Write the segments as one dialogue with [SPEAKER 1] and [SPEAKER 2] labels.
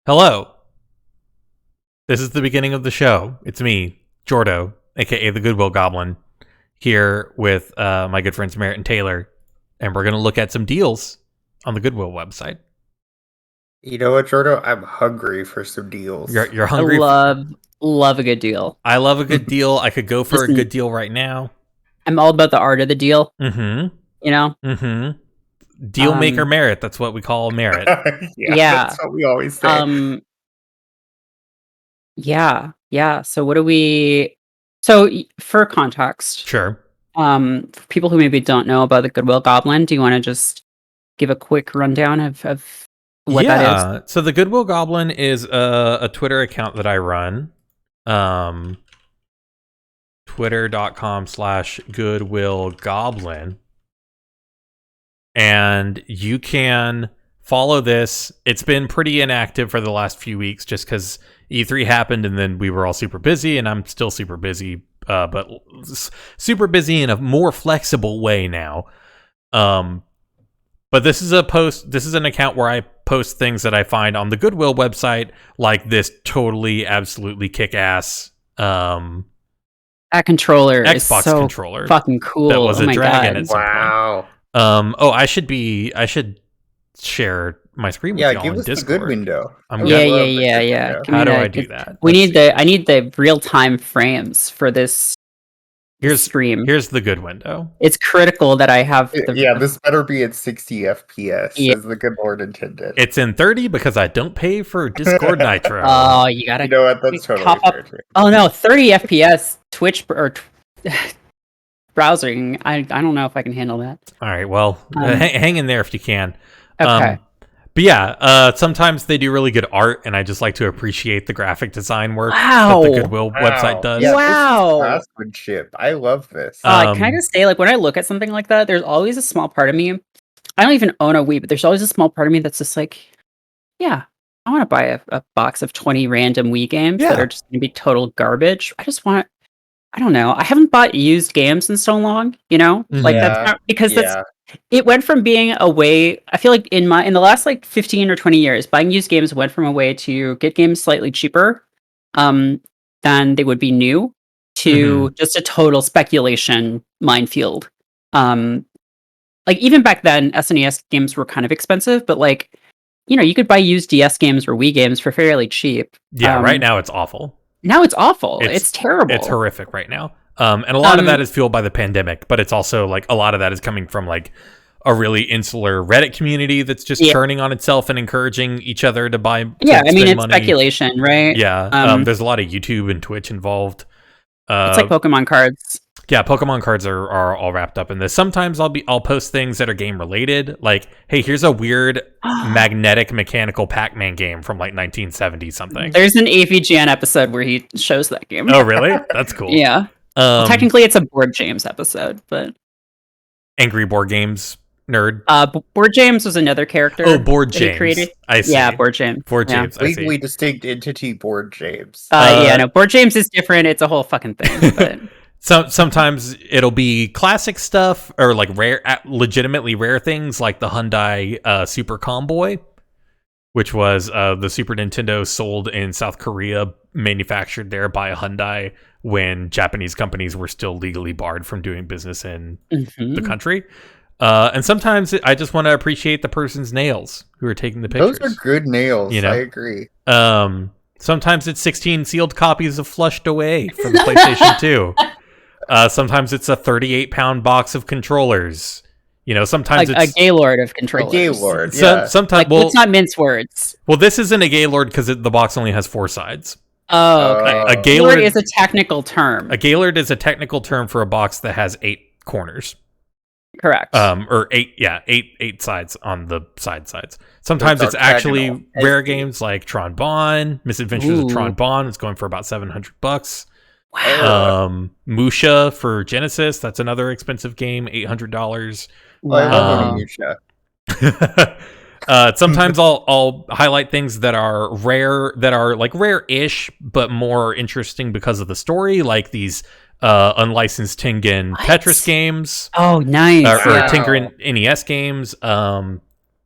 [SPEAKER 1] Hello. This is the beginning of the show. It's me, Jordo, aka the Goodwill Goblin, here with my good friends Merritt and Taylor, and we're going to look at some deals on the Goodwill website.
[SPEAKER 2] You know what, Jordo? I'm hungry for some deals.
[SPEAKER 1] You're hungry?
[SPEAKER 3] I love a good deal.
[SPEAKER 1] I love a good deal. I could go for a good deal right now.
[SPEAKER 3] I'm all about the art of the deal.
[SPEAKER 1] Mm-hmm.
[SPEAKER 3] You know?
[SPEAKER 1] Mm-hmm. Deal maker Merritt. That's what we call Merritt.
[SPEAKER 3] Yeah.
[SPEAKER 2] That's what we always say.
[SPEAKER 3] Yeah. So for context,
[SPEAKER 1] Sure.
[SPEAKER 3] for people who maybe don't know about the Goodwill Goblin, do you want to just give a quick rundown of what that is?
[SPEAKER 1] So the Goodwill Goblin is a Twitter account that I run. Twitter.com/Goodwill Goblin. And you can follow this. It's been pretty inactive for the last few weeks just because E3 happened and then we were all super busy, and I'm still super busy, but super busy in a more flexible way now. But this is an account where I post things that I find on the Goodwill website, like this totally, absolutely kick-ass
[SPEAKER 3] that controller
[SPEAKER 1] Xbox
[SPEAKER 3] is so
[SPEAKER 1] controller.
[SPEAKER 3] Fucking cool.
[SPEAKER 1] That was a dragon
[SPEAKER 3] God.
[SPEAKER 1] at some point.
[SPEAKER 2] Wow.
[SPEAKER 1] I should share my screen with y'all
[SPEAKER 2] give
[SPEAKER 1] on
[SPEAKER 2] us
[SPEAKER 1] Discord.
[SPEAKER 2] the good window.
[SPEAKER 3] Yeah.
[SPEAKER 1] How do I do that?
[SPEAKER 3] I need the real-time frames for this stream.
[SPEAKER 1] Here's the good window.
[SPEAKER 3] It's critical that I have
[SPEAKER 2] this better be at 60 FPS, as the good Lord intended.
[SPEAKER 1] It's in 30 because I don't pay for Discord Nitro.
[SPEAKER 3] Oh, you gotta.
[SPEAKER 2] You know what? That's totally fair.
[SPEAKER 3] Oh no, 30 FPS Twitch or browsing. I don't know if I can handle that.
[SPEAKER 1] All right, well, hang in there if you can.
[SPEAKER 3] Okay.
[SPEAKER 1] But yeah, sometimes they do really good art, and I just like to appreciate the graphic design work
[SPEAKER 3] Wow.
[SPEAKER 1] that the Goodwill website does.
[SPEAKER 2] Yeah,
[SPEAKER 3] Wow.
[SPEAKER 2] This is craftsmanship. I love this.
[SPEAKER 3] Can I just say, like, when I look at something like that, there's always a small part of me. I don't even own a Wii, but there's always a small part of me that's just like, yeah, I want to buy a box of 20 random Wii games that are just going to be total garbage. I don't know. I haven't bought used games in so long, you know? Like, that's not, because it went from being a way, I feel like in the last like 15 or 20 years, buying used games went from a way to get games slightly cheaper than they would be new to just a total speculation minefield. Like even back then, SNES games were kind of expensive, but like, you know, you could buy used DS games or Wii games for fairly cheap.
[SPEAKER 1] Yeah, right now it's awful.
[SPEAKER 3] Now it's awful. It's terrible.
[SPEAKER 1] It's horrific right now. And a lot of that is fueled by the pandemic, but it's also like a lot of that is coming from like a really insular Reddit community that's just churning on itself and encouraging each other to buy.
[SPEAKER 3] It's speculation, right?
[SPEAKER 1] Yeah. There's a lot of YouTube and Twitch involved.
[SPEAKER 3] It's like Pokemon cards.
[SPEAKER 1] Yeah, Pokemon cards are all wrapped up in this. Sometimes I'll post things that are game related, like, hey, here's a weird magnetic mechanical Pac-Man game from like 1970 something.
[SPEAKER 3] There's an AVGN episode where he shows that game.
[SPEAKER 1] Oh, really? That's cool.
[SPEAKER 3] Yeah. Technically, it's a Board James episode, but
[SPEAKER 1] Angry Board Games nerd.
[SPEAKER 3] Board James was another character.
[SPEAKER 1] Oh, Board James.
[SPEAKER 3] Created.
[SPEAKER 1] I see.
[SPEAKER 3] Yeah, Board James.
[SPEAKER 1] Board James.
[SPEAKER 2] Legally distinct entity, Board James.
[SPEAKER 3] Board James is different. It's a whole fucking thing. But
[SPEAKER 1] sometimes it'll be classic stuff or like rare, legitimately rare things, like the Hyundai Super Comboy, which was the Super Nintendo sold in South Korea, manufactured there by a Hyundai when Japanese companies were still legally barred from doing business in the country. And sometimes I just want to appreciate the person's nails who are taking the pictures.
[SPEAKER 2] Those are good nails. You know? I agree.
[SPEAKER 1] Sometimes it's 16 sealed copies of Flushed Away from the PlayStation 2. Sometimes it's a 38-pound box of controllers. You know, sometimes it's
[SPEAKER 3] a Gaylord of controllers.
[SPEAKER 2] A Gaylord, yeah.
[SPEAKER 1] Sometimes,
[SPEAKER 3] let's not mince words.
[SPEAKER 1] Well, this isn't a Gaylord because the box only has 4 sides.
[SPEAKER 3] Oh, okay.
[SPEAKER 1] A Gaylord
[SPEAKER 3] is a technical term.
[SPEAKER 1] A Gaylord is a technical term for a box that has 8 corners.
[SPEAKER 3] Correct.
[SPEAKER 1] Or 8 sides on the sides. Sometimes it's actually rare games like Tron Bonne, Misadventures of Tron Bonne. It's going for about $700.
[SPEAKER 3] Wow.
[SPEAKER 1] Musha for Genesis. That's another expensive game, $800.
[SPEAKER 2] Wow. I love Musha.
[SPEAKER 1] Sometimes I'll highlight things that are rare, that are like rare-ish, but more interesting because of the story, like these unlicensed Tengen Tetris games.
[SPEAKER 3] Oh, nice.
[SPEAKER 1] Or Tengen NES games.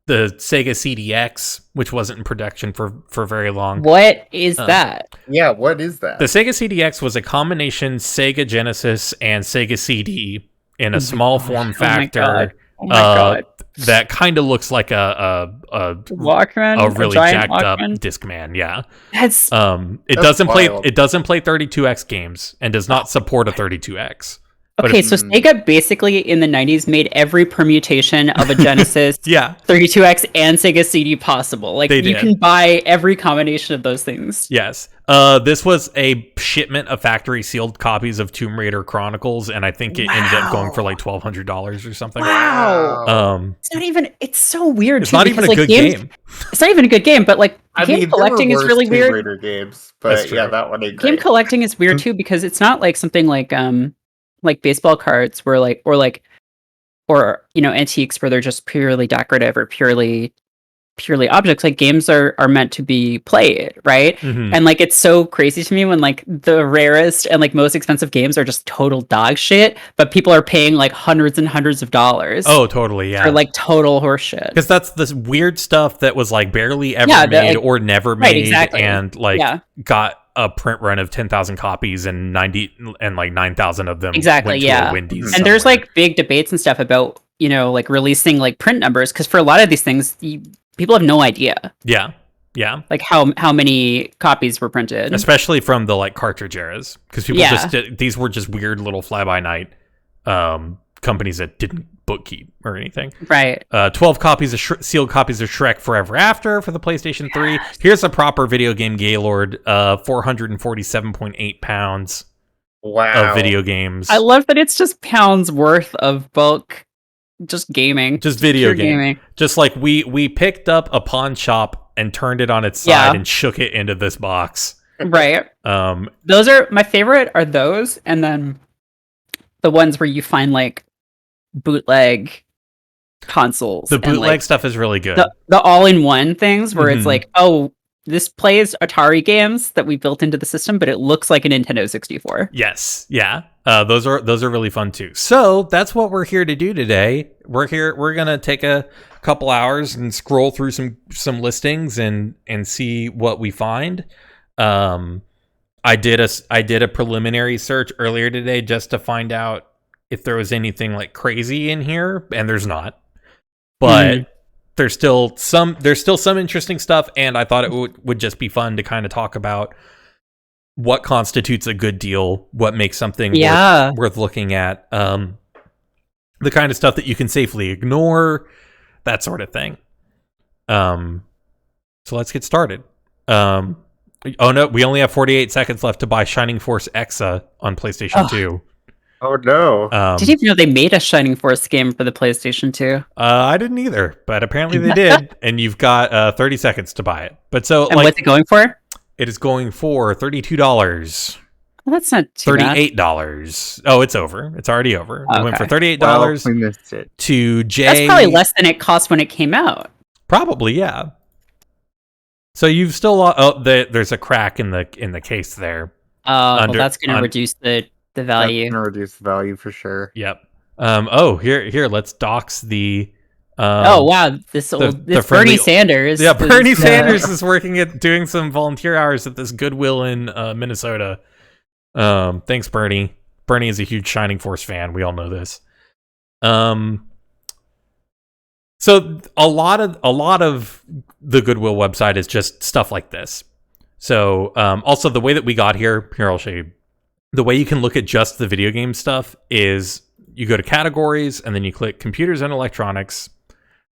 [SPEAKER 1] the Sega CDX, which wasn't in production for very long.
[SPEAKER 3] What is that?
[SPEAKER 2] Yeah, what is that?
[SPEAKER 1] The Sega CDX was a combination Sega Genesis and Sega CD in a small form factor.
[SPEAKER 3] Oh my god.
[SPEAKER 1] That kind of looks like a
[SPEAKER 3] Walkman,
[SPEAKER 1] a really jacked up Discman. Yeah,
[SPEAKER 3] that's
[SPEAKER 1] it doesn't play 32x games and does not support a 32x.
[SPEAKER 3] Okay, so Sega basically in the 90s made every permutation of a Genesis, 32X, and Sega CD possible. Like, you can buy every combination of those things.
[SPEAKER 1] Yes. This was a shipment of factory sealed copies of Tomb Raider Chronicles, and I think it ended up going for like $1,200 or something.
[SPEAKER 3] Wow. It's so weird.
[SPEAKER 1] It's not even a good game.
[SPEAKER 3] It's not even a good game, but like, game collecting is really weird.
[SPEAKER 2] Tomb Raider games, but yeah, that one ain't great.
[SPEAKER 3] Game collecting is weird too, because it's not like something like baseball cards where or antiques where they're just purely decorative or purely objects. Like, games are meant to be played, right? And like, it's so crazy to me when like the rarest and like most expensive games are just total dog shit, but people are paying like hundreds and hundreds of dollars.
[SPEAKER 1] Oh, totally. Yeah,
[SPEAKER 3] for like total horseshit,
[SPEAKER 1] because that's this weird stuff that was like barely ever made or never made,
[SPEAKER 3] exactly.
[SPEAKER 1] And like got a print run of 10,000 copies and 9,000 of them went to a Wendy's
[SPEAKER 3] and
[SPEAKER 1] somewhere.
[SPEAKER 3] There's like big debates and stuff about like releasing like print numbers, because for a lot of these things people have no idea like how many copies were printed,
[SPEAKER 1] especially from the like cartridge eras, because people these were just weird little fly-by-night companies that didn't bookkeep or anything.
[SPEAKER 3] Right.
[SPEAKER 1] 12 copies of sealed copies of Shrek Forever After for the PlayStation 3. Here's a proper video game Gaylord. 447.8 pounds of video games.
[SPEAKER 3] I love that it's just pounds worth of bulk, just gaming,
[SPEAKER 1] just video gaming. Just like we picked up a pawn shop and turned it on its side and shook it into this box.
[SPEAKER 3] Right. Those are my favorite. Are those, and then the ones where you find like bootleg consoles.
[SPEAKER 1] The bootleg stuff is really good.
[SPEAKER 3] The all-in-one things where it's like, oh, this plays Atari games that we built into the system, but it looks like a Nintendo 64.
[SPEAKER 1] Yes, yeah. Those are really fun too. So that's what we're here to do today. We're gonna take a couple hours and scroll through some listings and see what we find. I did a preliminary search earlier today just to find out if there was anything like crazy in here, and there's not. But there's still some interesting stuff, and I thought it would just be fun to kind of talk about what constitutes a good deal, what makes something worth looking at, the kind of stuff that you can safely ignore, that sort of thing. So let's get started. Oh no, we only have 48 seconds left to buy Shining Force Exa on PlayStation 2.
[SPEAKER 2] Oh no.
[SPEAKER 3] Did you even know they made a Shining Force game for the PlayStation 2?
[SPEAKER 1] I didn't either, but apparently they did, and you've got 30 seconds to buy it. But so,
[SPEAKER 3] and what's it going for?
[SPEAKER 1] It is going for $32.
[SPEAKER 3] Well, that's not too
[SPEAKER 1] $38.
[SPEAKER 3] bad.
[SPEAKER 1] Oh, it's over. It's already over.
[SPEAKER 3] Okay.
[SPEAKER 1] It went for $38
[SPEAKER 2] we missed it.
[SPEAKER 1] to Jay.
[SPEAKER 3] That's probably less than it cost when it came out.
[SPEAKER 1] Probably, yeah. So you've still there's a crack in the case there.
[SPEAKER 3] Well, that's going to reduce the value.
[SPEAKER 2] That's going to reduce the value for sure.
[SPEAKER 1] Yep. Here, let's dox the.
[SPEAKER 3] Oh wow! This Bernie Sanders.
[SPEAKER 1] Yeah, Bernie Sanders is doing some volunteer hours at this Goodwill in Minnesota. Thanks, Bernie. Bernie is a huge Shining Force fan. We all know this. So a lot of the Goodwill website is just stuff like this. So also the way that we got here, I'll show you. The way you can look at just the video game stuff is you go to categories and then you click computers and electronics.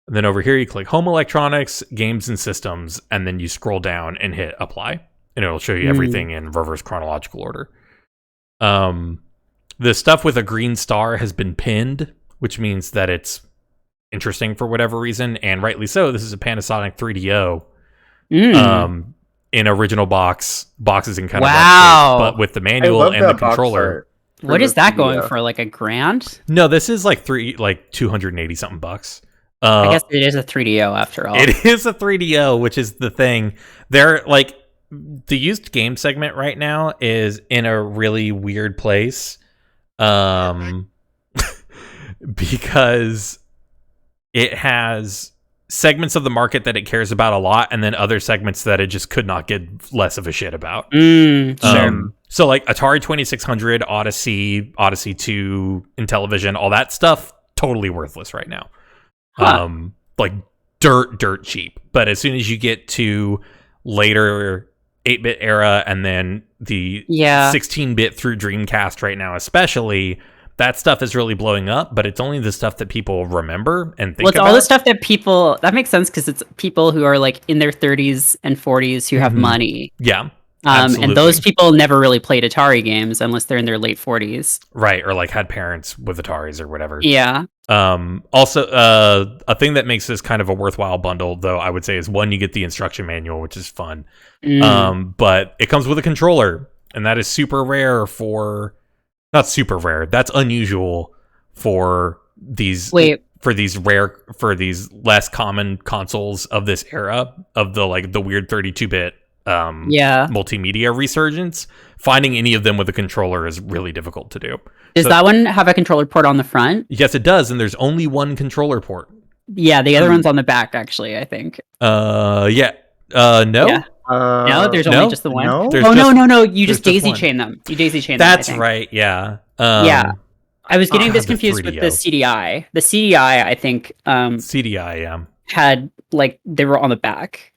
[SPEAKER 1] And then over here, you click home electronics, games and systems, and then you scroll down and hit apply. And it'll show you everything in reverse chronological order. The stuff with a green star has been pinned, which means that it's interesting for whatever reason. And rightly so. This is a Panasonic 3DO. In original boxes in kind of shape, but with the manual and the controller.
[SPEAKER 3] What is that going for? Like $1,000?
[SPEAKER 1] No, this is like 280 something bucks.
[SPEAKER 3] I guess it is a 3DO after all.
[SPEAKER 1] It is a 3DO, which is the thing. They're like the used game segment right now is in a really weird place, because it has segments of the market that it cares about a lot, and then other segments that it just could not give less of a shit about.
[SPEAKER 3] Sure.
[SPEAKER 1] So like Atari 2600, Odyssey 2, Intellivision, all that stuff, totally worthless right now.
[SPEAKER 3] Huh.
[SPEAKER 1] Like dirt cheap. But as soon as you get to later 8-bit era and then the 16-bit through Dreamcast right now especially, that stuff is really blowing up, but it's only the stuff that people remember and think about.
[SPEAKER 3] All the stuff that people... That makes sense because it's people who are like in their 30s and 40s who have money.
[SPEAKER 1] Yeah.
[SPEAKER 3] And those people never really played Atari games unless they're in their late 40s.
[SPEAKER 1] Right, or like had parents with Ataris or whatever.
[SPEAKER 3] Yeah.
[SPEAKER 1] Also, a thing that makes this kind of a worthwhile bundle, though, I would say, is one, you get the instruction manual, which is fun. But it comes with a controller, and that is super rare for... Not super rare. That's unusual for these... For these less common consoles of this era, of the weird 32-bit multimedia resurgence. Finding any of them with a controller is really difficult to do.
[SPEAKER 3] Does that one have a controller port on the front?
[SPEAKER 1] Yes, it does, and there's only one controller port.
[SPEAKER 3] Yeah, the other one's on the back, actually, I think.
[SPEAKER 1] No.
[SPEAKER 3] Yeah. No, there's only just the one.
[SPEAKER 1] No?
[SPEAKER 3] You just daisy chain them. You daisy chain them.
[SPEAKER 1] That's right. Yeah.
[SPEAKER 3] Yeah. I was getting this confused with the CDI. The CDI, I think.
[SPEAKER 1] CDI, yeah.
[SPEAKER 3] Had they were on the back.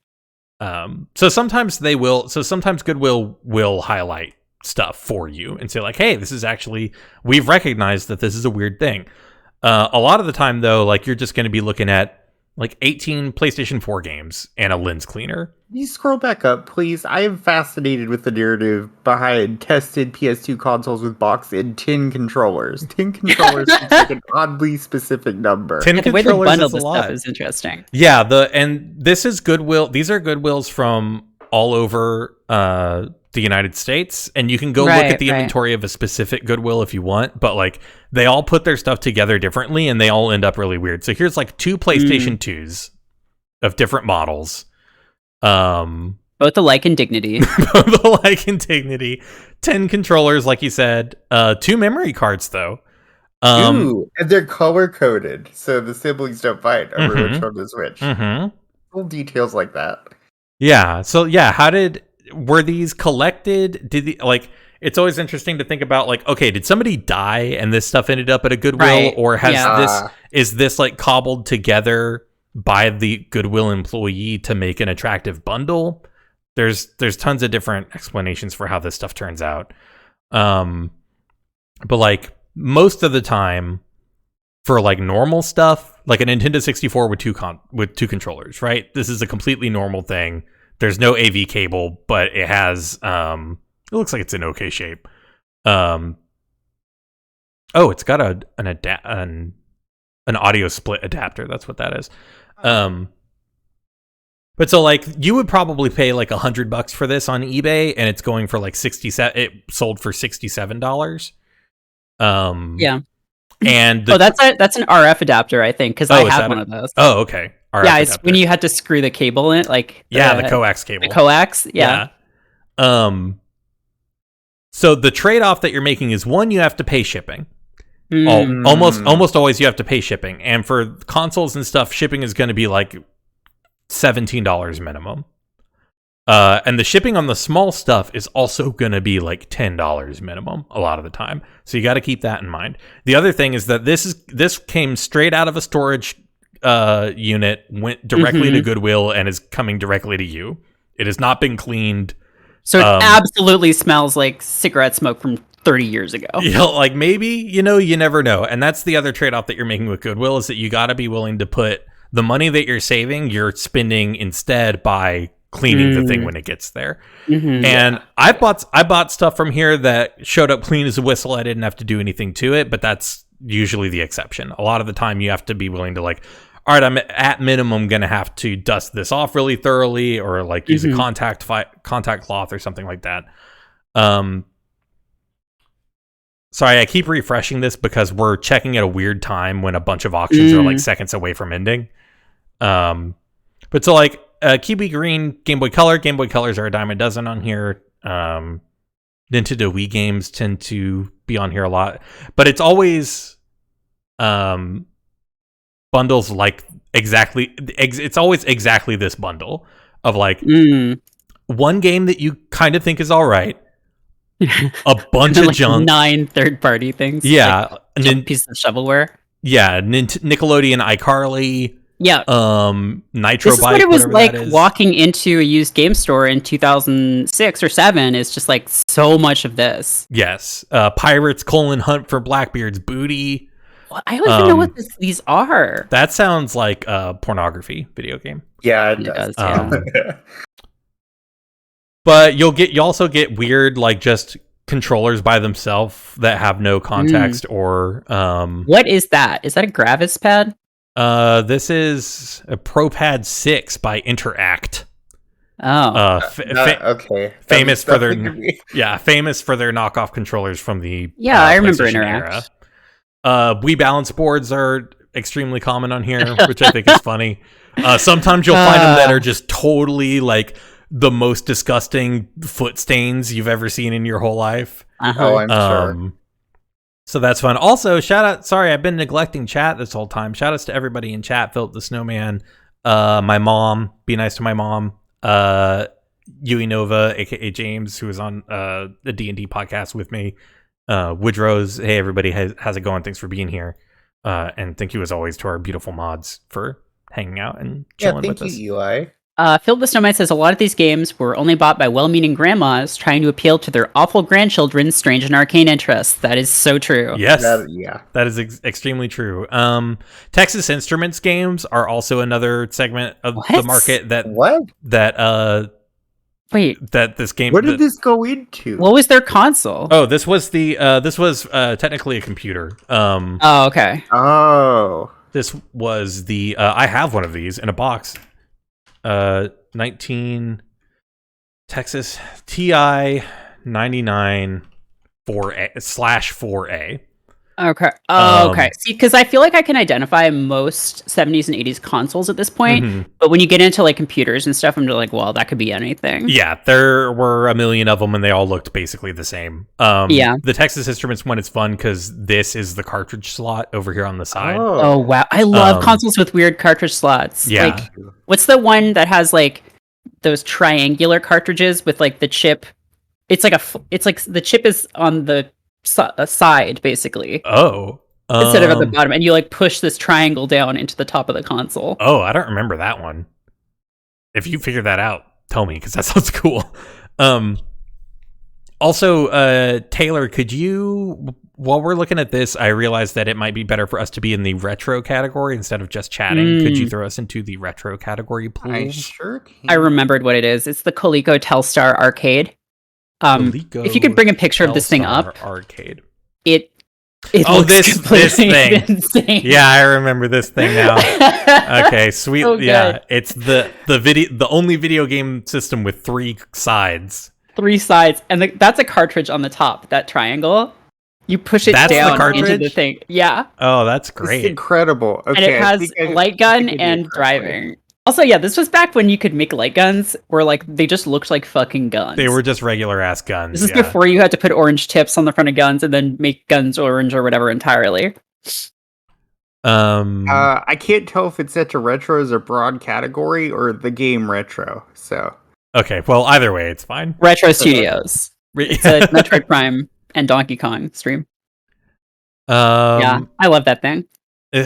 [SPEAKER 1] So sometimes Goodwill will highlight stuff for you and say like, hey, this is actually, we've recognized that this is a weird thing. A lot of the time though, like you're just going to be looking at like 18 PlayStation 4 games and a lens cleaner.
[SPEAKER 2] Can you scroll back up, please? I am fascinated with the narrative behind tested PS2 consoles with box and 10 controllers. 10 controllers is like an oddly specific number.
[SPEAKER 1] 10
[SPEAKER 3] the way they
[SPEAKER 1] controllers
[SPEAKER 3] bundle
[SPEAKER 1] is a
[SPEAKER 3] this
[SPEAKER 1] lot.
[SPEAKER 3] stuff is interesting.
[SPEAKER 1] Yeah, and this is Goodwill. These are Goodwills from all over the United States, and you can go look at the inventory of a specific Goodwill if you want, but like they all put their stuff together differently and they all end up really weird. So here's like 2 PlayStation 2s of different models.
[SPEAKER 3] Both alike in dignity.
[SPEAKER 1] 10 controllers, like you said. 2 memory cards though.
[SPEAKER 2] Ooh, and they're color coded, so the siblings don't fight over which one is which. Little details like that.
[SPEAKER 1] Yeah. So yeah, were these collected? It's always interesting to think about like, okay, did somebody die and this stuff ended up at a Goodwill, or is this like cobbled together by the Goodwill employee to make an attractive bundle? There's tons of different explanations for how this stuff turns out. But like most of the time for like normal stuff, like a Nintendo 64 with two controllers, right? This is a completely normal thing. There's no AV cable, but it has it looks like it's in okay shape. It's got an audio split adapter. That's what that is. But so like you would probably pay like $100 for this on eBay, and it's going for like it sold for $67.
[SPEAKER 3] Yeah.
[SPEAKER 1] And
[SPEAKER 3] that's an RF adapter, I think, because I have one of those.
[SPEAKER 1] Oh, okay. RF
[SPEAKER 3] it's
[SPEAKER 1] adapter.
[SPEAKER 3] when you had to screw the cable in, like
[SPEAKER 1] the coax cable.
[SPEAKER 3] The coax, yeah.
[SPEAKER 1] So the trade-off that you're making is, one, you have to pay shipping. Almost always you have to pay shipping, and for consoles and stuff, shipping is going to be like $17 minimum. And the shipping on the small stuff is also going to be like $10 minimum a lot of the time. So you got to keep that in mind. The other thing is that this came straight out of a storage unit, went directly to Goodwill, and is coming directly to you. It has not been cleaned.
[SPEAKER 3] So it absolutely smells like cigarette smoke from 30 years ago.
[SPEAKER 1] Like maybe, you never know. And that's the other trade-off that you're making with Goodwill, is that you got to be willing to put the money that you're saving, you're spending instead by cleaning the thing when it gets there. And I bought stuff from here that showed up clean as a whistle. I didn't have to do anything to it, but that's usually the exception. A lot of the time you have to be willing to like, all right, I'm at minimum going to have to dust this off really thoroughly, or like use a contact cloth or something like that. Sorry, I keep refreshing this because we're checking at a weird time when a bunch of auctions are like seconds away from ending. But so like Kiwi Green, Game Boy Color. Game Boy Colors are a dime a dozen on here. Nintendo Wii games tend to be on here a lot, but it's always bundles like exactly. It's always exactly this bundle of like one game that you kind of think is all right, a bunch of
[SPEAKER 3] like
[SPEAKER 1] junk,
[SPEAKER 3] 9 third-party things.
[SPEAKER 1] yeah,
[SPEAKER 3] like
[SPEAKER 1] and
[SPEAKER 3] junk
[SPEAKER 1] then
[SPEAKER 3] pieces of shovelware.
[SPEAKER 1] yeah, Nickelodeon iCarly,
[SPEAKER 3] Yeah,
[SPEAKER 1] Nitro
[SPEAKER 3] this is
[SPEAKER 1] Bike,
[SPEAKER 3] what it was
[SPEAKER 1] whatever
[SPEAKER 3] like
[SPEAKER 1] that is.
[SPEAKER 3] walking into a used game store in 2006 or 7. It's just like so much of this.
[SPEAKER 1] Yes, Pirates: Hunt for Blackbeard's Booty.
[SPEAKER 3] Well, I don't even know what these are.
[SPEAKER 1] That sounds like a pornography video game.
[SPEAKER 2] Yeah, it
[SPEAKER 3] It
[SPEAKER 2] does.
[SPEAKER 3] does, yeah.
[SPEAKER 1] But you also get weird like just controllers by themselves that have no context or
[SPEAKER 3] What is that? Is that a Gravis pad?
[SPEAKER 1] this is a ProPad 6 by Interact.
[SPEAKER 3] Oh,
[SPEAKER 2] Okay.
[SPEAKER 1] Famous for their
[SPEAKER 2] Nothing to me.
[SPEAKER 1] famous for their knockoff controllers from the
[SPEAKER 3] I remember
[SPEAKER 1] PlayStation
[SPEAKER 3] Interact.
[SPEAKER 1] era. Wii balance boards are extremely common on here, which I think is funny. Sometimes you'll find them that are just totally like the most disgusting foot stains you've ever seen in your whole life.
[SPEAKER 2] Oh, I'm sure.
[SPEAKER 1] So that's fun. Also, shout out. Sorry, I've been neglecting chat this whole time. Shout outs to everybody in chat. Philip the Snowman, my mom. Be nice to my mom. Yui Nova, aka James, who was on the D&D podcast with me. Woodrose. Hey, everybody. How's it going? Thanks for being here. And thank you as always to our beautiful mods for hanging out and chilling with us.
[SPEAKER 2] Thank you, Eli.
[SPEAKER 3] Phil the Snowman says a lot of these games were only bought by well-meaning grandmas trying to appeal to their awful grandchildren's strange and arcane interests. That is so true.
[SPEAKER 1] Yes,
[SPEAKER 2] Yeah.
[SPEAKER 1] that is extremely true. Texas Instruments games are also another segment of the market that
[SPEAKER 3] Wait,
[SPEAKER 1] that this game.
[SPEAKER 2] What did this go into?
[SPEAKER 3] what was their console?
[SPEAKER 1] Oh, this was technically a computer.
[SPEAKER 3] Oh, okay.
[SPEAKER 2] Oh.
[SPEAKER 1] This was the I have one of these in a box. 19 Texas TI 99 4A/4A.
[SPEAKER 3] Okay. Oh, okay. See, because I feel like I can identify most 70s and 80s consoles at this point, but when you get into like computers and stuff, I'm just like, well, that could be anything.
[SPEAKER 1] Yeah, there were a million of them, and they all looked basically the same.
[SPEAKER 3] Yeah.
[SPEAKER 1] The Texas Instruments one is fun because this is the cartridge slot over here on the side.
[SPEAKER 3] Oh wow, I love consoles with weird cartridge slots.
[SPEAKER 1] Yeah.
[SPEAKER 3] Like, what's the one that has like those triangular cartridges with like the chip? It's like the chip is on the side basically.
[SPEAKER 1] Oh.
[SPEAKER 3] Instead of at the bottom, and you like push this triangle down into the top of the console.
[SPEAKER 1] Oh, I don't remember that one. If you figure that out, tell me because that sounds cool. Also, Taylor, could you, while we're looking at this, I realized that it might be better for us to be in the retro category instead of just chatting. Could you throw us into the retro category, please?
[SPEAKER 2] I sure can.
[SPEAKER 3] I remembered what it is. It's the Coleco Telstar Arcade. If you could bring a picture of this thing up,
[SPEAKER 1] arcade.
[SPEAKER 3] It
[SPEAKER 1] this thing.
[SPEAKER 3] Insane.
[SPEAKER 1] Yeah, I remember this thing now. Okay, sweet.
[SPEAKER 3] So
[SPEAKER 1] yeah, it's the only video game system with 3 sides.
[SPEAKER 3] 3 sides, and that's a cartridge on the top. That triangle, you push it down into the thing. Yeah.
[SPEAKER 1] Oh, that's great.
[SPEAKER 2] It's incredible. Okay,
[SPEAKER 3] and it has light gun and driving. Also, yeah, this was back when you could make light guns where like they just looked like fucking guns.
[SPEAKER 1] They were just regular ass guns.
[SPEAKER 3] This is before you had to put orange tips on the front of guns and then make guns orange or whatever entirely.
[SPEAKER 2] I can't tell if it's set to retro as a broad category or the game retro. So
[SPEAKER 1] okay, well either way, it's fine.
[SPEAKER 3] Retro Studios. It's a Metroid Prime and Donkey Kong stream. Yeah, I love that thing.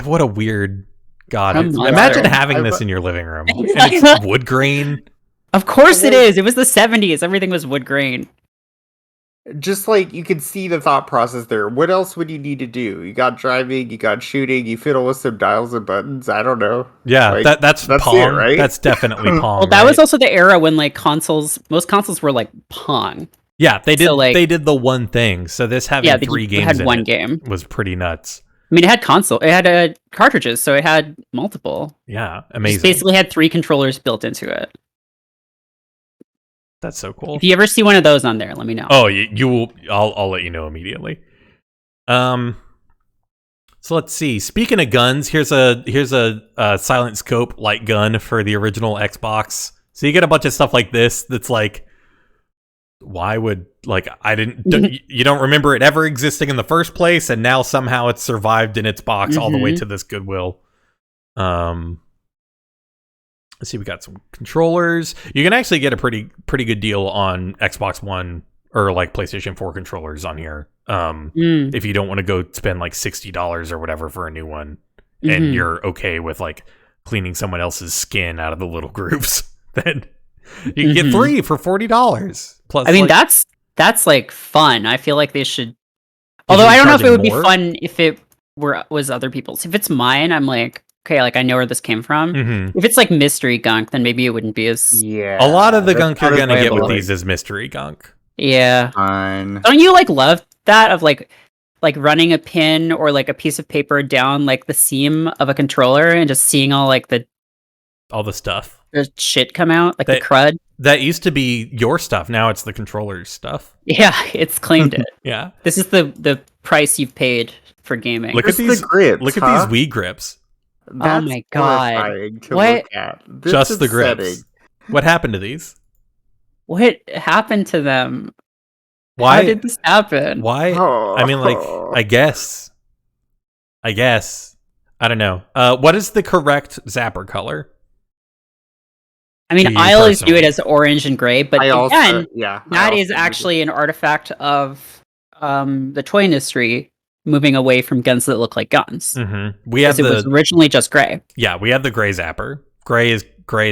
[SPEAKER 1] What a weird God! Imagine having this in your living room. And it's wood grain.
[SPEAKER 3] Of course it is. It was the 70s. Everything was wood grain.
[SPEAKER 2] Just like you can see the thought process there. What else would you need to do? You got driving, you got shooting, you fiddle with some dials and buttons. I don't know.
[SPEAKER 1] Yeah, like, that's Pong,
[SPEAKER 2] it, right?
[SPEAKER 1] That's definitely Pong.
[SPEAKER 3] Well, that was also the era when like most consoles were like Pong.
[SPEAKER 1] Yeah, they did. So, like, they did the one thing. So this having 3 games
[SPEAKER 3] had
[SPEAKER 1] in
[SPEAKER 3] one
[SPEAKER 1] it
[SPEAKER 3] game
[SPEAKER 1] was pretty nuts.
[SPEAKER 3] I mean, it had it had cartridges, so it had multiple.
[SPEAKER 1] Yeah, amazing.
[SPEAKER 3] It basically had 3 controllers built into it.
[SPEAKER 1] That's so cool.
[SPEAKER 3] If you ever see one of those on there, let me know.
[SPEAKER 1] Oh, you will. I'll let you know immediately. So let's see. Speaking of guns, here's a Silent Scope light gun for the original Xbox. So you get a bunch of stuff like this. That's like, why would you don't remember it ever existing in the first place, and now somehow it's survived in its box all the way to this Goodwill. Let's see, we got some controllers. You can actually get a pretty good deal on Xbox One or like PlayStation 4 controllers on here. If you don't want to go spend like $60 or whatever for a new one, and you're okay with like cleaning someone else's skin out of the little grooves, then you can get 3 for $40. Plus,
[SPEAKER 3] I mean,
[SPEAKER 1] like,
[SPEAKER 3] that's like fun. I feel like they should. Although I don't know if it would be fun if it was other people's. If it's mine, I'm like, okay, like I know where this came from. If it's like mystery gunk, then maybe it wouldn't be as.
[SPEAKER 2] Yeah.
[SPEAKER 1] A lot of the gunk you're gonna get with these is mystery gunk.
[SPEAKER 3] Yeah.
[SPEAKER 2] Fun.
[SPEAKER 3] Don't you like love that of like running a pin or like a piece of paper down like the seam of a controller and just seeing all
[SPEAKER 1] the stuff,
[SPEAKER 3] the shit come out, like the crud.
[SPEAKER 1] That used to be your stuff. Now it's the controller's stuff.
[SPEAKER 3] Yeah, it's claimed it.
[SPEAKER 1] Yeah.
[SPEAKER 3] This is the price you've paid for gaming.
[SPEAKER 1] Look at these
[SPEAKER 2] grips.
[SPEAKER 1] Look at these Wii grips.
[SPEAKER 3] Oh my god!
[SPEAKER 2] What? Look at.
[SPEAKER 1] Just the grips. What happened to these?
[SPEAKER 3] What happened to them?
[SPEAKER 1] Why
[SPEAKER 3] How did this happen?
[SPEAKER 1] Why? I mean, like, I guess. I don't know. What is the correct Zapper color?
[SPEAKER 3] I mean, I always do it as orange and gray, but that is actually an artifact of the toy industry moving away from guns that look like guns.
[SPEAKER 1] We have
[SPEAKER 3] it was originally just gray.
[SPEAKER 1] Yeah, we have the gray Zapper. Gray is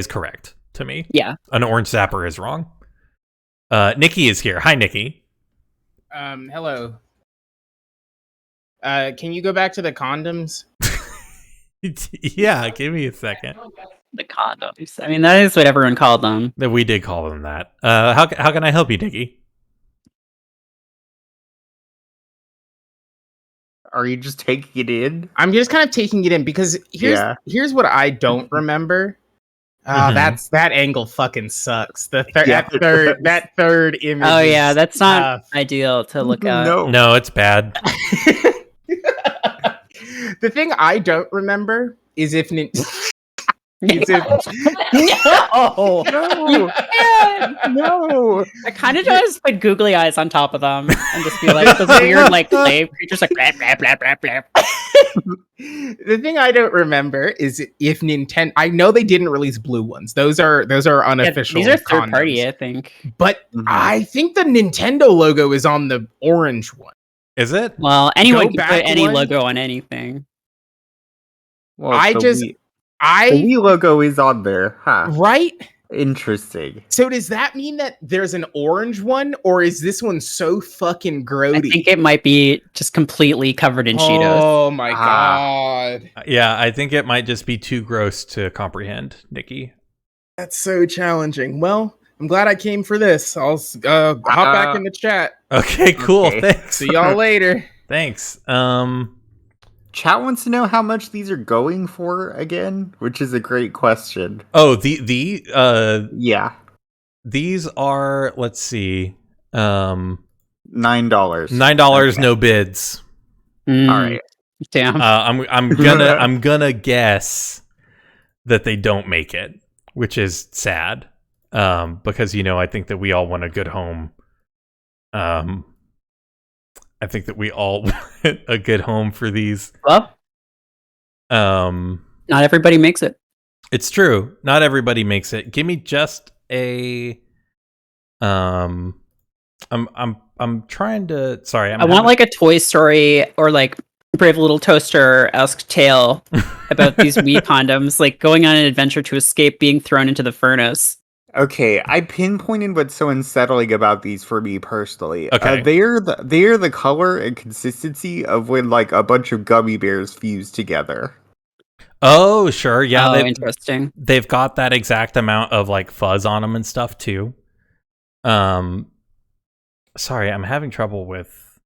[SPEAKER 1] correct to me.
[SPEAKER 3] Yeah,
[SPEAKER 1] an orange Zapper is wrong. Nikki is here. Hi, Nikki.
[SPEAKER 4] Hello. Can you go back to the condoms?
[SPEAKER 1] Yeah, give me a second.
[SPEAKER 3] The condoms. I mean, that is what everyone called them.
[SPEAKER 1] We did call them that. How can I help you, Nikki?
[SPEAKER 2] Are you just taking it in?
[SPEAKER 4] I'm just kind of taking it in because here's what I don't remember. That angle fucking sucks. That third image.
[SPEAKER 3] Oh yeah, that's not ideal to look at.
[SPEAKER 1] No, it's bad.
[SPEAKER 4] The thing I don't remember is if
[SPEAKER 3] No. I kind of just put googly eyes on top of them and just be like those weird like slave creatures like blah, blah, blah, blah, blah.
[SPEAKER 4] The thing I don't remember is if Nintendo. I know they didn't release blue ones. Those are unofficial.
[SPEAKER 3] These are third party, I think.
[SPEAKER 4] But I think the Nintendo logo is on the orange one.
[SPEAKER 1] Is it?
[SPEAKER 3] Well, anyone can put any logo on anything.
[SPEAKER 2] Well,
[SPEAKER 4] the
[SPEAKER 2] Wii logo is on there, huh?
[SPEAKER 4] Right?
[SPEAKER 2] Interesting.
[SPEAKER 4] So does that mean that there's an orange one, or is this one so fucking grody?
[SPEAKER 3] I think it might be just completely covered in Cheetos.
[SPEAKER 4] Oh my god.
[SPEAKER 1] Yeah, I think it might just be too gross to comprehend, Nikki.
[SPEAKER 4] That's so challenging. Well, I'm glad I came for this. I'll hop back in the chat.
[SPEAKER 1] Okay, cool.
[SPEAKER 2] Okay.
[SPEAKER 1] Thanks.
[SPEAKER 4] See y'all later.
[SPEAKER 1] Thanks.
[SPEAKER 2] Chat wants to know how much these are going for again, which is a great question.
[SPEAKER 1] Oh,
[SPEAKER 2] yeah.
[SPEAKER 1] These are, let's see. $9.
[SPEAKER 2] $9.
[SPEAKER 1] Okay. No bids.
[SPEAKER 2] All right.
[SPEAKER 3] Damn.
[SPEAKER 1] I'm gonna guess that they don't make it, which is sad. Because I think that we all want a good home. I think that we all want a good home for these.
[SPEAKER 3] Well, not everybody makes it.
[SPEAKER 1] It's true. Not everybody makes it. Give me just a. I'm trying to. Sorry,
[SPEAKER 3] I want like a Toy Story or like Brave Little Toaster-esque tale about these Wii condoms, like going on an adventure to escape being thrown into the furnace.
[SPEAKER 2] Okay, I pinpointed what's so unsettling about these for me personally.
[SPEAKER 1] Okay,
[SPEAKER 2] they're the color and consistency of when like a bunch of gummy bears fuse together.
[SPEAKER 1] Oh, sure, yeah.
[SPEAKER 3] Interesting.
[SPEAKER 1] They've got that exact amount of like fuzz on them and stuff too. Sorry, I'm having trouble with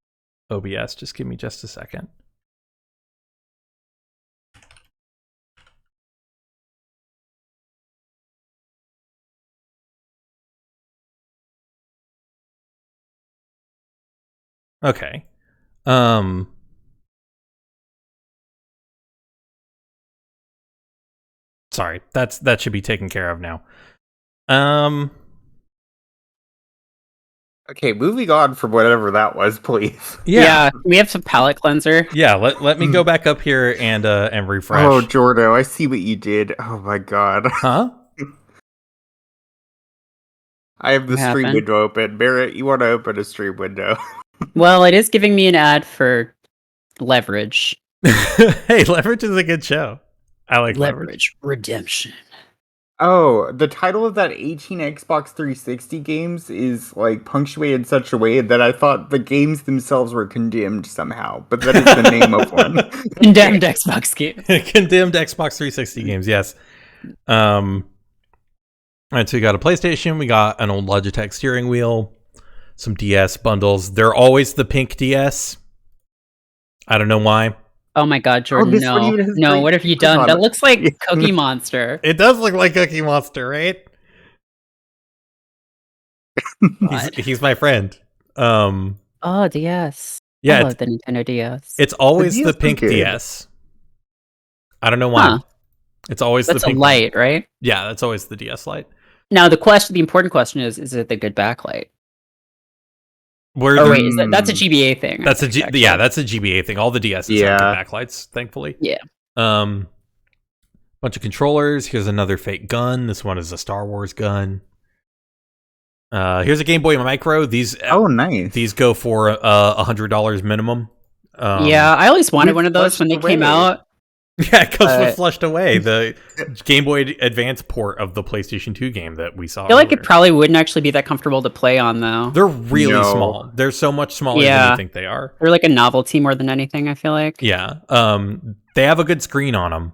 [SPEAKER 1] OBS. Just give me just a second. Okay. Sorry, that should be taken care of now.
[SPEAKER 2] Okay, moving on from whatever that was, please.
[SPEAKER 3] Yeah, we have some palate cleanser.
[SPEAKER 1] Yeah, let me go back up here and refresh.
[SPEAKER 2] Oh, Jordo, I see what you did. Oh my god.
[SPEAKER 1] Huh?
[SPEAKER 2] I have the
[SPEAKER 3] What
[SPEAKER 2] stream
[SPEAKER 3] happened?
[SPEAKER 2] window open. Merritt, you want to open a stream window?
[SPEAKER 3] Well, it is giving me an ad for Leverage.
[SPEAKER 1] Hey, Leverage is a good show. I like Leverage.
[SPEAKER 3] Redemption.
[SPEAKER 2] Oh, the title of that 18 Xbox 360 games is like punctuated in such a way that I thought the games themselves were condemned somehow, but that is the name of one.
[SPEAKER 3] Condemned Xbox game.
[SPEAKER 1] Condemned Xbox 360 games, yes. All right, so we got a PlayStation, we got an old Logitech steering wheel, some DS bundles. They're always the pink DS. I don't know why.
[SPEAKER 3] Oh my god, Jordan,
[SPEAKER 2] this one even has
[SPEAKER 3] no,
[SPEAKER 2] green
[SPEAKER 3] what have you
[SPEAKER 2] stickers
[SPEAKER 3] done?
[SPEAKER 2] on
[SPEAKER 3] That
[SPEAKER 2] it.
[SPEAKER 3] looks like Cookie Monster.
[SPEAKER 1] It does look like Cookie Monster, right? He's my friend.
[SPEAKER 3] Oh, DS.
[SPEAKER 1] Yeah,
[SPEAKER 3] I love the Nintendo DS.
[SPEAKER 1] it's always
[SPEAKER 2] The
[SPEAKER 1] the
[SPEAKER 2] DS
[SPEAKER 1] pink
[SPEAKER 2] is good.
[SPEAKER 1] DS. I don't know why.
[SPEAKER 3] Huh.
[SPEAKER 1] It's always
[SPEAKER 3] That's
[SPEAKER 1] the pink
[SPEAKER 3] a light, right?
[SPEAKER 1] Yeah, that's always the DS Lite.
[SPEAKER 3] Now the important question is it the good backlight?
[SPEAKER 1] Where
[SPEAKER 3] Oh
[SPEAKER 1] the-
[SPEAKER 3] wait, that's a GBA thing.
[SPEAKER 1] That's
[SPEAKER 3] I
[SPEAKER 1] a
[SPEAKER 3] think, actually.
[SPEAKER 1] that's a GBA thing. All the DSs have
[SPEAKER 2] Yeah.
[SPEAKER 1] good backlights, thankfully.
[SPEAKER 3] Yeah.
[SPEAKER 1] Bunch of controllers. Here's another fake gun. This one is a Star Wars gun. Here's a Game Boy Micro. These
[SPEAKER 2] Nice.
[SPEAKER 1] these go for $100 minimum.
[SPEAKER 3] Yeah, I always wanted
[SPEAKER 2] With
[SPEAKER 3] one of those when they
[SPEAKER 2] flushed
[SPEAKER 3] came
[SPEAKER 2] away.
[SPEAKER 3] out.
[SPEAKER 1] Yeah, it comes with flushed away. The Game Boy Advance port of the PlayStation 2 game that we saw.
[SPEAKER 3] I feel like it
[SPEAKER 1] earlier.
[SPEAKER 3] probably wouldn't actually be that comfortable to play on though.
[SPEAKER 1] They're really
[SPEAKER 2] No.
[SPEAKER 1] small. They're so much smaller than
[SPEAKER 3] Yeah.
[SPEAKER 1] you think they are.
[SPEAKER 3] They're like a novelty more than anything, I feel like.
[SPEAKER 1] Yeah. They have a good screen on them,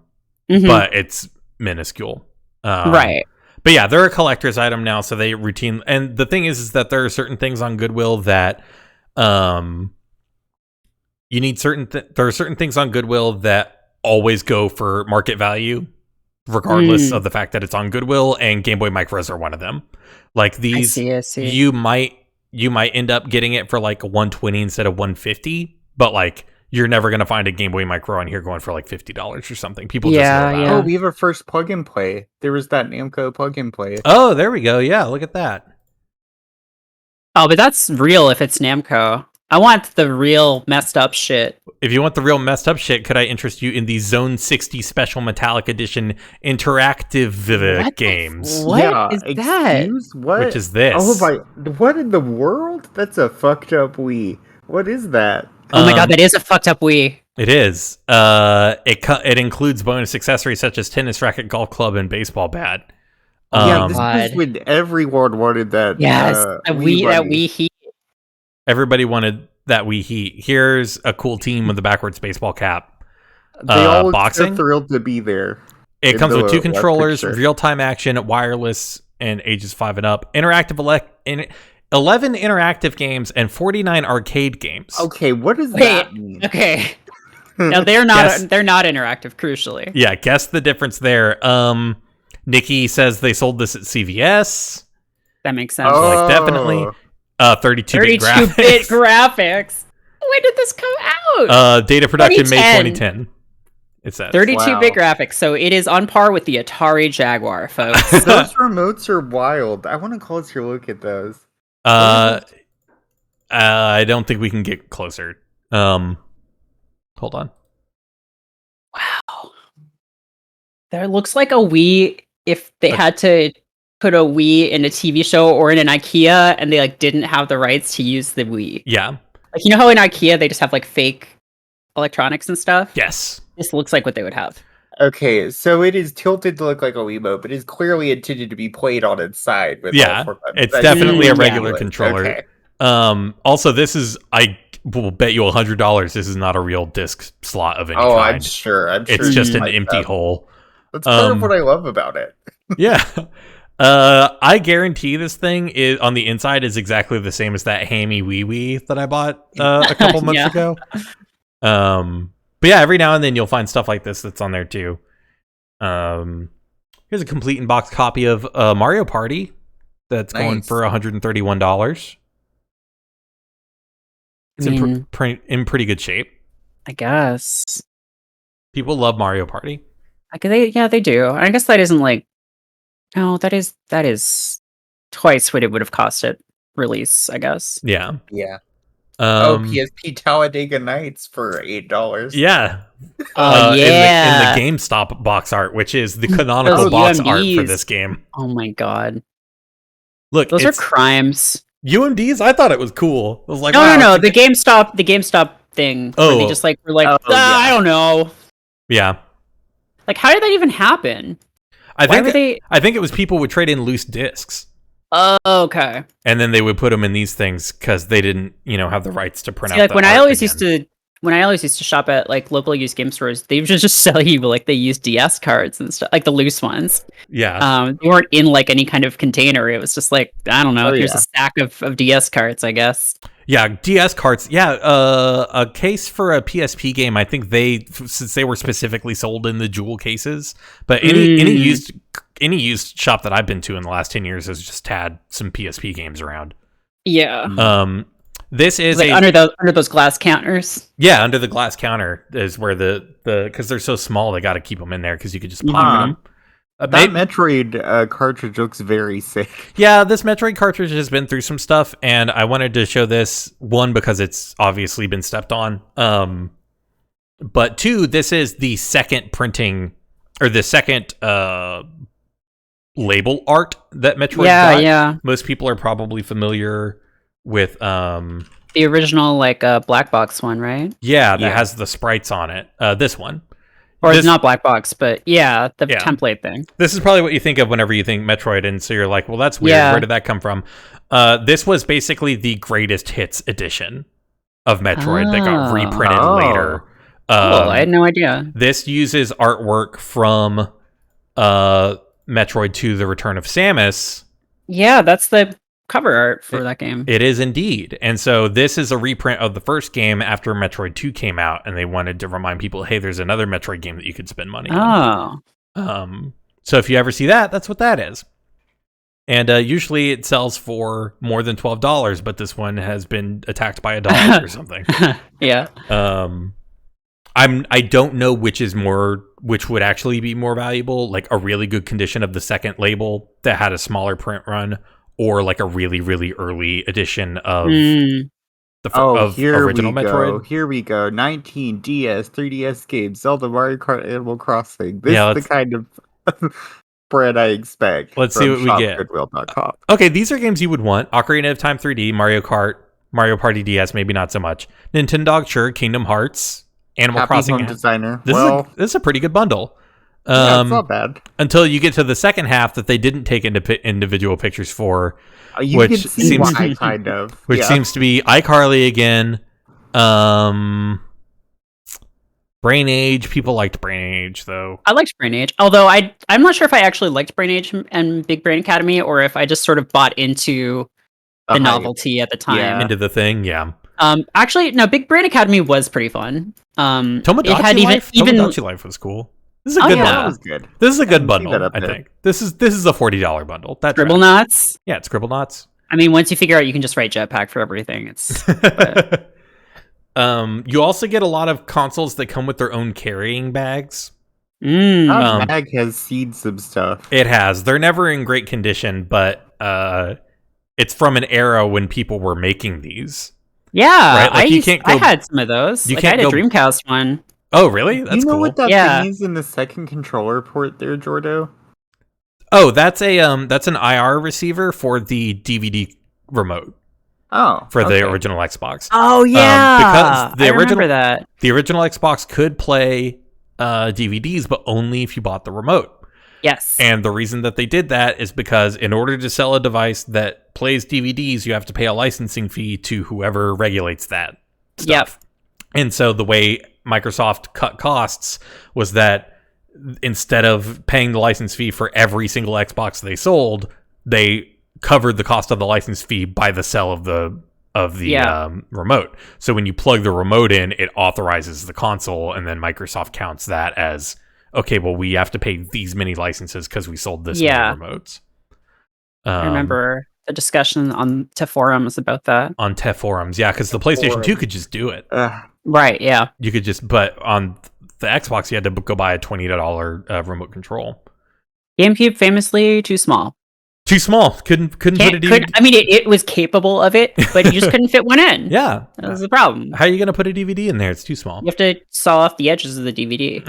[SPEAKER 3] Mhm.
[SPEAKER 1] but it's minuscule.
[SPEAKER 3] Right.
[SPEAKER 1] But yeah, they're a collector's item now, so they routine. And the thing is that there are certain things on Goodwill that, you need there are certain things on Goodwill that always go for market value, regardless of the fact that it's on Goodwill. And Game Boy Micros are one of them. Like these,
[SPEAKER 3] I see.
[SPEAKER 1] you might end up getting it for like 120 instead of 150, but like you're never gonna find a Game Boy Micro on here going for like $50 or something. People just know about
[SPEAKER 3] Yeah.
[SPEAKER 2] Oh, we have a first plug and play. There was that Namco plug and play.
[SPEAKER 1] Oh, there we go. Yeah, look at that.
[SPEAKER 3] Oh, but that's real if it's Namco. I want the real messed up shit.
[SPEAKER 1] If you want the real messed up shit, could I interest you in the Zone 60 Special Metallic Edition interactive games?
[SPEAKER 3] What is that?
[SPEAKER 2] Excuse? What?
[SPEAKER 1] Which is this?
[SPEAKER 2] Oh my! What in the world? That's a fucked up Wii. What is that?
[SPEAKER 3] Oh my god, that is a fucked up Wii.
[SPEAKER 1] It is. It includes bonus accessories such as tennis racket, golf club, and baseball bat.
[SPEAKER 2] Yeah, this
[SPEAKER 3] God.
[SPEAKER 2] was when everyone wanted that.
[SPEAKER 3] Yes, that
[SPEAKER 2] Bunny.
[SPEAKER 3] Wii Heat.
[SPEAKER 1] Everybody wanted that Wii Heat. Here's a cool team with the backwards baseball cap.
[SPEAKER 2] They all look
[SPEAKER 1] boxing.
[SPEAKER 2] so thrilled to be there.
[SPEAKER 1] It
[SPEAKER 2] in
[SPEAKER 1] comes with
[SPEAKER 2] the
[SPEAKER 1] 2 controllers,
[SPEAKER 2] picture.
[SPEAKER 1] real-time action, wireless, and ages 5 and up. 11 interactive games and 49 arcade games.
[SPEAKER 2] Okay, what does
[SPEAKER 3] Wait,
[SPEAKER 2] that mean?
[SPEAKER 3] okay. No, they're not.
[SPEAKER 1] Yes.
[SPEAKER 3] They're not interactive. Crucially,
[SPEAKER 1] Yeah, guess the difference there. Nikki says they sold this at CVS.
[SPEAKER 3] that makes sense.
[SPEAKER 2] Oh.
[SPEAKER 1] Like definitely. 32-bit
[SPEAKER 3] 32-bit
[SPEAKER 1] graphics.
[SPEAKER 3] graphics. When did this come out?
[SPEAKER 1] Data production May
[SPEAKER 3] 2010.
[SPEAKER 1] 2010. It says.
[SPEAKER 3] 32-bit graphics. So it is on par with the Atari Jaguar, folks.
[SPEAKER 2] Those remotes are wild. I want a closer look at those.
[SPEAKER 1] I don't think we can get closer. Hold on.
[SPEAKER 3] Wow. There looks like a Wii if they had to put a Wii in a TV show or in an IKEA and they like didn't have the rights to use the Wii.
[SPEAKER 1] Yeah.
[SPEAKER 3] Like you know how in IKEA they just have like fake electronics and stuff?
[SPEAKER 1] Yes.
[SPEAKER 3] This looks like what they would have.
[SPEAKER 2] Okay, so it is tilted to look like a Wiimote, but it's clearly intended to be played on its side. With
[SPEAKER 1] Yeah,
[SPEAKER 2] all 4 buttons.
[SPEAKER 1] it's
[SPEAKER 2] That's
[SPEAKER 1] definitely a
[SPEAKER 2] ridiculous.
[SPEAKER 1] regular controller.
[SPEAKER 2] Okay.
[SPEAKER 1] Also, this is, I will bet you $100 this is not a real disc slot of any
[SPEAKER 2] Oh,
[SPEAKER 1] kind.
[SPEAKER 2] I'm sure.
[SPEAKER 1] It's just an
[SPEAKER 2] like
[SPEAKER 1] empty
[SPEAKER 2] that.
[SPEAKER 1] hole.
[SPEAKER 2] That's part of what I love about it.
[SPEAKER 1] Yeah. I guarantee this thing is on the inside is exactly the same as that hammy wee wee that I bought a couple months
[SPEAKER 3] Yeah.
[SPEAKER 1] ago. But yeah, every now and then you'll find stuff like this that's on there too. Here's a complete in-box copy of Mario Party that's going
[SPEAKER 2] Nice.
[SPEAKER 1] for $131. It's in pretty good shape.
[SPEAKER 3] I guess.
[SPEAKER 1] People love Mario Party.
[SPEAKER 3] They do. I guess that isn't like. Oh, that is twice what it would have costed release, I guess.
[SPEAKER 1] Yeah.
[SPEAKER 2] Yeah.
[SPEAKER 1] Um,
[SPEAKER 2] PSP Talladega Nights for $8.
[SPEAKER 1] Yeah.
[SPEAKER 3] Oh
[SPEAKER 1] In
[SPEAKER 3] yeah.
[SPEAKER 1] the GameStop box art, which is the canonical
[SPEAKER 3] Those
[SPEAKER 1] box art for
[SPEAKER 3] UMDs.
[SPEAKER 1] this game.
[SPEAKER 3] Oh my god.
[SPEAKER 1] Look,
[SPEAKER 3] Those are crimes.
[SPEAKER 1] UMDs. I thought it was cool. I was like,
[SPEAKER 3] No,
[SPEAKER 1] wow,
[SPEAKER 3] no, no. The GameStop thing. Where they
[SPEAKER 1] Oh.
[SPEAKER 3] just like were like,
[SPEAKER 2] Oh, yeah.
[SPEAKER 3] I don't know.
[SPEAKER 1] Yeah.
[SPEAKER 3] Like, how did that even happen?
[SPEAKER 1] I
[SPEAKER 3] Why
[SPEAKER 1] think
[SPEAKER 3] were they?
[SPEAKER 1] I think it was people would trade in loose discs,
[SPEAKER 3] Oh, okay.
[SPEAKER 1] and then they would put them in these things because they didn't, have the rights to print
[SPEAKER 3] See,
[SPEAKER 1] out.
[SPEAKER 3] like
[SPEAKER 1] the
[SPEAKER 3] when
[SPEAKER 1] art
[SPEAKER 3] I always
[SPEAKER 1] again.
[SPEAKER 3] used to shop at like local used game stores, they would just sell you like they used DS cards and stuff, like the loose ones.
[SPEAKER 1] Yeah.
[SPEAKER 3] They weren't in like any kind of container. It was just like, I don't know.
[SPEAKER 2] Oh,
[SPEAKER 3] Here's
[SPEAKER 2] yeah.
[SPEAKER 3] a stack of DS cards, I guess.
[SPEAKER 1] Yeah, DS cards. Yeah, a case for a PSP game. I think since they were specifically sold in the jewel cases, but any used shop that I've been to in the last 10 years has just had some PSP games around.
[SPEAKER 3] Yeah.
[SPEAKER 1] This is
[SPEAKER 3] Like under those glass counters.
[SPEAKER 1] Yeah, under the glass counter is where the because they're so small, they got to keep them in there because you could just pop them.
[SPEAKER 2] That Metroid cartridge looks very sick.
[SPEAKER 1] Yeah, this Metroid cartridge has been through some stuff, and I wanted to show this, one, because it's obviously been stepped on, but two, this is the second printing, or the second label art that Metroid got.
[SPEAKER 3] Yeah.
[SPEAKER 1] Most people are probably familiar with
[SPEAKER 3] The original like black box one, right?
[SPEAKER 1] that has the sprites on it. This one.
[SPEAKER 3] Or it's not black box, but the
[SPEAKER 1] Yeah.
[SPEAKER 3] template thing.
[SPEAKER 1] This is probably what you think of whenever you think Metroid, and so you're like, well, that's weird.
[SPEAKER 3] Yeah.
[SPEAKER 1] Where did that come from? This was basically the greatest hits edition of Metroid that got reprinted later.
[SPEAKER 3] Cool, I had no idea.
[SPEAKER 1] This uses artwork from Metroid 2: The Return of Samus.
[SPEAKER 3] Yeah, that's the cover art for that game.
[SPEAKER 1] It is indeed. And so this is a reprint of the first game after Metroid 2 came out, and they wanted to remind people, hey, there's another Metroid game that you could spend money on. So if you ever see that, that's what that is. And usually it sells for more than $12, but this one has been attacked by $1 or something.
[SPEAKER 3] Yeah.
[SPEAKER 1] I don't know which would actually be more valuable, like a really good condition of the second label that had a smaller print run, or like a really, really early edition of original Metroid.
[SPEAKER 2] Here we go. 19 DS, 3DS games, Zelda, Mario Kart, Animal Crossing. This is the kind of spread I expect.
[SPEAKER 1] Let's see what we get.
[SPEAKER 2] Goodwill.com.
[SPEAKER 1] Okay, these are games you would want. Ocarina of Time 3D, Mario Kart, Mario Party DS, maybe not so much. Nintendo, sure. Kingdom Hearts, Animal Crossing.
[SPEAKER 2] Home Designer.
[SPEAKER 1] This is a pretty good bundle.
[SPEAKER 2] It's not bad.
[SPEAKER 1] Until you get to the second half that they didn't take individual pictures for,
[SPEAKER 2] you
[SPEAKER 1] which
[SPEAKER 2] can see
[SPEAKER 1] seems
[SPEAKER 2] why, kind of.
[SPEAKER 1] Which seems to be iCarly again. Brain Age. People liked Brain Age though.
[SPEAKER 3] I liked Brain Age, although I'm not sure if I actually liked Brain Age and Big Brain Academy, or if I just sort of bought into the novelty at the time.
[SPEAKER 2] Yeah.
[SPEAKER 1] Into the thing, yeah.
[SPEAKER 3] Actually, no. Big Brain Academy was pretty fun.
[SPEAKER 1] Tomodachi Life was cool. This is a good bundle.
[SPEAKER 2] That was good.
[SPEAKER 1] This is a good bundle, I think. This is a $40 bundle. That's
[SPEAKER 3] Scribblenauts.
[SPEAKER 1] Yeah, it's Scribblenauts.
[SPEAKER 3] I mean, once you figure out you can just write Jetpack for everything, it's.
[SPEAKER 1] You also get a lot of consoles that come with their own carrying bags.
[SPEAKER 2] That bag has seen some stuff.
[SPEAKER 1] It has. They're never in great condition, but it's from an era when people were making these.
[SPEAKER 3] Yeah,
[SPEAKER 1] right? Like
[SPEAKER 3] I had some of those. I had a Dreamcast one.
[SPEAKER 1] Oh, really? That's
[SPEAKER 2] cool. You know what that
[SPEAKER 3] Yeah.
[SPEAKER 2] thing is in the second controller port there, Jordo?
[SPEAKER 1] Oh, that's an IR receiver for the DVD remote.
[SPEAKER 2] Oh,
[SPEAKER 1] for the original Xbox.
[SPEAKER 3] Oh yeah,
[SPEAKER 1] because
[SPEAKER 3] I remember that.
[SPEAKER 1] The original Xbox could play DVDs, but only if you bought the remote.
[SPEAKER 3] Yes.
[SPEAKER 1] And the reason that they did that is because in order to sell a device that plays DVDs, you have to pay a licensing fee to whoever regulates that stuff.
[SPEAKER 3] Yep.
[SPEAKER 1] And so the way Microsoft cut costs was that instead of paying the license fee for every single Xbox they sold, they covered the cost of the license fee by the sale of the remote. So when you plug the remote in, it authorizes the console, and then Microsoft counts that as, okay, well, we have to pay these many licenses because we sold this many remotes.
[SPEAKER 3] I remember the discussion on TIFF forums about that.
[SPEAKER 1] On TIFF forums, yeah, because the PlayStation 2 could just do it.
[SPEAKER 3] Right, yeah.
[SPEAKER 1] You could just, but on the Xbox, you had to go buy a $20 remote control.
[SPEAKER 3] GameCube famously too small.
[SPEAKER 1] Too small. Couldn't put a DVD.
[SPEAKER 3] I mean, it was capable of it, but you just couldn't fit one in.
[SPEAKER 1] Yeah,
[SPEAKER 3] that was the problem.
[SPEAKER 1] How are you gonna put a DVD in there? It's too small.
[SPEAKER 3] You have to saw off the edges of the DVD.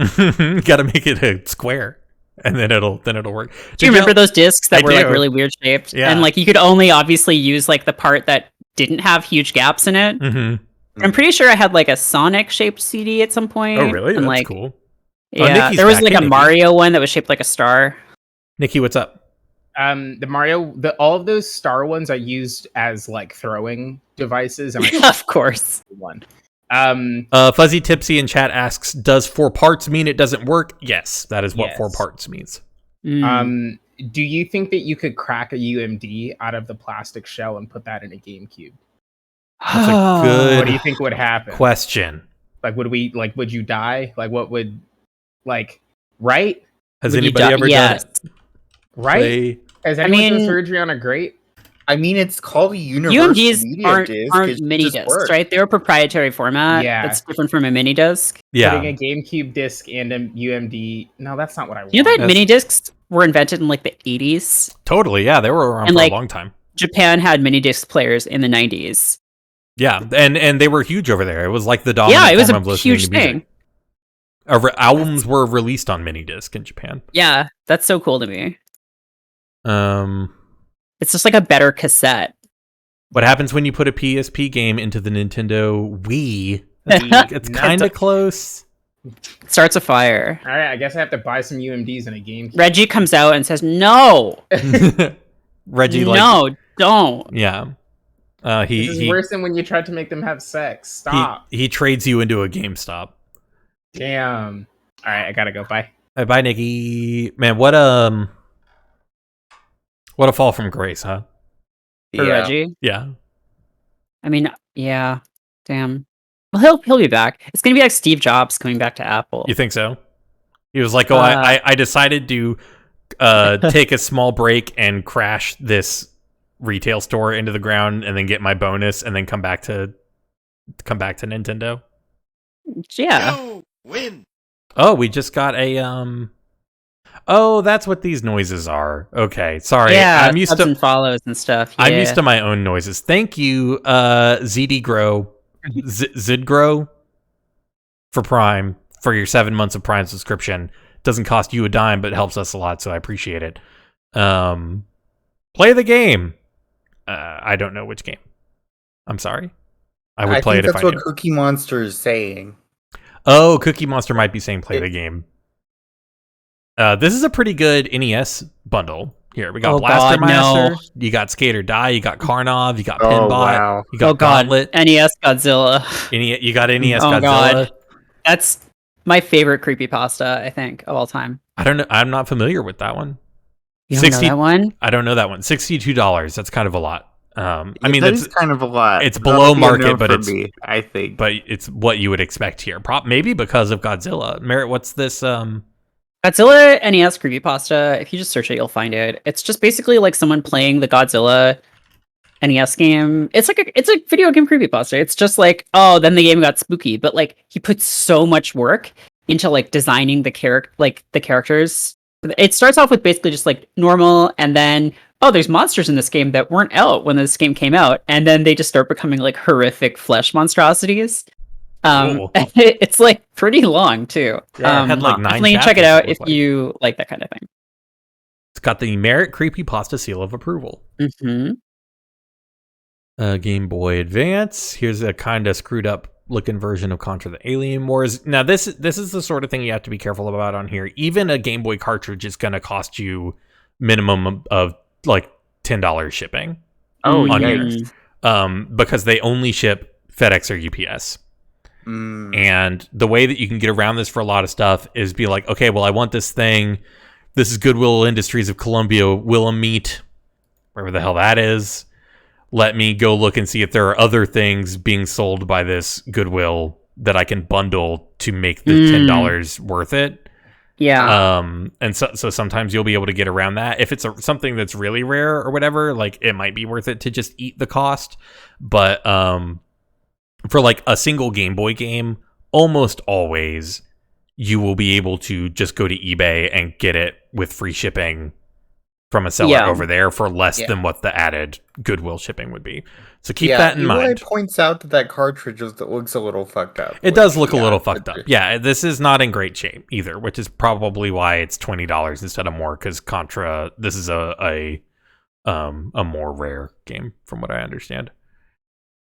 [SPEAKER 1] Got to make it a square, and then it'll work.
[SPEAKER 3] Do you remember those discs that were like really weird shaped?
[SPEAKER 1] Yeah.
[SPEAKER 3] And like you could only obviously use like the part that didn't have huge gaps in it.
[SPEAKER 1] Mm-hmm.
[SPEAKER 3] I'm pretty sure I had like a Sonic shaped CD at some point.
[SPEAKER 1] Oh, really?
[SPEAKER 3] And,
[SPEAKER 1] That's
[SPEAKER 3] like,
[SPEAKER 1] cool.
[SPEAKER 3] Yeah, there was like a Mario one that was shaped like a star.
[SPEAKER 1] Nikki, what's up?
[SPEAKER 4] The Mario, all of those star ones are used as like throwing devices, and
[SPEAKER 3] of course,
[SPEAKER 4] one.
[SPEAKER 1] Fuzzy Tipsy in chat asks, "Does 4 parts mean it doesn't work?" Yes, that is what 4 parts means.
[SPEAKER 4] Do you think that you could crack a UMD out of the plastic shell and put that in a GameCube?
[SPEAKER 1] That's a good.
[SPEAKER 4] What do you think would happen?
[SPEAKER 1] Question.
[SPEAKER 4] Like, would you die? Like, what would, right?
[SPEAKER 1] Has anybody ever done it?
[SPEAKER 4] Right? Has anyone done surgery on a grate?
[SPEAKER 2] I mean, it's called a universal
[SPEAKER 3] UMDs
[SPEAKER 2] media disc.
[SPEAKER 3] aren't mini discs, right? They're a proprietary format.
[SPEAKER 4] Yeah.
[SPEAKER 3] That's different from a mini disc.
[SPEAKER 1] Yeah.
[SPEAKER 4] Putting a GameCube disc and a UMD. No, that's not what I want.
[SPEAKER 3] You know that mini discs were invented in like the 80s?
[SPEAKER 1] Totally, yeah. They were around for a long time.
[SPEAKER 3] Japan had mini disc players in the 90s.
[SPEAKER 1] Yeah, and they were huge over there. It was like the dominant form of listening to music.
[SPEAKER 3] Thing.
[SPEAKER 1] Albums were released on mini disc in Japan.
[SPEAKER 3] Yeah, that's so cool to me. It's just like a better cassette.
[SPEAKER 1] What happens when you put a PSP game into the Nintendo Wii? It's kind of close.
[SPEAKER 3] It starts a fire.
[SPEAKER 4] All right, I guess I have to buy some UMDs in a game.
[SPEAKER 3] Reggie comes out and says, "No,
[SPEAKER 1] Reggie,
[SPEAKER 3] no, don't."
[SPEAKER 1] Yeah,
[SPEAKER 4] this is worse than when you tried to make them have sex. Stop.
[SPEAKER 1] He trades you into a GameStop.
[SPEAKER 4] Damn. All right, I gotta go. Bye.
[SPEAKER 1] Bye, Nikki. Man, what a fall from grace, huh?
[SPEAKER 3] For Reggie.
[SPEAKER 1] Yeah.
[SPEAKER 3] I mean, yeah. Damn. Well, he'll be back. It's gonna be like Steve Jobs coming back to Apple.
[SPEAKER 1] You think so? He was like, "Oh, I decided to take a small break and crash this retail store into the ground, and then get my bonus, and then come back to Nintendo."
[SPEAKER 3] Yeah.
[SPEAKER 5] You win.
[SPEAKER 1] Oh, we just got a Oh, that's what these noises are. Okay, sorry.
[SPEAKER 3] Yeah,
[SPEAKER 1] I'm used to
[SPEAKER 3] follows and stuff. Yeah.
[SPEAKER 1] I'm used to my own noises. Thank you, ZDGrow, Zidgrow, for Prime, for your 7 months of Prime subscription. Doesn't cost you a dime, but helps us a lot, so I appreciate it. Play the game. I don't know which game. I'm sorry. I would play it if I knew.
[SPEAKER 2] That's what Cookie Monster is saying.
[SPEAKER 1] Oh, Cookie Monster might be saying play the game. This is a pretty good NES bundle. Here, we got Blaster Master, you got Skate or Die, you got Karnov, you got Pinbot, you got Gauntlet.
[SPEAKER 3] NES Godzilla.
[SPEAKER 1] You got NES Godzilla.
[SPEAKER 3] God. That's my favorite creepypasta, I think, of all time.
[SPEAKER 1] I don't know. I'm not familiar with that one.
[SPEAKER 3] You don't know that one?
[SPEAKER 1] I don't know that one. $62. That's kind of a lot. I mean,
[SPEAKER 2] that's kind of a lot.
[SPEAKER 1] It's below market, but it's
[SPEAKER 2] I think.
[SPEAKER 1] But it's what you would expect here. Maybe because of Godzilla. Merritt, what's this?
[SPEAKER 3] Godzilla NES creepypasta. If you just search it, you'll find it. It's just basically like someone playing the Godzilla NES game. It's a video game creepypasta. It's just like, oh, then the game got spooky, but like he put so much work into like designing the characters. It starts off with basically just like normal, and then there's monsters in this game that weren't out when this game came out, and then they just start becoming like horrific flesh monstrosities. It's like pretty long too.
[SPEAKER 1] Yeah, it had like 9
[SPEAKER 3] definitely check it out if you like that kind of thing.
[SPEAKER 1] It's got the Merritt Creepypasta seal of approval.
[SPEAKER 3] Mm-hmm.
[SPEAKER 1] Game Boy Advance. Here's a kind of screwed up looking version of Contra the Alien Wars. Now this is the sort of thing you have to be careful about on here. Even a Game Boy cartridge is going to cost you minimum of like $10 shipping. On here. Because they only ship FedEx or UPS. And the way that you can get around this for a lot of stuff is be like, okay, well, I want this thing. This is Goodwill Industries of Columbia, Willamette, wherever the hell that is. Let me go look and see if there are other things being sold by this Goodwill that I can bundle to make the $10 worth it.
[SPEAKER 3] Yeah.
[SPEAKER 1] And so sometimes you'll be able to get around that. If it's something that's really rare or whatever, like it might be worth it to just eat the cost. But for like a single Game Boy game, almost always you will be able to just go to eBay and get it with free shipping from a seller over there for less than what the added Goodwill shipping would be. So keep that in mind.
[SPEAKER 2] Eli points out that cartridge looks a little fucked up.
[SPEAKER 1] It does look a little fucked up. Yeah, this is not in great shape either, which is probably why it's $20 instead of more, because Contra, this is a more rare game from what I understand.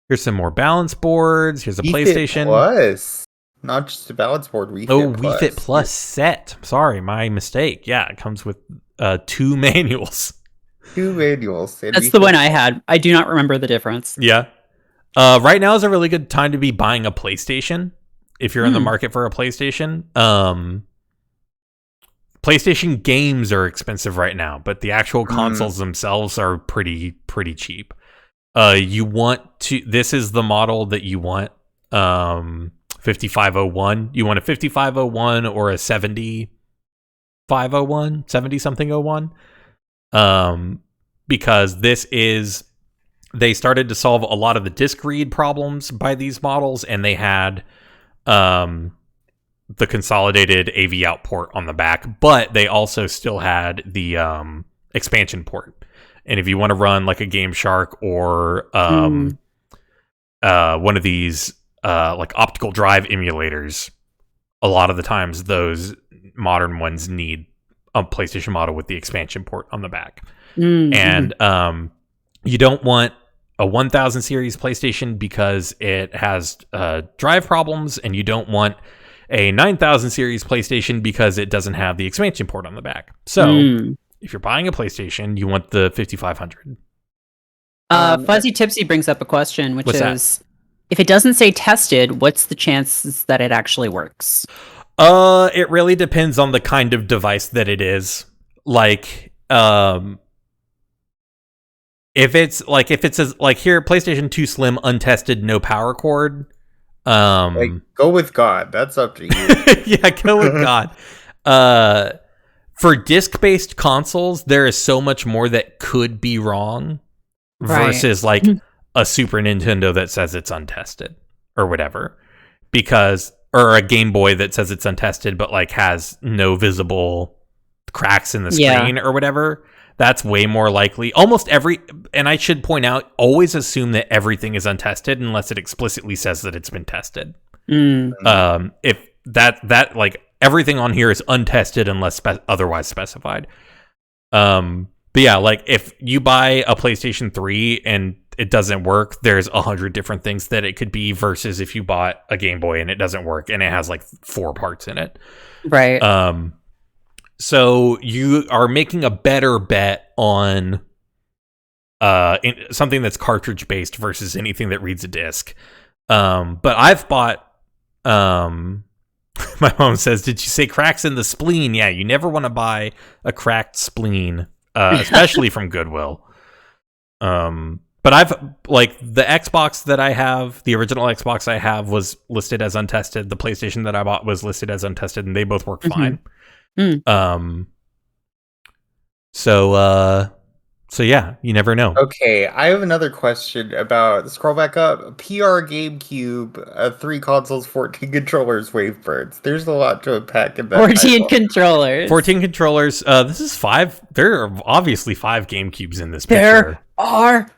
[SPEAKER 1] Here's some more balance boards. Here's a PlayStation
[SPEAKER 2] Plus. Not just a balance board, Wii Fit Plus.
[SPEAKER 1] Wii Fit Plus set. Sorry, my mistake. Yeah, it comes with 2 manuals.
[SPEAKER 2] 2 manuals.
[SPEAKER 3] That's the one I had. I do not remember the difference.
[SPEAKER 1] Yeah. Right now is a really good time to be buying a PlayStation if you're in the market for a PlayStation. PlayStation games are expensive right now, but the actual consoles themselves are pretty cheap. You want to. This is the model that you want. 5501. You want a 5501 or a 7501, 70 something 01. Because this is, they started to solve a lot of the disk read problems by these models, and they had the consolidated AV out port on the back, but they also still had the expansion port. And if you want to run like a Game Shark or one of these like optical drive emulators, a lot of the times those modern ones need a PlayStation model with the expansion port on the back. And you don't want a 1000 series PlayStation because it has drive problems, and you don't want a 9000 series PlayStation because it doesn't have the expansion port on the back. So if you're buying a PlayStation, you want the 5500.
[SPEAKER 3] Fuzzy Tipsy brings up a question, which
[SPEAKER 1] What's
[SPEAKER 3] is, if it doesn't say tested, what's the chances that it actually works?
[SPEAKER 1] It really depends on the kind of device that it is. Like, if it says like here, PlayStation 2 Slim untested, no power cord.
[SPEAKER 2] Go with God. That's up to you.
[SPEAKER 1] Yeah, go with God. For disc-based consoles, there is so much more that could be wrong versus like a Super Nintendo that says it's untested or whatever, or a Game Boy that says it's untested but like has no visible cracks in the screen or whatever. That's way more likely. Almost every, and I should point out, always assume that everything is untested unless it explicitly says that it's been tested. If that like everything on here is untested unless otherwise specified. But yeah, like if you buy a PlayStation 3 and it doesn't work, there's 100 different things that it could be, versus if you bought a Game Boy and it doesn't work and it has like 4 parts in it.
[SPEAKER 3] Right.
[SPEAKER 1] So you are making a better bet on something that's cartridge based versus anything that reads a disc. But I've bought. My mom says, "Did you say cracks in the spleen?" Yeah, you never want to buy a cracked spleen, especially from Goodwill. But I've like the Xbox that I have, the original Xbox I have was listed as untested. The PlayStation that I bought was listed as untested, and they both work fine. So yeah, you never know.
[SPEAKER 2] Okay, I have another question about, scroll back up, PR GameCube, 3 consoles, 14 controllers, Wavebirds. There's a lot to unpack in that
[SPEAKER 3] 14 controllers.
[SPEAKER 1] 14 controllers. This is 5. There are obviously 5 GameCubes in this picture.
[SPEAKER 3] There are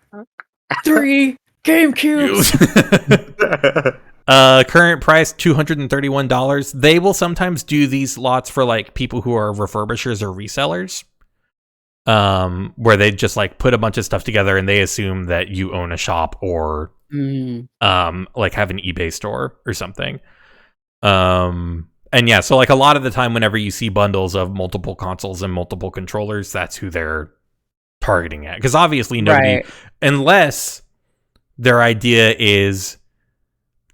[SPEAKER 3] 3 GameCubes.
[SPEAKER 1] Current price $231. They will sometimes do these lots for like people who are refurbishers or resellers, where they just like put a bunch of stuff together and they assume that you own a shop or like have an eBay store or something. And yeah, so like a lot of the time whenever you see bundles of multiple consoles and multiple controllers, that's who they're targeting at, because obviously nobody, unless their idea is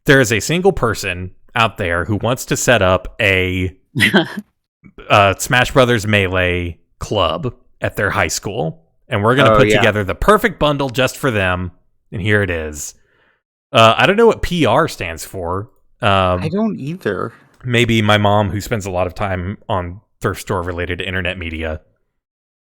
[SPEAKER 1] there is a single person out there who wants to set up a Smash Brothers Melee club at their high school, and we're going to put together the perfect bundle just for them, and here it is. I don't know what PR stands for.
[SPEAKER 2] I don't either.
[SPEAKER 1] Maybe my mom, who spends a lot of time on thrift store related to internet media,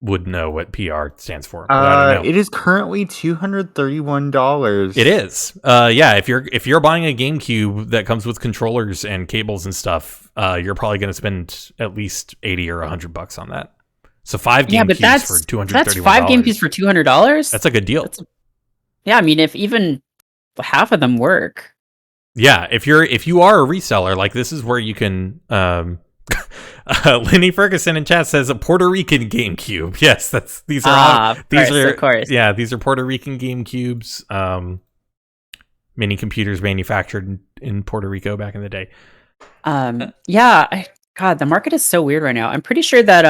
[SPEAKER 1] would know what PR stands for. But I don't know.
[SPEAKER 2] It is currently $231.
[SPEAKER 1] It is. Yeah, if you're buying a GameCube that comes with controllers and cables and stuff, you're probably going to spend at least $80 or $100 on that. So 5 GameCubes for $231.
[SPEAKER 3] That's 5 GameCubes for $200.
[SPEAKER 1] That's a good deal.
[SPEAKER 3] Yeah, I mean, if even half of them work.
[SPEAKER 1] Yeah, if you are a reseller, like this is where you can. Lenny Ferguson in chat says a Puerto Rican GameCube. Yes, these are of course. Yeah, these are Puerto Rican GameCubes. Mini computers manufactured in Puerto Rico back in the day.
[SPEAKER 3] God, the market is so weird right now. I'm pretty sure that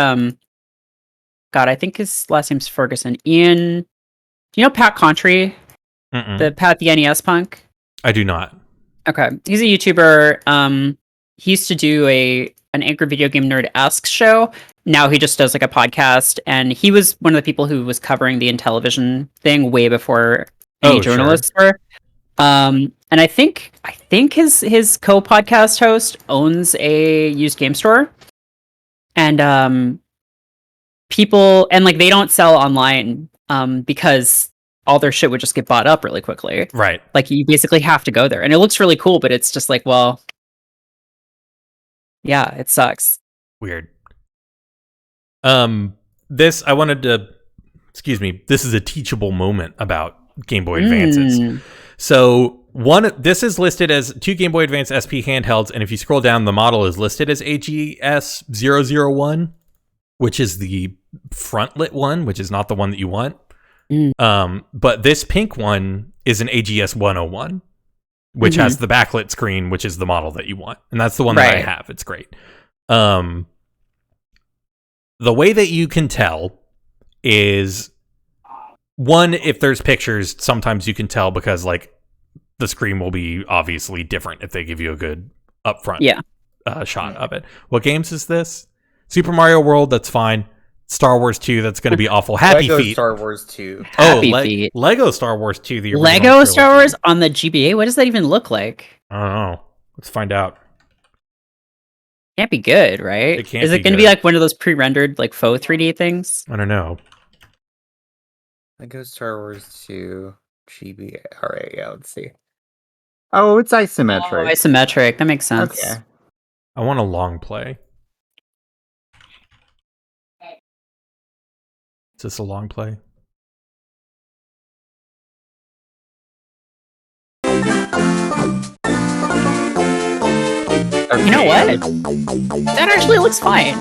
[SPEAKER 3] God, I think his last name's Ferguson. Ian, do you know Pat Contry? The NES punk?
[SPEAKER 1] I do not.
[SPEAKER 3] Okay. He's a YouTuber. He used to do an Anchor Video Game Nerd-esque show. Now he just does like a podcast, and he was one of the people who was covering the Intellivision thing way before any journalists were. And I think his co-podcast host owns a used game store. And people, and like they don't sell online because all their shit would just get bought up really quickly.
[SPEAKER 1] Right.
[SPEAKER 3] Like you basically have to go there. And it looks really cool, but it's just like, well, yeah, it sucks.
[SPEAKER 1] Weird. This is a teachable moment about Game Boy Advances. So this is listed as 2 Game Boy Advance SP handhelds, and if you scroll down, the model is listed as AGS-001, which is the front-lit one, which is not the one that you want. But this pink one is an AGS-101, which has the backlit screen, which is the model that you want. And that's the one that I have. It's great. The way that you can tell is, one, if there's pictures, sometimes you can tell because like the screen will be obviously different if they give you a good upfront shot of it. What games is this? Super Mario World, that's fine. Star Wars 2, that's going to be awful. Happy
[SPEAKER 2] Lego
[SPEAKER 1] Feet.
[SPEAKER 2] Star Wars 2.
[SPEAKER 3] Feet.
[SPEAKER 1] Lego Star Wars 2. The original
[SPEAKER 3] Lego
[SPEAKER 1] trilogy.
[SPEAKER 3] Star Wars on the GBA? What does that even look like?
[SPEAKER 1] I don't know. Let's find out.
[SPEAKER 3] Can't be good, right?
[SPEAKER 1] It can't
[SPEAKER 3] Is it
[SPEAKER 1] be
[SPEAKER 3] going to
[SPEAKER 1] good.
[SPEAKER 3] be like one of those pre-rendered like faux 3D things?
[SPEAKER 1] I don't know.
[SPEAKER 2] Lego Star Wars 2 GBA. All right, yeah, let's see. Oh, it's isometric.
[SPEAKER 3] Oh, isometric. That makes sense.
[SPEAKER 2] Okay.
[SPEAKER 1] I want a long play. Is this a long play?
[SPEAKER 3] You know what? That actually looks fine.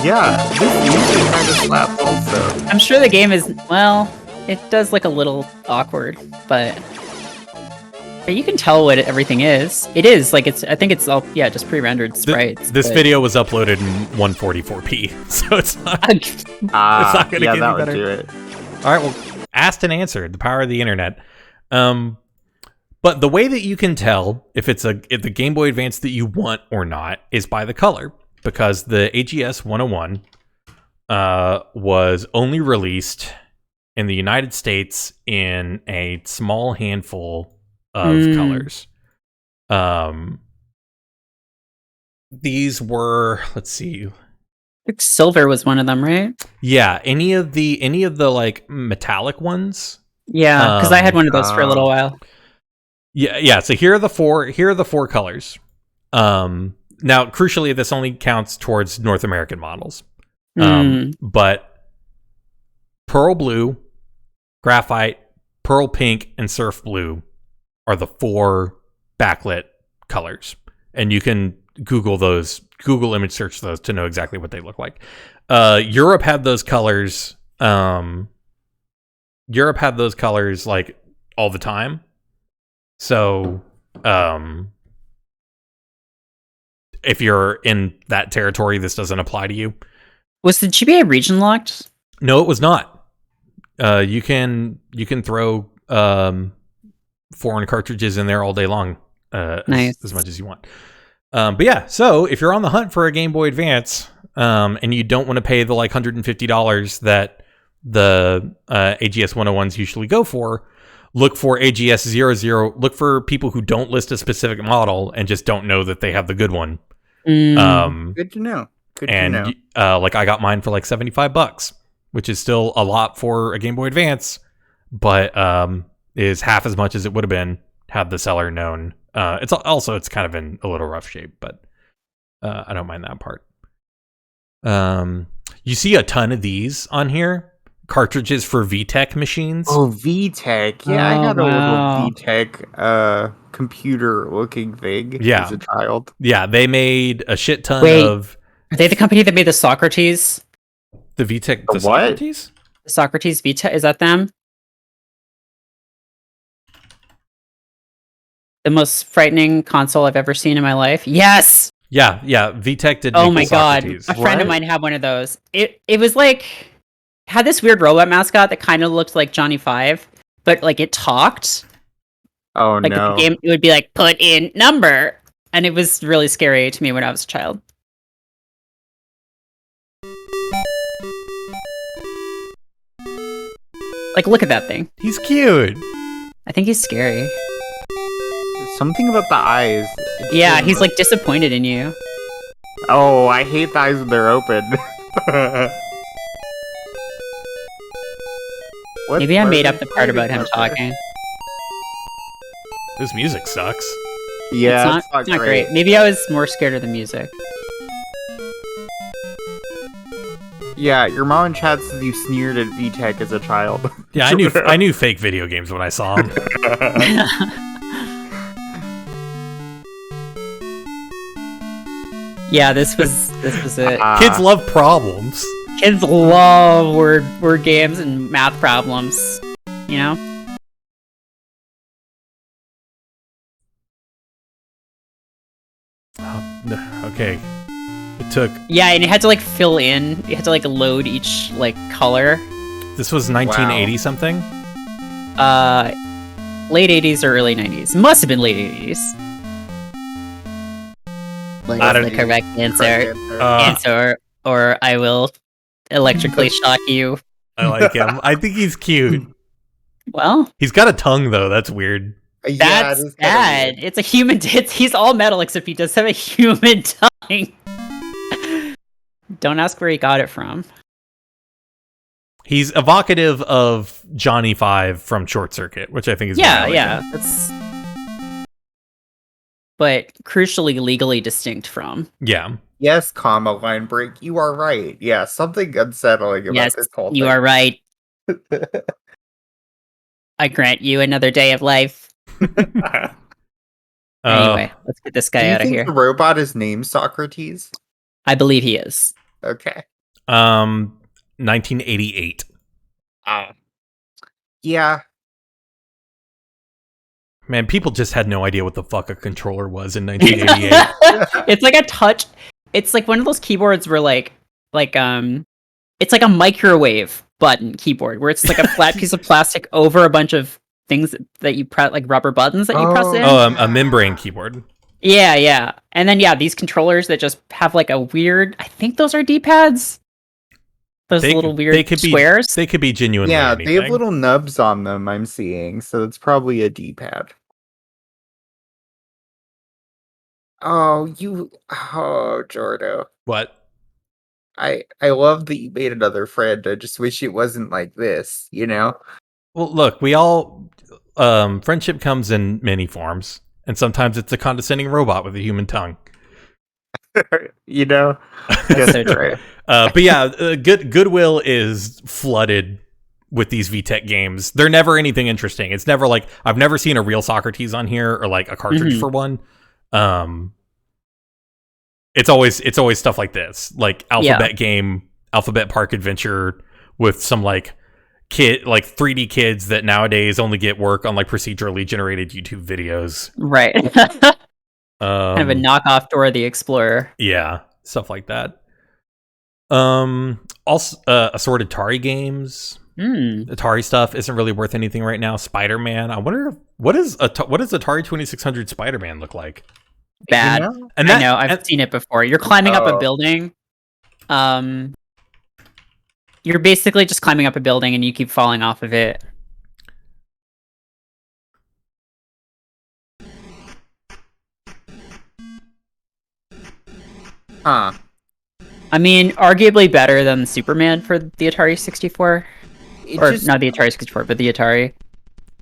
[SPEAKER 2] Yeah, this music kind of slaps also.
[SPEAKER 3] I'm sure the game is, well, it does look a little awkward, but you can tell what everything is. It is, like, I think it's all, just pre-rendered sprites.
[SPEAKER 1] This video was uploaded in 144p, so it's not, it's not going to get any better.
[SPEAKER 2] Would do it.
[SPEAKER 1] All right, well, asked and answered, the power of the internet. But the way that you can tell if the Game Boy Advance that you want or not is by the color, because the AGS 101 was only released in the United States in a small handful of colors. These were, let's see.
[SPEAKER 3] I think silver was one of them, right?
[SPEAKER 1] Yeah, any of the like metallic ones.
[SPEAKER 3] Yeah, because I had one of those for a little while.
[SPEAKER 1] Yeah. So here are the four colors. Now, crucially, this only counts towards North American models. But pearl blue, graphite, pearl pink, and surf blue are the 4 backlit colors, and you can Google image search those to know exactly what they look like. Europe had those colors. Europe had those colors like all the time. So, if you're in that territory, this doesn't apply to you.
[SPEAKER 3] Was the GBA region locked?
[SPEAKER 1] No, it was not. You can throw foreign cartridges in there all day long,
[SPEAKER 3] nice.
[SPEAKER 1] as much as you want. But yeah, so if you're on the hunt for a Game Boy Advance, and you don't want to pay the like $150 that the AGS 101s usually go for, look for AGS 00. Look for people who don't list a specific model and just don't know that they have the good one.
[SPEAKER 2] Good to know.
[SPEAKER 1] Like I got mine for like $75, which is still a lot for a Game Boy Advance, but is half as much as it would have been had the seller known. It's kind of in a little rough shape, but I don't mind that part. You see a ton of these on here. Cartridges for VTech machines.
[SPEAKER 2] Oh, VTech. Yeah, I
[SPEAKER 3] Oh,
[SPEAKER 2] had a
[SPEAKER 3] wow.
[SPEAKER 2] little VTech computer-looking thing as a child.
[SPEAKER 1] Yeah, they made a shit ton
[SPEAKER 3] Wait.
[SPEAKER 1] of...
[SPEAKER 3] Are they the company that made the Socrates?
[SPEAKER 1] The VTech...
[SPEAKER 2] The what?
[SPEAKER 1] Socrates?
[SPEAKER 3] The Socrates Vita? Is that them? The most frightening console I've ever seen in my life. Yes!
[SPEAKER 1] Yeah, VTech did
[SPEAKER 3] Oh
[SPEAKER 1] make
[SPEAKER 3] my
[SPEAKER 1] the
[SPEAKER 3] god.
[SPEAKER 1] Socrates.
[SPEAKER 3] A friend of
[SPEAKER 2] What?
[SPEAKER 3] mine had one of those. It was like... had this weird robot mascot that kind of looked like Johnny Five, but like it talked.
[SPEAKER 2] Oh,
[SPEAKER 3] Like
[SPEAKER 2] no.
[SPEAKER 3] the game, it would be like, put in number. And it was really scary to me when I was a child. Like, look at that thing.
[SPEAKER 1] He's cute.
[SPEAKER 3] I think he's scary.
[SPEAKER 2] Something about the eyes. It's
[SPEAKER 3] Yeah,
[SPEAKER 2] just-
[SPEAKER 3] he's like disappointed in you.
[SPEAKER 2] Oh, I hate the eyes when they're open. What
[SPEAKER 3] Maybe I made
[SPEAKER 2] part
[SPEAKER 3] up the part about him talking.
[SPEAKER 1] This music sucks.
[SPEAKER 2] Yeah,
[SPEAKER 3] It's not great. Maybe I was more scared of the music.
[SPEAKER 2] Yeah, your mom in chat says you sneered at VTech as a child.
[SPEAKER 1] Yeah, I knew fake video games when I saw them.
[SPEAKER 3] Yeah, this was it.
[SPEAKER 1] Kids love problems.
[SPEAKER 3] Kids love word games and math problems. You know?
[SPEAKER 1] Okay. It took...
[SPEAKER 3] Yeah, and you had to like fill in. You had to like load each like color.
[SPEAKER 1] This was 1980 something?
[SPEAKER 3] Late 80s or early 90s. Must have been late 80s. What
[SPEAKER 1] I
[SPEAKER 3] is
[SPEAKER 1] don't-
[SPEAKER 3] the correct answer?
[SPEAKER 1] Uh,
[SPEAKER 3] Answer, or I will electrically shock you.
[SPEAKER 1] I like him. I think he's cute.
[SPEAKER 3] Well,
[SPEAKER 1] He's got a tongue, though. That's weird.
[SPEAKER 2] Yeah,
[SPEAKER 3] that's
[SPEAKER 2] it is kinda
[SPEAKER 3] bad.
[SPEAKER 2] weird.
[SPEAKER 3] It's a human. He's all metal except he does have a human tongue. Don't ask where he got it from.
[SPEAKER 1] He's evocative of Johnny Five from Short Circuit, which I think is why I like him.
[SPEAKER 3] That's. But crucially, legally distinct from.
[SPEAKER 1] Yeah.
[SPEAKER 2] Yes, comma, line break. You are right. Yeah, something unsettling about
[SPEAKER 3] Yes,
[SPEAKER 2] this whole
[SPEAKER 3] you
[SPEAKER 2] thing.
[SPEAKER 3] are right. I grant you another day of life. Anyway, let's get this
[SPEAKER 2] Do
[SPEAKER 3] guy
[SPEAKER 2] you
[SPEAKER 3] out of
[SPEAKER 2] think
[SPEAKER 3] here.
[SPEAKER 2] the robot is named Socrates?
[SPEAKER 3] I believe he is.
[SPEAKER 2] Okay.
[SPEAKER 1] 1988.
[SPEAKER 2] Yeah.
[SPEAKER 1] Man, people just had no idea what the fuck a controller was in 1988.
[SPEAKER 3] It's like a touch. It's like one of those keyboards where it's like a microwave button keyboard where it's like a flat piece of plastic over a bunch of things that you press, like rubber buttons that you press in.
[SPEAKER 1] A membrane keyboard.
[SPEAKER 3] Yeah. And then these controllers that just have like a weird. I think those are D-pads. Those little weird squares.
[SPEAKER 1] They could be genuinely
[SPEAKER 2] Yeah,
[SPEAKER 1] anything.
[SPEAKER 2] they have little nubs on them, I'm seeing, so it's probably a D-pad. Oh, Jordo.
[SPEAKER 1] What?
[SPEAKER 2] I love that you made another friend. I just wish it wasn't like this, you know?
[SPEAKER 1] Well, look, we all... friendship comes in many forms, and sometimes it's a condescending robot with a human tongue.
[SPEAKER 2] You know?
[SPEAKER 3] That's so true.
[SPEAKER 1] But yeah, Goodwill is flooded with these VTech games. They're never anything interesting. It's never like... I've never seen a real Socrates on here, or like a cartridge for one. It's always stuff like this, like Alphabet Park Adventure with some like 3D kids that nowadays only get work on like procedurally generated YouTube videos.
[SPEAKER 3] Right. Kind of a knockoff Dora the Explorer.
[SPEAKER 1] Yeah, stuff like that. Also assorted Atari games. Atari stuff isn't really worth anything right now. Spider-Man. I wonder what does Atari 2600 Spider-Man look like?
[SPEAKER 3] Bad.
[SPEAKER 2] You know?
[SPEAKER 1] And
[SPEAKER 3] I know, I've seen it before. You're climbing up a
[SPEAKER 2] Oh.
[SPEAKER 3] building. You're basically just climbing up a building and you keep falling off of it.
[SPEAKER 2] Huh.
[SPEAKER 3] I mean, arguably better than Superman for the Atari 64. Or not the Atari 64, but the Atari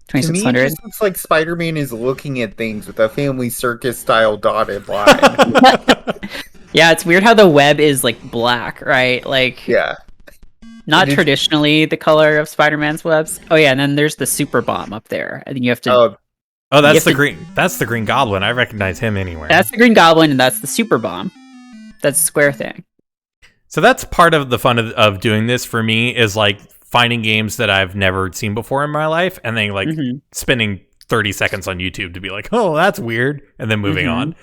[SPEAKER 2] To me, it
[SPEAKER 3] 2600.
[SPEAKER 2] just looks like Spider-Man is looking at things with a family circus style dotted line.
[SPEAKER 3] Yeah, it's weird how the web is like black, right? Like,
[SPEAKER 2] Yeah.
[SPEAKER 3] not traditionally the color of Spider-Man's webs. Oh yeah, and then there's the super bomb up there. I think you have to.
[SPEAKER 1] Oh, that's the green. That's the Green Goblin. I recognize him anywhere.
[SPEAKER 3] That's the Green Goblin, and that's the super bomb. That's the square thing.
[SPEAKER 1] So that's part of the fun of doing this for me is like finding games that I've never seen before in my life, and then like spending 30 seconds on YouTube to be like, oh, that's weird, and then moving on.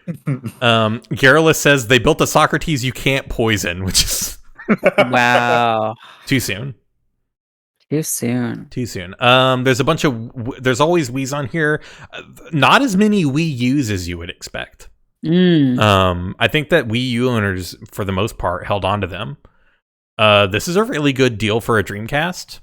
[SPEAKER 1] Garrulus says they built a Socrates you can't poison, which is
[SPEAKER 3] wow,
[SPEAKER 1] too soon.
[SPEAKER 3] Too soon.
[SPEAKER 1] There's a bunch of there's always Wii's on here. Not as many Wii U's as you would expect. I think that Wii U owners, for the most part, held on to them. This is a really good deal for a Dreamcast.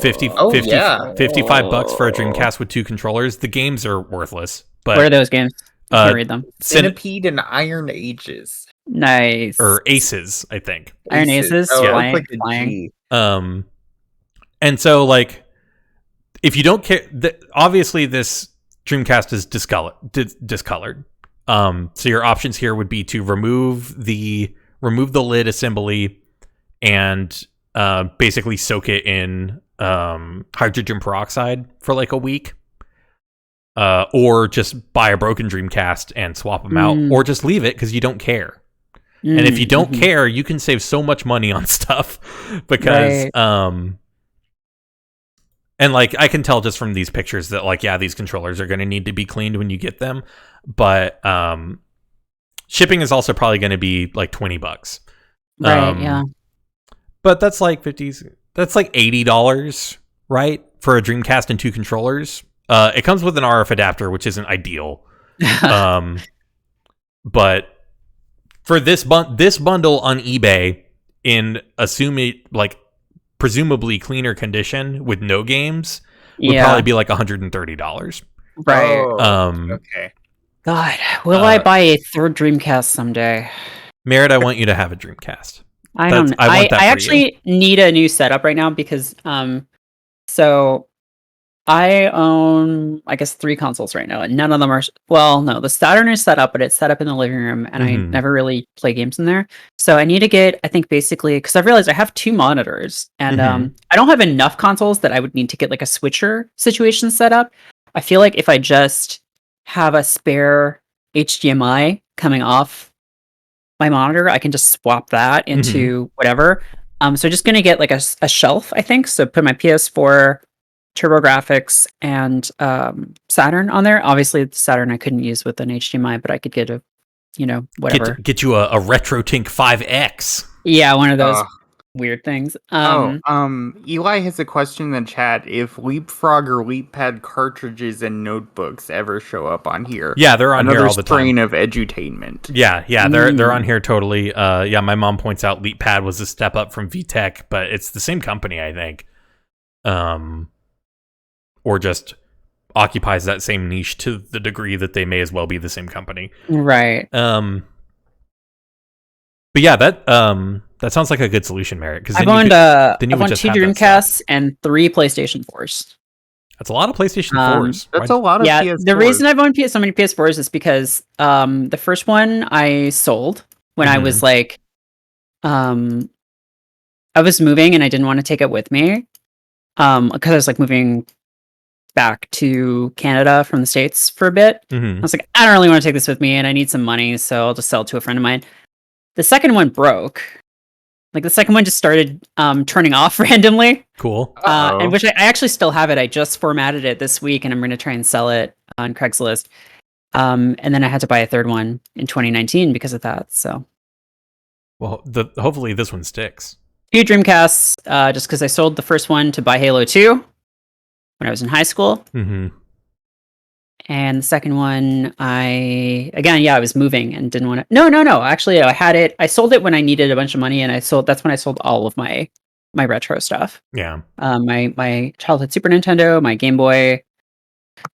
[SPEAKER 1] 55 bucks for a Dreamcast with 2 controllers. The games are worthless. But
[SPEAKER 3] where are those games? I can't read them.
[SPEAKER 2] Centipede and Iron Ages.
[SPEAKER 3] Nice.
[SPEAKER 1] Or Aces, I think.
[SPEAKER 3] Iron Aces.
[SPEAKER 2] Oh,
[SPEAKER 3] yeah.
[SPEAKER 2] like flying.
[SPEAKER 1] And so, like, if you don't care, obviously this Dreamcast is discolored. So your options here would be to remove the lid assembly and basically soak it in hydrogen peroxide for like a week, or just buy a broken Dreamcast and swap them out, or just leave it because you don't care. And if you don't care, you can save so much money on stuff because and like I can tell just from these pictures that like, yeah, these controllers are going to need to be cleaned when you get them, but shipping is also probably going to be like $20.
[SPEAKER 3] Right, yeah.
[SPEAKER 1] But that's like that's like $80, right? For a Dreamcast and 2 controllers. It comes with an RF adapter, which isn't ideal. But for this bundle on eBay in presumably cleaner condition with no games would probably be like $130.
[SPEAKER 3] Right.
[SPEAKER 2] Okay.
[SPEAKER 3] God, will I buy a third Dreamcast someday?
[SPEAKER 1] Merritt, I want you to have a Dreamcast.
[SPEAKER 3] I don't know. I actually need a new setup right now because so I own, I guess, 3 consoles right now, and none of them are. Well, no, the Saturn is set up, but it's set up in the living room, and I never really play games in there. So I need to get, I think, basically, because I've realized I have 2 monitors, and I don't have enough consoles that I would need to get like a switcher situation set up. I feel like if I just have a spare HDMI coming off my monitor, I can just swap that into whatever. So just gonna get like a shelf, I think. So put my PS4, TurboGrafx, and Saturn on there. Obviously, the Saturn I couldn't use with an HDMI, but I could get a, whatever.
[SPEAKER 1] Get you a RetroTink 5X.
[SPEAKER 3] Yeah, one of those weird things.
[SPEAKER 2] Eli has a question in the chat: if Leapfrog or LeapPad cartridges and notebooks ever show up on here?
[SPEAKER 1] Yeah, they're on here all the time.
[SPEAKER 2] Another strain of edutainment.
[SPEAKER 1] Yeah, they're on here totally. Yeah, my mom points out LeapPad was a step up from VTech, but it's the same company, I think. Or just occupies that same niche to the degree that they may as well be the same company.
[SPEAKER 3] Right.
[SPEAKER 1] But yeah, that sounds like a good solution, Merritt. Because
[SPEAKER 3] I've owned 2 Dreamcasts and 3 PlayStation 4s.
[SPEAKER 1] That's a lot of PlayStation 4s.
[SPEAKER 2] That's a lot of PS4s.
[SPEAKER 3] The reason I've owned so many PS4s is because the first one I sold when I was like, I was moving and I didn't want to take it with me because I was like moving back to Canada from the States for a bit. I was like, I don't really want to take this with me and I need some money, so I'll just sell it to a friend of mine. The second one broke. Like the second one just started turning off randomly.
[SPEAKER 1] Cool.
[SPEAKER 3] And which I actually still have it. I just formatted it this week and I'm going to try and sell it on Craigslist. And then I had to buy a third one in 2019 because of that. So,
[SPEAKER 1] well, hopefully this one sticks.
[SPEAKER 3] 2 Dreamcasts, just because I sold the first one to buy Halo 2 when I was in high school. And the second one, I was moving and didn't want to. No. Actually, I had it. I sold it when I needed a bunch of money, and that's when I sold all of my retro stuff.
[SPEAKER 1] Yeah.
[SPEAKER 3] My childhood Super Nintendo, my Game Boy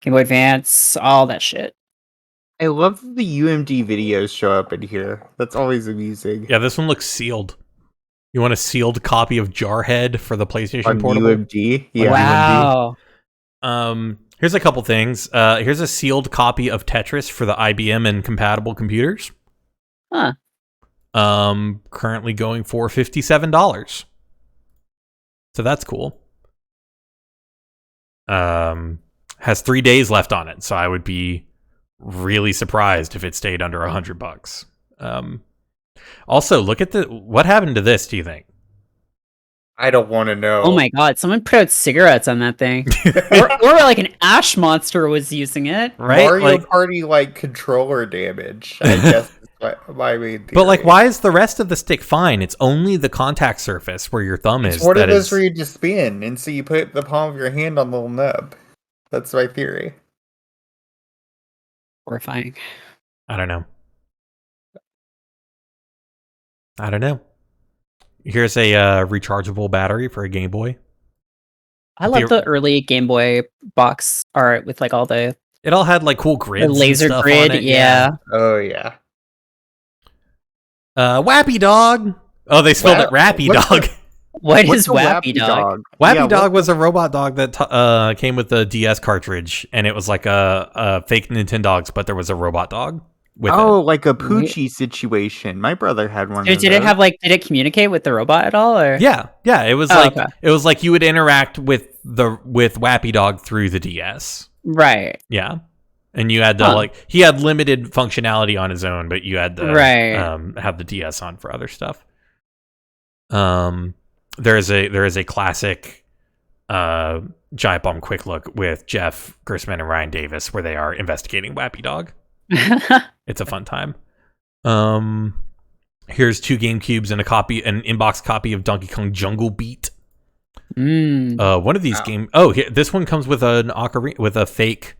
[SPEAKER 3] Advance, all that shit.
[SPEAKER 2] I love the UMD videos show up in here. That's always amusing.
[SPEAKER 1] Yeah, this one looks sealed. You want a sealed copy of Jarhead for the PlayStation Portable?
[SPEAKER 2] UMD? Yeah.
[SPEAKER 3] Wow.
[SPEAKER 1] Here's a couple things. Here's a sealed copy of Tetris for the IBM and compatible computers.
[SPEAKER 3] Huh.
[SPEAKER 1] Currently going for $57. So that's cool. Has 3 days left on it, so I would be really surprised if it stayed under $100. Also, look at what happened to this, do you think?
[SPEAKER 2] I don't want to know.
[SPEAKER 3] Oh my god, someone put out cigarettes on that thing. or like an ash monster was using it.
[SPEAKER 1] Right?
[SPEAKER 2] Mario Party controller damage, I guess is my main theory.
[SPEAKER 1] But why is the rest of the stick fine? It's only the contact surface where your thumb is.
[SPEAKER 2] It's one of those where you just spin, and so you put the palm of your hand on the little nub. That's my theory.
[SPEAKER 3] Horrifying.
[SPEAKER 1] I don't know. Here's a rechargeable battery for a Game Boy.
[SPEAKER 3] I love the early Game Boy box art with all the...
[SPEAKER 1] It all had cool grids,
[SPEAKER 3] the laser
[SPEAKER 1] and stuff
[SPEAKER 3] grid,
[SPEAKER 1] on it.
[SPEAKER 3] yeah.
[SPEAKER 2] Oh yeah.
[SPEAKER 1] Wappy Dog. Oh, they spelled it Rappy Dog.
[SPEAKER 3] What is Wappy Dog?
[SPEAKER 1] Wappy Dog was a robot dog that came with the DS cartridge, and it was like a fake Nintendogs, but there was a robot dog with it.
[SPEAKER 2] Like a Poochie situation. My brother had one.
[SPEAKER 3] Did it have did it communicate with the robot at all? Or
[SPEAKER 1] yeah, it was it was like you would interact with Wappy Dog through the DS.
[SPEAKER 3] Right.
[SPEAKER 1] Yeah. And you had to he had limited functionality on his own, but you had to have the DS on for other stuff. There is a classic Giant Bomb Quick Look with Jeff Gersman and Ryan Davis where they are investigating Wappy Dog. It's a fun time. Here's 2 GameCubes and an inbox copy of Donkey Kong Jungle Beat. One of these this one comes with an ocarina, with a fake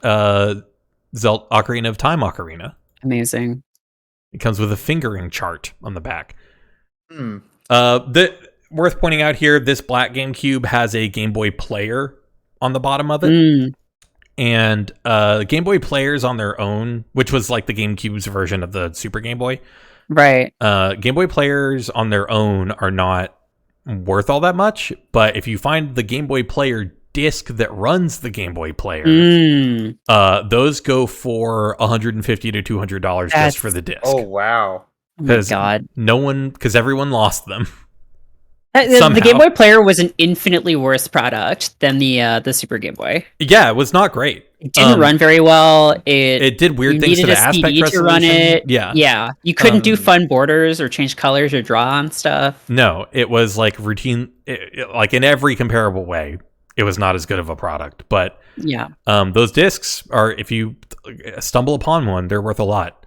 [SPEAKER 1] Zelda Ocarina of Time ocarina.
[SPEAKER 3] Amazing.
[SPEAKER 1] It comes with a fingering chart on the back. Worth pointing out here, this black GameCube has a Game Boy Player on the bottom of it. And Game Boy Players on their own, which was like the GameCube's version of the Super Game Boy.
[SPEAKER 3] Right.
[SPEAKER 1] Game Boy Players on their own are not worth all that much, but if you find the Game Boy Player disc that runs the Game Boy Player, those go for $150 to $200 just for the disc.
[SPEAKER 2] Oh wow.
[SPEAKER 3] Oh my god.
[SPEAKER 1] Because everyone lost them.
[SPEAKER 3] The Game Boy Player was an infinitely worse product than the Super Game Boy.
[SPEAKER 1] Yeah, it was not great.
[SPEAKER 3] It didn't run very well. It
[SPEAKER 1] did weird things to the aspect resolution.
[SPEAKER 3] To run it.
[SPEAKER 1] Yeah.
[SPEAKER 3] You couldn't do fun borders or change colors or draw on stuff.
[SPEAKER 1] No, it was routine. In every comparable way, it was not as good of a product. But
[SPEAKER 3] yeah,
[SPEAKER 1] those discs are, if you stumble upon one, they're worth a lot.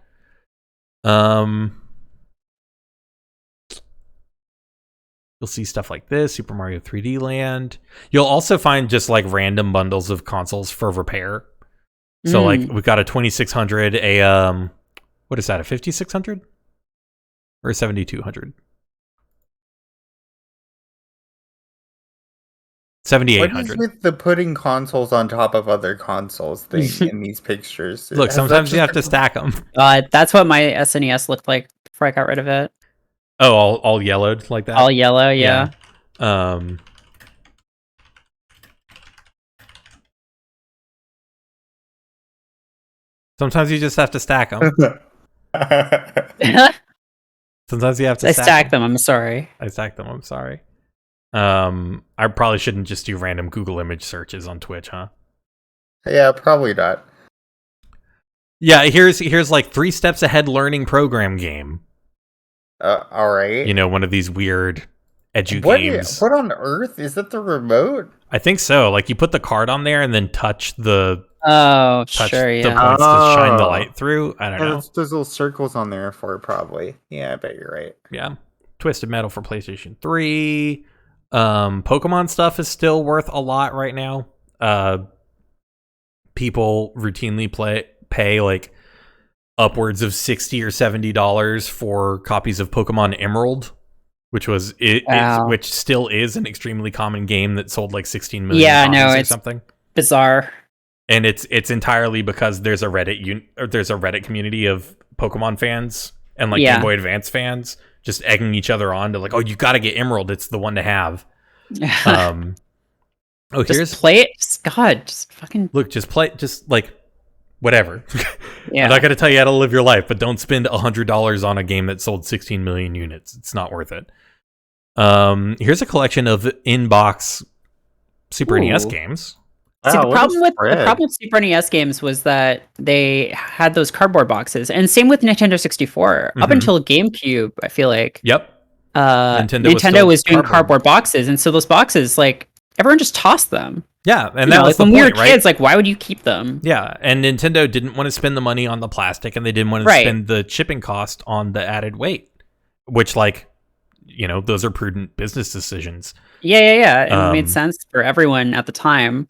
[SPEAKER 1] You'll see stuff like this, Super Mario 3D Land. You'll also find just random bundles of consoles for repair. So we've got a 2600, what is that, a 5600? Or a 7200? 7800.
[SPEAKER 2] What is with the putting consoles on top of other consoles thing in these pictures?
[SPEAKER 1] Look, sometimes you have to stack them.
[SPEAKER 3] That's what my SNES looked like before I got rid of it.
[SPEAKER 1] Oh, all yellowed like that?
[SPEAKER 3] All yellow, yeah.
[SPEAKER 1] Sometimes you just have to stack them. Sometimes you have to
[SPEAKER 3] stack them. I'm sorry.
[SPEAKER 1] I stacked them. I'm sorry. I probably shouldn't just do random Google image searches on Twitch, huh?
[SPEAKER 2] Yeah, probably not.
[SPEAKER 1] Yeah, here's 3 steps ahead learning program game.
[SPEAKER 2] All right.
[SPEAKER 1] One of these weird games.
[SPEAKER 2] What on earth? Is that the remote?
[SPEAKER 1] I think so. You put the card on there and then touch the
[SPEAKER 3] points to
[SPEAKER 1] shine the light through. I don't know.
[SPEAKER 2] There's little circles on there for it, probably. Yeah, I bet you're right.
[SPEAKER 1] Yeah. Twisted Metal for PlayStation 3. Pokemon stuff is still worth a lot right now. People routinely pay upwards of $60 or $70 for copies of Pokemon Emerald, which still is an extremely common game that sold 16 million copies or something.
[SPEAKER 3] Bizarre.
[SPEAKER 1] And it's entirely because there's a Reddit community of Pokemon fans and Game Boy Advance fans just egging each other on to you got to get Emerald. It's the one to have.
[SPEAKER 3] Just play it. Just fucking
[SPEAKER 1] look. Just play. Just whatever.
[SPEAKER 3] Yeah.
[SPEAKER 1] I'm not going to tell you how to live your life, but don't spend $100 on a game that sold 16 million units. It's not worth it. Here's a collection of in-box Super NES games.
[SPEAKER 3] See, the problem with Super NES games was that they had those cardboard boxes, and same with Nintendo 64. Up until GameCube, I feel like.
[SPEAKER 1] Yep.
[SPEAKER 3] Nintendo was doing cardboard boxes, and so those boxes, like, everyone just tossed them.
[SPEAKER 1] Yeah, and that was
[SPEAKER 3] like,
[SPEAKER 1] the
[SPEAKER 3] when
[SPEAKER 1] point,
[SPEAKER 3] we were kids, like, why would you keep them?
[SPEAKER 1] Yeah, and Nintendo didn't want to spend the money on the plastic, and they didn't want to spend the shipping cost on the added weight, which, like, those are prudent business decisions.
[SPEAKER 3] Yeah. And it made sense for everyone at the time.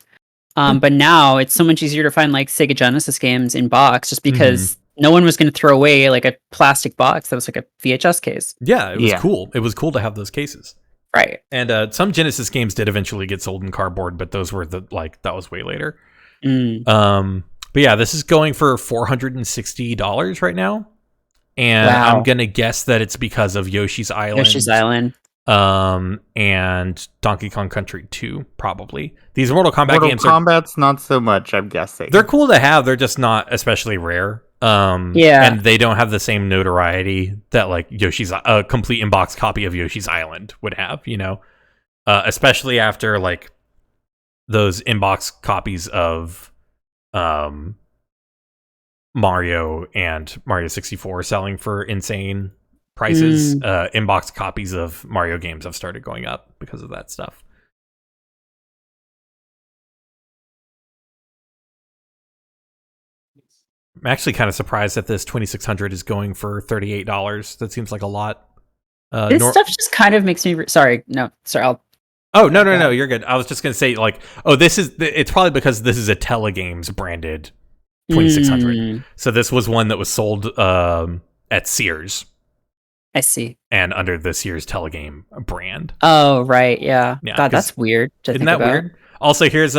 [SPEAKER 3] But now it's so much easier to find, like, Sega Genesis games in box just because no one was going to throw away, like, a plastic box that was like a VHS case.
[SPEAKER 1] Yeah, it was cool. It was cool to have those cases.
[SPEAKER 3] Right.
[SPEAKER 1] And some Genesis games did eventually get sold in cardboard, but those were that was way later. But yeah, this is going for $460 right now. And I'm going to guess that it's because of Yoshi's Island. And Donkey Kong Country 2, probably. These Mortal Kombat games
[SPEAKER 2] Kombat's not so much, I'm guessing.
[SPEAKER 1] They're cool to have, they're just not especially rare. And they don't have the same notoriety that, like, a complete in-box copy of Yoshi's Island would have, especially after, like, those in-box copies of Mario and Mario 64 selling for insane prices. In-box copies of Mario games have started going up because of that stuff. I'm actually kind of surprised that this 2600 is going for $38. That seems like a lot.
[SPEAKER 3] This stuff just kind of makes me... Sorry.
[SPEAKER 1] Oh, no, you're good. I was just going to say, like, it's probably because this is a Telegames branded 2600. So this was one that was sold at Sears.
[SPEAKER 3] I see.
[SPEAKER 1] And under the Sears Telegame brand.
[SPEAKER 3] Oh, right. Yeah. God, that's weird to think about. Isn't that weird?
[SPEAKER 1] Also, here's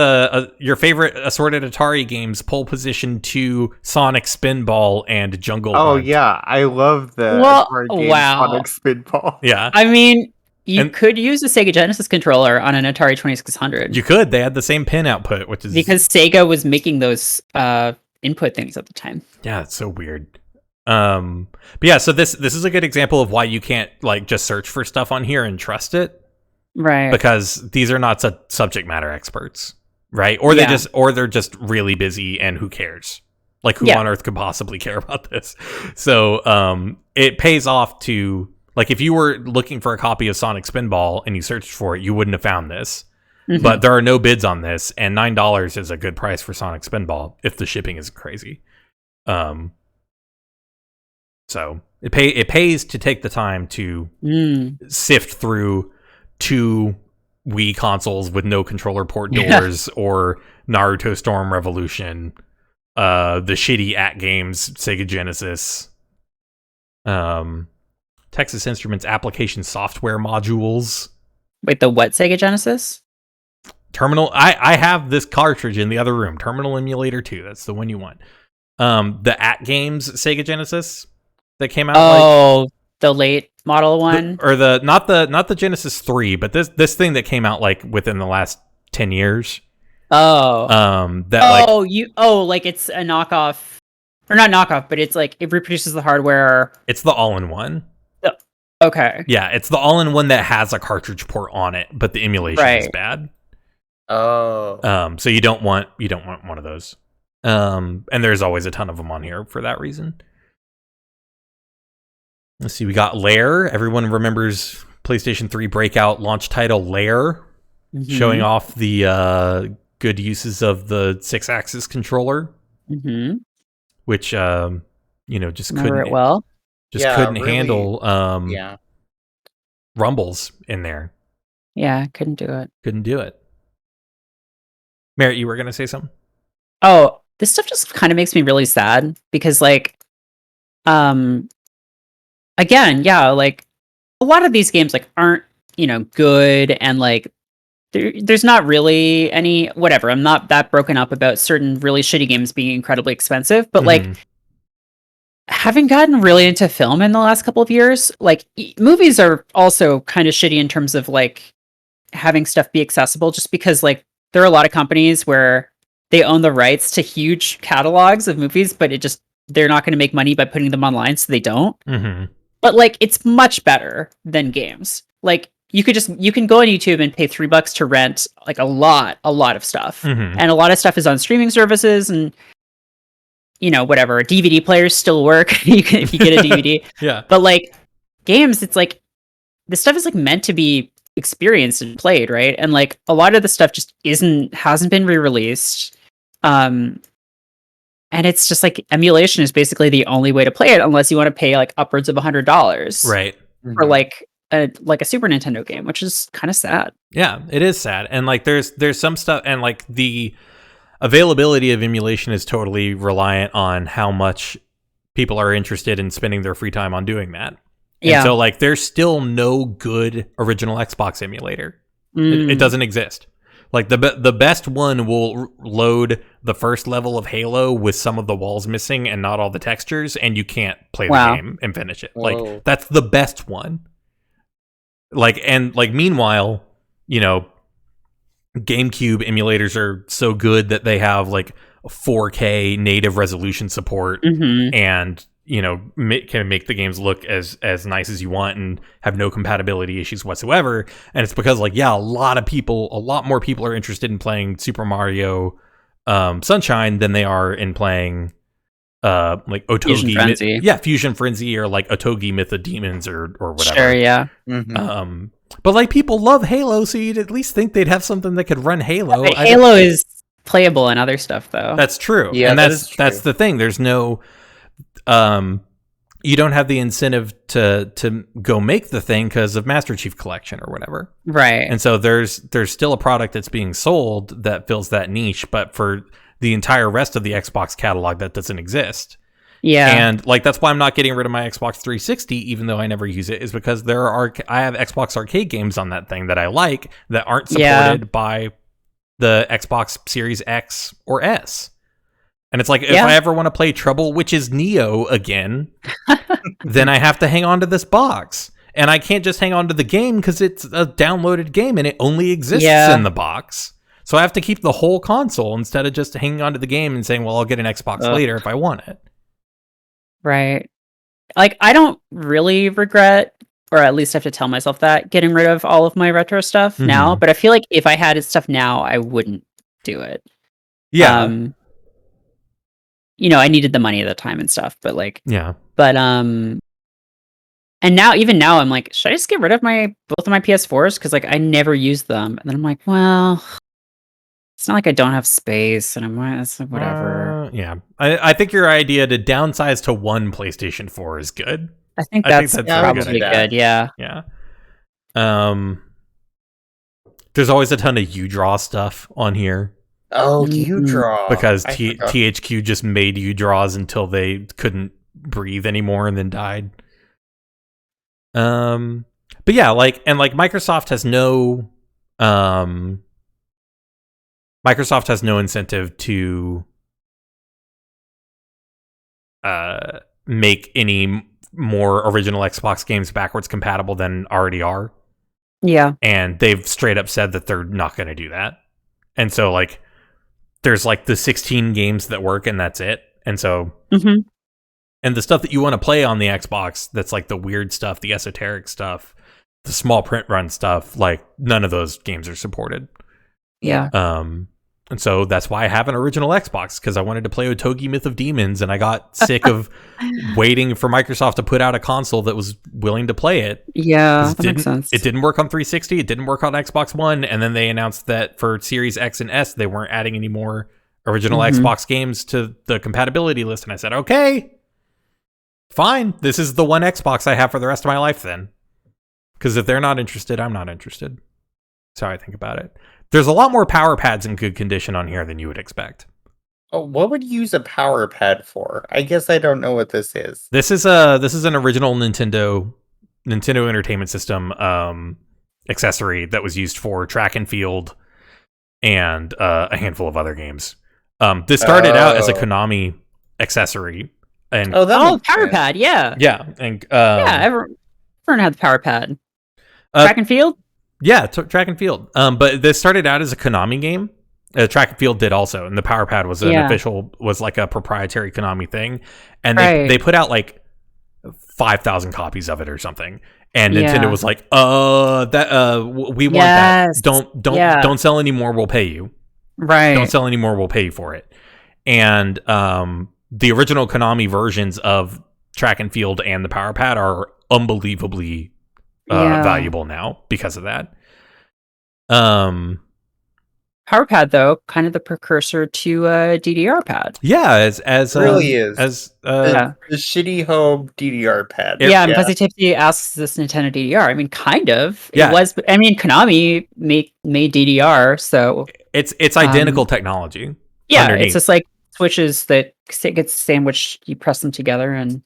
[SPEAKER 1] your favorite assorted Atari games: Pole Position 2, Sonic Spinball, and Jungle Hunt.
[SPEAKER 2] Oh yeah, I love the Atari game Sonic Spinball.
[SPEAKER 1] Yeah,
[SPEAKER 3] I mean, you could use a Sega Genesis controller on an Atari 2600.
[SPEAKER 1] You could. They had the same pin output, which is
[SPEAKER 3] because Sega was making those input things at the time.
[SPEAKER 1] Yeah, it's so weird. But yeah, so this is a good example of why you can't, like, just search for stuff on here and trust it.
[SPEAKER 3] Right.
[SPEAKER 1] Because these are not subject matter experts, right? Or they're just really busy, and who cares? Like, who on earth could possibly care about this? So it pays off to, like, if you were looking for a copy of Sonic Spinball and you searched for it, you wouldn't have found this. But there are no bids on this, and $9 is a good price for Sonic Spinball if the shipping is crazy. So it pays to take the time to sift through 2 Wii consoles with no controller port doors, or Naruto Storm Revolution, the shitty AtGames Sega Genesis, Texas Instruments application software modules.
[SPEAKER 3] Wait, the what Sega Genesis?
[SPEAKER 1] Terminal. I have this cartridge in the other room. Terminal Emulator 2. That's the one you want. The AtGames Sega Genesis that came out.
[SPEAKER 3] Oh, the late model one,
[SPEAKER 1] not the Genesis 3, but this thing that came out, like, within the last 10 years.
[SPEAKER 3] Like it's a knockoff, or not knockoff, but it's like it reproduces the hardware.
[SPEAKER 1] It's the all-in-one.
[SPEAKER 3] Okay.
[SPEAKER 1] Yeah, it's the all-in-one that has a cartridge port on it, but the emulation is bad.
[SPEAKER 2] Oh.
[SPEAKER 1] So you don't want one of those. And there's always a ton of them on here for that reason. Let's see, we got Lair. Everyone remembers PlayStation 3 breakout launch title Lair, showing off the good uses of the 6-axis controller, which just couldn't handle rumbles in there.
[SPEAKER 3] Yeah, couldn't do it.
[SPEAKER 1] Merritt, you were gonna say something?
[SPEAKER 3] Oh, this stuff just kind of makes me really sad because, like, again, like, a lot of these games, like, aren't, good, and, like, there's not really any whatever. I'm not that broken up about certain really shitty games being incredibly expensive, but like, having gotten really into film in the last couple of years, like, movies are also kind of shitty in terms of, like, having stuff be accessible, just because, like, there are a lot of companies where they own the rights to huge catalogs of movies, but it just they're not going to make money by putting them online, so they don't.
[SPEAKER 1] Mm-hmm.
[SPEAKER 3] But like, it's much better than games. Like, you can go on YouTube and pay $3 to rent like a lot of stuff, and a lot of stuff is on streaming services, and whatever. DVD players still work. If you get a DVD.
[SPEAKER 1] Yeah.
[SPEAKER 3] But like games, it's like this stuff is like meant to be experienced and played, right? And like a lot of the stuff just hasn't been re-released. And it's just like emulation is basically the only way to play it, unless you want to pay like upwards of $100,
[SPEAKER 1] right,
[SPEAKER 3] for like a Super Nintendo game, which is kind of sad.
[SPEAKER 1] Yeah, it is sad. And like there's some stuff, and like the availability of emulation is totally reliant on how much people are interested in spending their free time on doing that.
[SPEAKER 3] Yeah.
[SPEAKER 1] And so like there's still no good original Xbox emulator. It doesn't exist. Like the best one will load the first level of Halo with some of the walls missing and not all the textures, and you can't play the game and finish it.
[SPEAKER 2] Whoa.
[SPEAKER 1] Like that's the best one. Like, and like meanwhile, GameCube emulators are so good that they have like 4K native resolution support, and can make the games look as nice as you want and have no compatibility issues whatsoever. And it's because like, yeah, a lot more people are interested in playing Super Mario Sunshine than they are in playing like Otogi
[SPEAKER 3] Fusion Frenzy.
[SPEAKER 1] Fusion Frenzy, or like Otogi Myth of Demons or whatever.
[SPEAKER 3] Sure, yeah.
[SPEAKER 1] But like people love Halo, so you'd at least think they'd have something that could run Halo.
[SPEAKER 3] But Halo is playable in other stuff though.
[SPEAKER 1] That's true.
[SPEAKER 2] Yeah,
[SPEAKER 1] and
[SPEAKER 2] that's true.
[SPEAKER 1] That's the thing. There's no you don't have the incentive to go make the thing because of Master Chief Collection or whatever.
[SPEAKER 3] Right.
[SPEAKER 1] And so there's still a product that's being sold that fills that niche, but for the entire rest of the Xbox catalog, that doesn't exist.
[SPEAKER 3] Yeah.
[SPEAKER 1] And like that's why I'm not getting rid of my Xbox 360, even though I never use it, is because I have Xbox arcade games on that thing that I like that aren't supported by the Xbox Series X or S. And it's like, if I ever want to play Trouble Witches Neo again, then I have to hang on to this box. And I can't just hang on to the game because it's a downloaded game and it only exists in the box. So I have to keep the whole console instead of just hanging on to the game and saying, well, I'll get an Xbox later if I want it.
[SPEAKER 3] Right. Like, I don't really regret, or at least have to tell myself that, getting rid of all of my retro stuff now. But I feel like if I had stuff now, I wouldn't do it.
[SPEAKER 1] Yeah.
[SPEAKER 3] I needed the money at the time and stuff, but like, but and now, even now, I'm like, should I just get rid of both of my PS4s? Because like I never use them, and then I'm like, well, it's not like I don't have space, and it's like, whatever.
[SPEAKER 1] I think your idea to downsize to one PlayStation 4 is good.
[SPEAKER 3] I think that's probably good. Yeah.
[SPEAKER 1] There's always a ton of UDraw stuff on here.
[SPEAKER 2] Oh, UDraw.
[SPEAKER 1] Because THQ just made UDraws until they couldn't breathe anymore and then died. But yeah, like Microsoft has no incentive to make any more original Xbox games backwards compatible than already are.
[SPEAKER 3] Yeah.
[SPEAKER 1] And they've straight up said that they're not going to do that. And so like there's like the 16 games that work and that's it. And so and the stuff that you want to play on the Xbox, that's like the weird stuff, the esoteric stuff, the small print run stuff, like none of those games are supported.
[SPEAKER 3] Yeah.
[SPEAKER 1] And so that's why I have an original Xbox, because I wanted to play Otogi Myth of Demons, and I got sick of waiting for Microsoft to put out a console that was willing to play it.
[SPEAKER 3] Yeah, that makes sense.
[SPEAKER 1] It didn't work on 360. It didn't work on Xbox One. And then they announced that for Series X and S, they weren't adding any more original Xbox games to the compatibility list. And I said, okay, fine. This is the one Xbox I have for the rest of my life then. Because if they're not interested, I'm not interested. That's how I think about it. There's a lot more power pads in good condition on here than you would expect.
[SPEAKER 2] Oh, what would you use a power pad for? I guess I don't know what this is.
[SPEAKER 1] This is an original Nintendo Entertainment System accessory that was used for track and field and a handful of other games. This started out as a Konami accessory. And
[SPEAKER 3] power pad, yeah.
[SPEAKER 1] Yeah, and
[SPEAKER 3] everyone had the power pad. Track and field?
[SPEAKER 1] Yeah, track and field. But this started out as a Konami game, Track and Field did also, and the Power Pad was was like a proprietary Konami thing, and they put out like 5,000 copies of it or something, and Nintendo was like, we want that. Don't sell any more. We'll pay you.
[SPEAKER 3] Right.
[SPEAKER 1] Don't sell any more. We'll pay you for it. And the original Konami versions of Track and Field and the Power Pad are unbelievably valuable now because of that.
[SPEAKER 3] Power Pad, though, kind of the precursor to DDR pad.
[SPEAKER 1] Yeah, as
[SPEAKER 2] really is
[SPEAKER 1] the
[SPEAKER 2] shitty home DDR pad.
[SPEAKER 3] And Fuzzy Tipsy asks this Nintendo DDR. I mean, kind of. It was. I mean, Konami made DDR, so
[SPEAKER 1] it's identical technology.
[SPEAKER 3] Yeah,
[SPEAKER 1] underneath.
[SPEAKER 3] It's just like switches that gets sandwiched. You press them together, and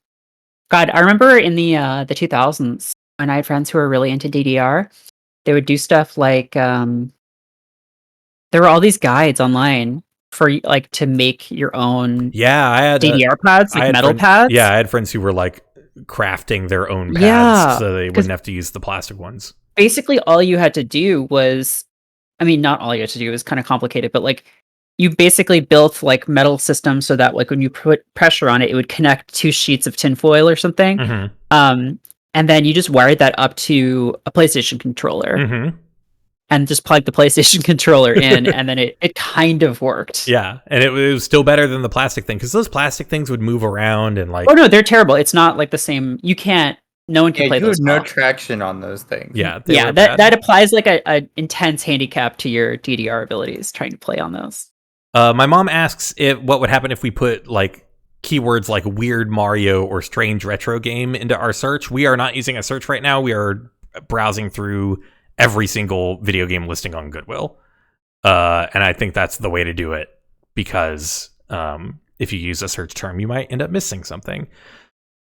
[SPEAKER 3] God, I remember in the 2000s when I had friends who were really into DDR. They would do stuff like there were all these guides online for like to make your own
[SPEAKER 1] I had
[SPEAKER 3] DDR pads, like metal pads.
[SPEAKER 1] Yeah, I had friends who were like crafting their own pads so they wouldn't have to use the plastic ones.
[SPEAKER 3] Basically, all you had to do was, I mean, not all you had to do, it was kind of complicated, but like you basically built like metal systems so that like when you put pressure on it, it would connect 2 sheets of tinfoil or something.
[SPEAKER 1] Mm-hmm.
[SPEAKER 3] And then you just wired that up to a PlayStation controller.
[SPEAKER 1] Mm-hmm.
[SPEAKER 3] And just plug the PlayStation controller in, and then it kind of worked.
[SPEAKER 1] Yeah, and it was still better than the plastic thing, because those plastic things would move around and like...
[SPEAKER 3] Oh, no, they're terrible. It's not like the same... You can't... No one can play those.
[SPEAKER 2] You have no traction on those things.
[SPEAKER 1] Yeah,
[SPEAKER 3] that applies like a intense handicap to your DDR abilities, trying to play on those.
[SPEAKER 1] My mom asks what would happen if we put like keywords like weird Mario or strange retro game into our search. We are not using a search right now. We are browsing through every single video game listing on Goodwill. And I think that's the way to do it, because if you use a search term, you might end up missing something.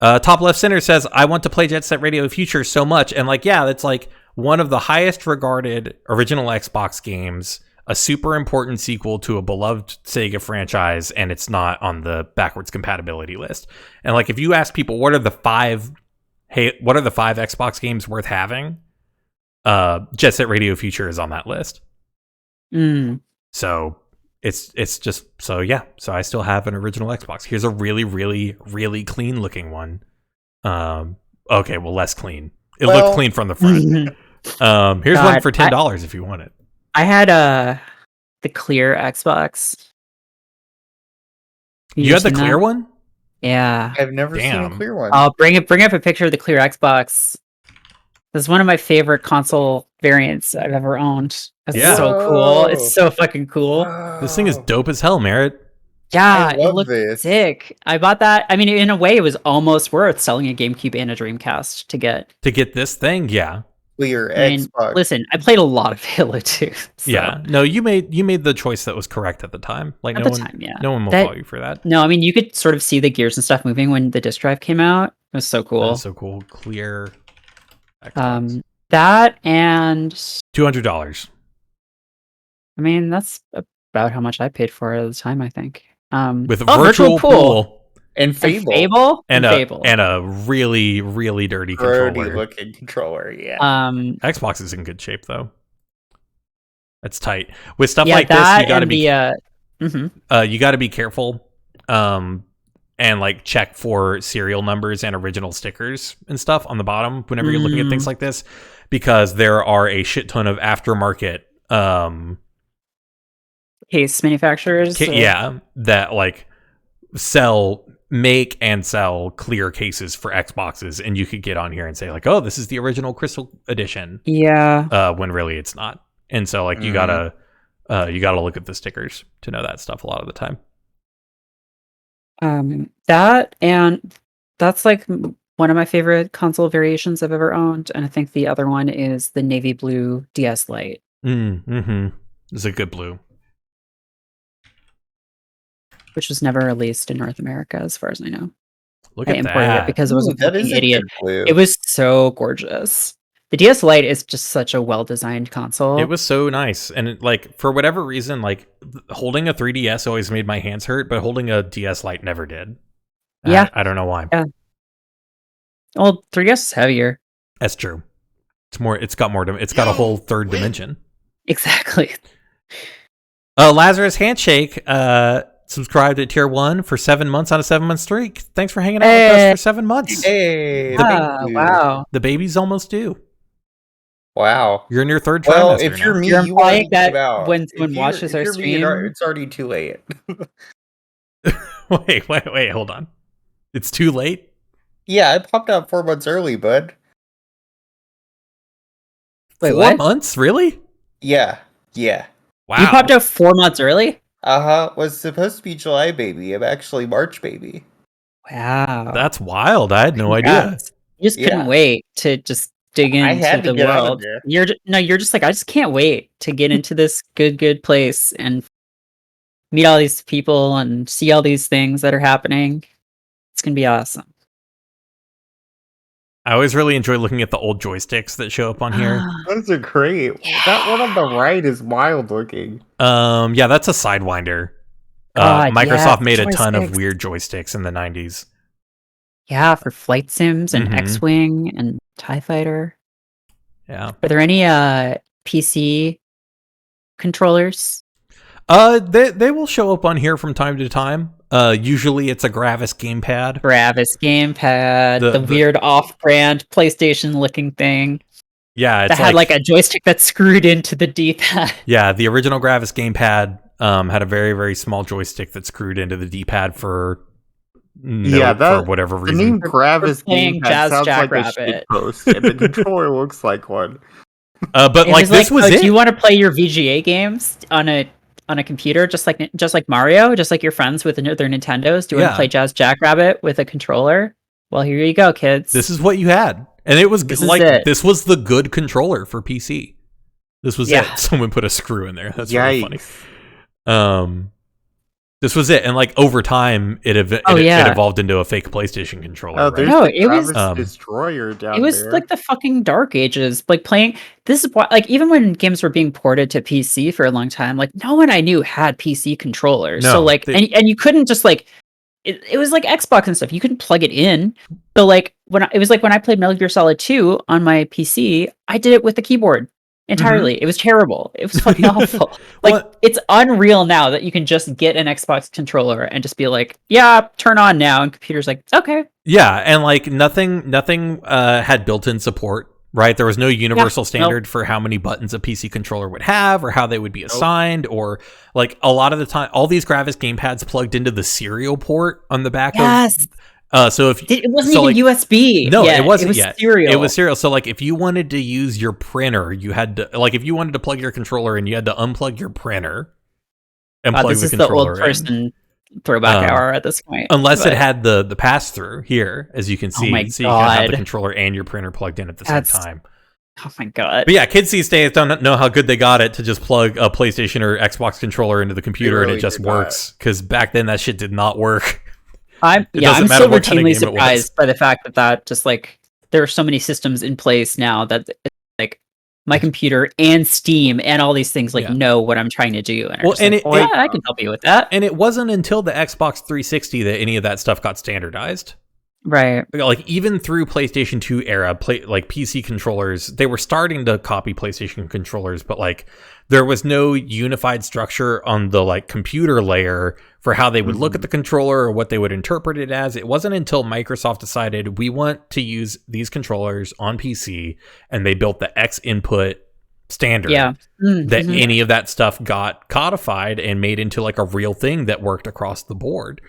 [SPEAKER 1] Top Left Center says, I want to play Jet Set Radio Future so much. And like, yeah, that's like one of the highest regarded original Xbox games, a super important sequel to a beloved Sega franchise, and it's not on the backwards compatibility list. And like, if you ask people, what are the 5 Xbox games worth having? Jet Set Radio Future is on that list. So it's just so I still have an original Xbox. Here's a really, really, really clean looking one. Okay, well, less clean. It looked clean from the front. Here's one for $10 if you want it.
[SPEAKER 3] I had the clear Xbox.
[SPEAKER 1] You had the clear one?
[SPEAKER 3] Yeah.
[SPEAKER 2] I've never seen a clear one.
[SPEAKER 3] I'll bring up a picture of the clear Xbox. This is one of my favorite console variants I've ever owned. It's so cool. It's so fucking cool.
[SPEAKER 1] This thing is dope as hell, Merritt.
[SPEAKER 3] Yeah, it looked sick. I bought that. I mean, in a way, it was almost worth selling a GameCube and a Dreamcast to get
[SPEAKER 1] this thing. Yeah.
[SPEAKER 2] Clear Xbox.
[SPEAKER 3] Listen, I played a lot of Halo 2. So.
[SPEAKER 1] Yeah. No, you made the choice that was correct at the time. Like no one will fault you for that.
[SPEAKER 3] No, I mean, you could sort of see the gears and stuff moving when the disc drive came out. It was so cool.
[SPEAKER 1] That's so cool. Clear Xbox.
[SPEAKER 3] That and
[SPEAKER 1] $200.
[SPEAKER 3] I mean, that's about how much I paid for it at the time, I think.
[SPEAKER 1] With a virtual pool.
[SPEAKER 2] And Fable.
[SPEAKER 1] And a really, really dirty
[SPEAKER 2] looking controller, yeah.
[SPEAKER 1] Xbox is in good shape though. That's tight. With stuff like this, you gotta be you gotta be careful. And like check for serial numbers and original stickers and stuff on the bottom whenever you're looking at things like this, because there are a shit ton of aftermarket
[SPEAKER 3] case manufacturers.
[SPEAKER 1] That like make and sell clear cases for Xboxes, and you could get on here and say like, oh, this is the original Crystal Edition.
[SPEAKER 3] Yeah.
[SPEAKER 1] When really it's not. And so like you gotta look at the stickers to know that stuff a lot of the time.
[SPEAKER 3] That's like one of my favorite console variations I've ever owned, and I think the other one is the navy blue DS Lite.
[SPEAKER 1] It's a good blue,
[SPEAKER 3] which was never released in North America, as far as I know.
[SPEAKER 1] I
[SPEAKER 3] imported it because I was a fucking idiot.
[SPEAKER 2] Blue.
[SPEAKER 3] It was so gorgeous. The DS Lite is just such a well-designed console.
[SPEAKER 1] It was so nice, and like for whatever reason, like holding a 3DS always made my hands hurt, but holding a DS Lite never did.
[SPEAKER 3] Yeah,
[SPEAKER 1] I don't know why.
[SPEAKER 3] Yeah. Well, 3DS is heavier.
[SPEAKER 1] That's true. It's got a whole third dimension.
[SPEAKER 3] Exactly.
[SPEAKER 1] Lazarus Handshake subscribed at tier 1 for 7 months on a 7-month streak. Thanks for hanging out with us for 7 months.
[SPEAKER 2] Hey,
[SPEAKER 3] Wow.
[SPEAKER 1] The baby's almost due.
[SPEAKER 2] Wow.
[SPEAKER 1] You're in your third trimester.
[SPEAKER 2] Well, if you're me,
[SPEAKER 3] You're
[SPEAKER 2] you want
[SPEAKER 3] implying
[SPEAKER 2] to get
[SPEAKER 3] that
[SPEAKER 2] out.
[SPEAKER 3] when someone watches our stream,
[SPEAKER 2] it's already too late.
[SPEAKER 1] Wait, hold on. It's too late?
[SPEAKER 2] Yeah, I popped out 4 months early, bud.
[SPEAKER 3] Wait,
[SPEAKER 1] 4
[SPEAKER 3] what?
[SPEAKER 1] months? Really?
[SPEAKER 2] Yeah.
[SPEAKER 1] Wow.
[SPEAKER 3] You popped out 4 months early?
[SPEAKER 2] Was supposed to be July baby. I'm actually March baby.
[SPEAKER 3] Wow.
[SPEAKER 1] That's wild. I had no idea.
[SPEAKER 3] You just couldn't wait to just dig
[SPEAKER 2] I had
[SPEAKER 3] into
[SPEAKER 2] to
[SPEAKER 3] the
[SPEAKER 2] get out of
[SPEAKER 3] world.
[SPEAKER 2] there.
[SPEAKER 3] You're just like, I just can't wait to get into this good place and meet all these people and see all these things that are happening. It's gonna be awesome.
[SPEAKER 1] I always really enjoy looking at the old joysticks that show up on here.
[SPEAKER 2] Those are great. That one on the right is wild looking.
[SPEAKER 1] Yeah, that's a Sidewinder.
[SPEAKER 3] God,
[SPEAKER 1] Microsoft
[SPEAKER 3] yeah,
[SPEAKER 1] made a ton of
[SPEAKER 3] joysticks.
[SPEAKER 1] weird joysticks in the 90s.
[SPEAKER 3] Yeah, for flight sims and
[SPEAKER 1] Mhm.
[SPEAKER 3] X-Wing and TIE Fighter.
[SPEAKER 1] Yeah.
[SPEAKER 3] Are there any PC controllers?
[SPEAKER 1] They will show up on here from time to time. Usually it's a Gravis gamepad.
[SPEAKER 3] Gravis gamepad, the weird off-brand PlayStation-looking thing.
[SPEAKER 1] Yeah, it's
[SPEAKER 3] that had like a joystick that's screwed into the D-pad.
[SPEAKER 1] Yeah, the original Gravis gamepad had a very, very small joystick that screwed into the D-pad for for whatever reason.
[SPEAKER 2] The name Gravis
[SPEAKER 3] gamepad
[SPEAKER 2] Jazz sounds
[SPEAKER 3] Jackrabbit.
[SPEAKER 2] like a shitpost, and the controller looks like one.
[SPEAKER 1] But like this was it.
[SPEAKER 3] Do you want to play your VGA games on a computer, just like Mario, just like your friends with their Nintendos? Do you want to play Jazz Jackrabbit with a controller? Well, here you go, kids.
[SPEAKER 1] This is what you had, and it was this was the good controller for PC. This was it. Someone put a screw in there. That's really funny. This was it, and like over time, it evolved into a fake PlayStation controller.
[SPEAKER 2] Oh,
[SPEAKER 1] right?
[SPEAKER 2] no,
[SPEAKER 3] it was
[SPEAKER 2] Destroyer down.
[SPEAKER 3] It was
[SPEAKER 2] there.
[SPEAKER 3] like the fucking dark ages. Like playing this is why, like even when games were being ported to PC for a long time, like no one I knew had PC controllers.
[SPEAKER 1] No,
[SPEAKER 3] so like, and you couldn't just like. It was like Xbox and stuff. You couldn't plug it in. So like when I played Metal Gear Solid 2 on my PC, I did it with the keyboard entirely. It was terrible. It was fucking awful. Like it's unreal now that you can just get an Xbox controller and just be like, yeah, turn on now, and computer's like, okay.
[SPEAKER 1] Yeah, and like nothing had built-in support. Right, there was no universal standard for how many buttons a PC controller would have, or how they would be assigned, or like a lot of the time, all these Gravis gamepads plugged into the serial port on the back of. So if
[SPEAKER 3] it wasn't even USB.
[SPEAKER 1] No, it wasn't yet.
[SPEAKER 3] Serial.
[SPEAKER 1] It was serial. So like if you wanted to use your printer, you had to if you wanted to plug your controller in, you had to unplug your printer and plug the controller in.
[SPEAKER 3] This is the old person throwback hour at this point.
[SPEAKER 1] Unless it had the pass through here, as you can see. So you can have the controller and your printer plugged in at the same time.
[SPEAKER 3] Oh my god.
[SPEAKER 1] But yeah, kids these days don't know how good they got it to just plug a PlayStation or Xbox controller into the computer and it just works. Because back then that shit did not work.
[SPEAKER 3] I'm still routinely surprised by the fact that just like there are so many systems in place now that like my computer and Steam and all these things know what I'm trying to do. And I can help you with that.
[SPEAKER 1] And it wasn't until the Xbox 360 that any of that stuff got standardized.
[SPEAKER 3] Right.
[SPEAKER 1] Like even through PlayStation 2 era, like PC controllers, they were starting to copy PlayStation controllers, but like there was no unified structure on the like computer layer for how they would look at the controller or what they would interpret it as. It wasn't until Microsoft decided we want to use these controllers on PC, and they built the X input standard that any of that stuff got codified and made into like a real thing that worked across the board.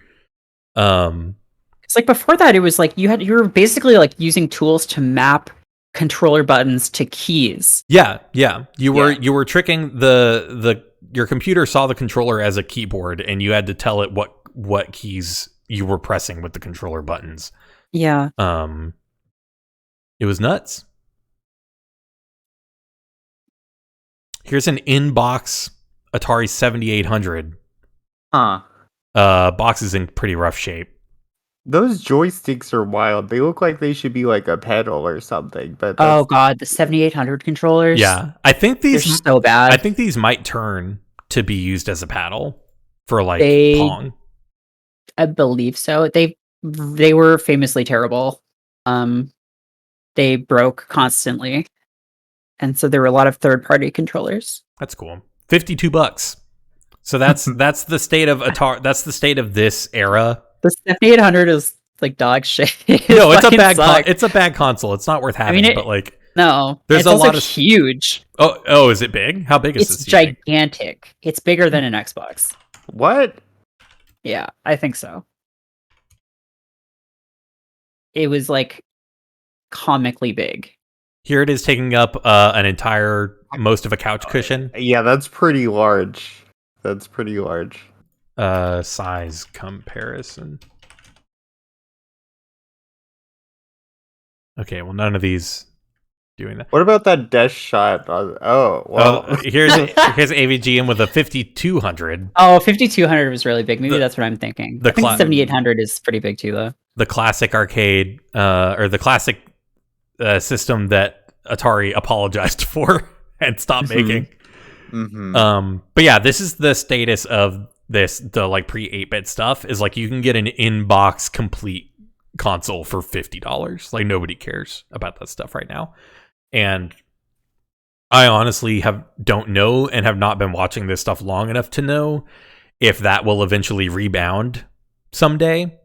[SPEAKER 3] It's like before that, it was like you were basically like using tools to map controller buttons to keys.
[SPEAKER 1] Yeah. You were tricking your computer saw the controller as a keyboard, and you had to tell it what keys you were pressing with the controller buttons.
[SPEAKER 3] Yeah.
[SPEAKER 1] It was nuts. Here's an in-box Atari 7800. Box is in pretty rough shape.
[SPEAKER 2] Those joysticks are wild. They look like they should be like a pedal or something. But
[SPEAKER 3] oh god, the 7800 controllers.
[SPEAKER 1] Yeah, I think these
[SPEAKER 3] are so bad.
[SPEAKER 1] I think these might turn to be used as a paddle for like Pong.
[SPEAKER 3] I believe so. They were famously terrible. They broke constantly, and so there were a lot of third-party controllers.
[SPEAKER 1] That's cool. $52. So that's the state of Atari. That's the state of this era.
[SPEAKER 3] The 7800 is like dog shit.
[SPEAKER 1] No, it's a bad console. It's not worth having. But like,
[SPEAKER 3] no,
[SPEAKER 1] there's
[SPEAKER 3] it's
[SPEAKER 1] a
[SPEAKER 3] also
[SPEAKER 1] lot of
[SPEAKER 3] huge.
[SPEAKER 1] Oh, is it big? How big is
[SPEAKER 3] It's
[SPEAKER 1] this?
[SPEAKER 3] gigantic. It's bigger than an Xbox.
[SPEAKER 2] What?
[SPEAKER 3] Yeah, I think so. It was like comically big.
[SPEAKER 1] Here it is taking up most of a couch cushion.
[SPEAKER 2] Yeah, that's pretty large. That's pretty large.
[SPEAKER 1] Size comparison. Okay, well, none of these doing that.
[SPEAKER 2] What about that desk shot?
[SPEAKER 1] Here's AVGM with a 5200.
[SPEAKER 3] Oh, 5200 was really big. Maybe that's what I'm thinking. I think 7800 is pretty big too, though.
[SPEAKER 1] The classic arcade, or the classic system that Atari apologized for and stopped making.
[SPEAKER 2] Mm-hmm.
[SPEAKER 1] But yeah, this is the status of the like pre 8-bit stuff is like you can get an in-box complete console for $50. Like nobody cares about that stuff right now. And I honestly don't know and have not been watching this stuff long enough to know if that will eventually rebound someday.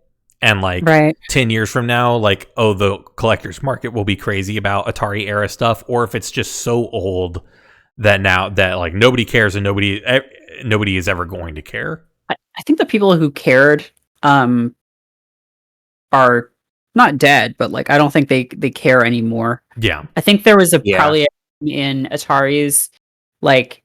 [SPEAKER 1] And like 10 years from now, like, oh, the collector's market will be crazy about Atari era stuff, or if it's just so old that now that like nobody cares and nobody is ever going to care.
[SPEAKER 3] I think the people who cared are not dead, but like I don't think they care anymore.
[SPEAKER 1] Yeah.
[SPEAKER 3] I think there was probably in Atari's like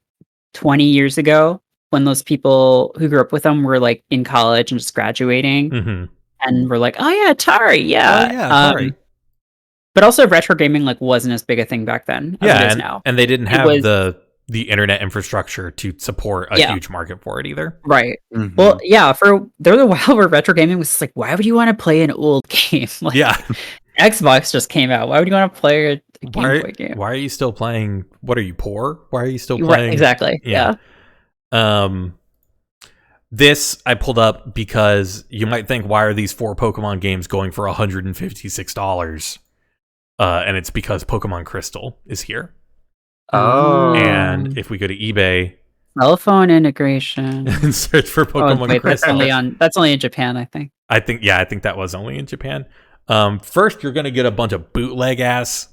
[SPEAKER 3] 20 years ago when those people who grew up with them were like in college and just graduating.
[SPEAKER 1] Mm-hmm.
[SPEAKER 3] And we're like, oh yeah, Atari, yeah.
[SPEAKER 1] Oh, yeah, Atari.
[SPEAKER 3] But also retro gaming like wasn't as big a thing back then as it is now.
[SPEAKER 1] And they didn't have the internet infrastructure to support a huge market for it either.
[SPEAKER 3] Right.
[SPEAKER 2] Mm-hmm.
[SPEAKER 3] Well, yeah, there was a while where retro gaming was like, why would you want to play an old game? Like, Xbox just came out. Why would you want to play a Game Boy game?
[SPEAKER 1] Why are you still playing? What are you, poor? Why are you still playing?
[SPEAKER 3] Right, exactly. Yeah.
[SPEAKER 1] This I pulled up because you might think, why are these 4 Pokemon games going for $156? And it's because Pokemon Crystal is here.
[SPEAKER 2] Oh.
[SPEAKER 1] And if we go to eBay,
[SPEAKER 3] cell phone integration,
[SPEAKER 1] and search for Pokemon Crystal,
[SPEAKER 3] that's only in Japan, I think.
[SPEAKER 1] I think that was only in Japan. First, you're gonna get a bunch of bootleg ass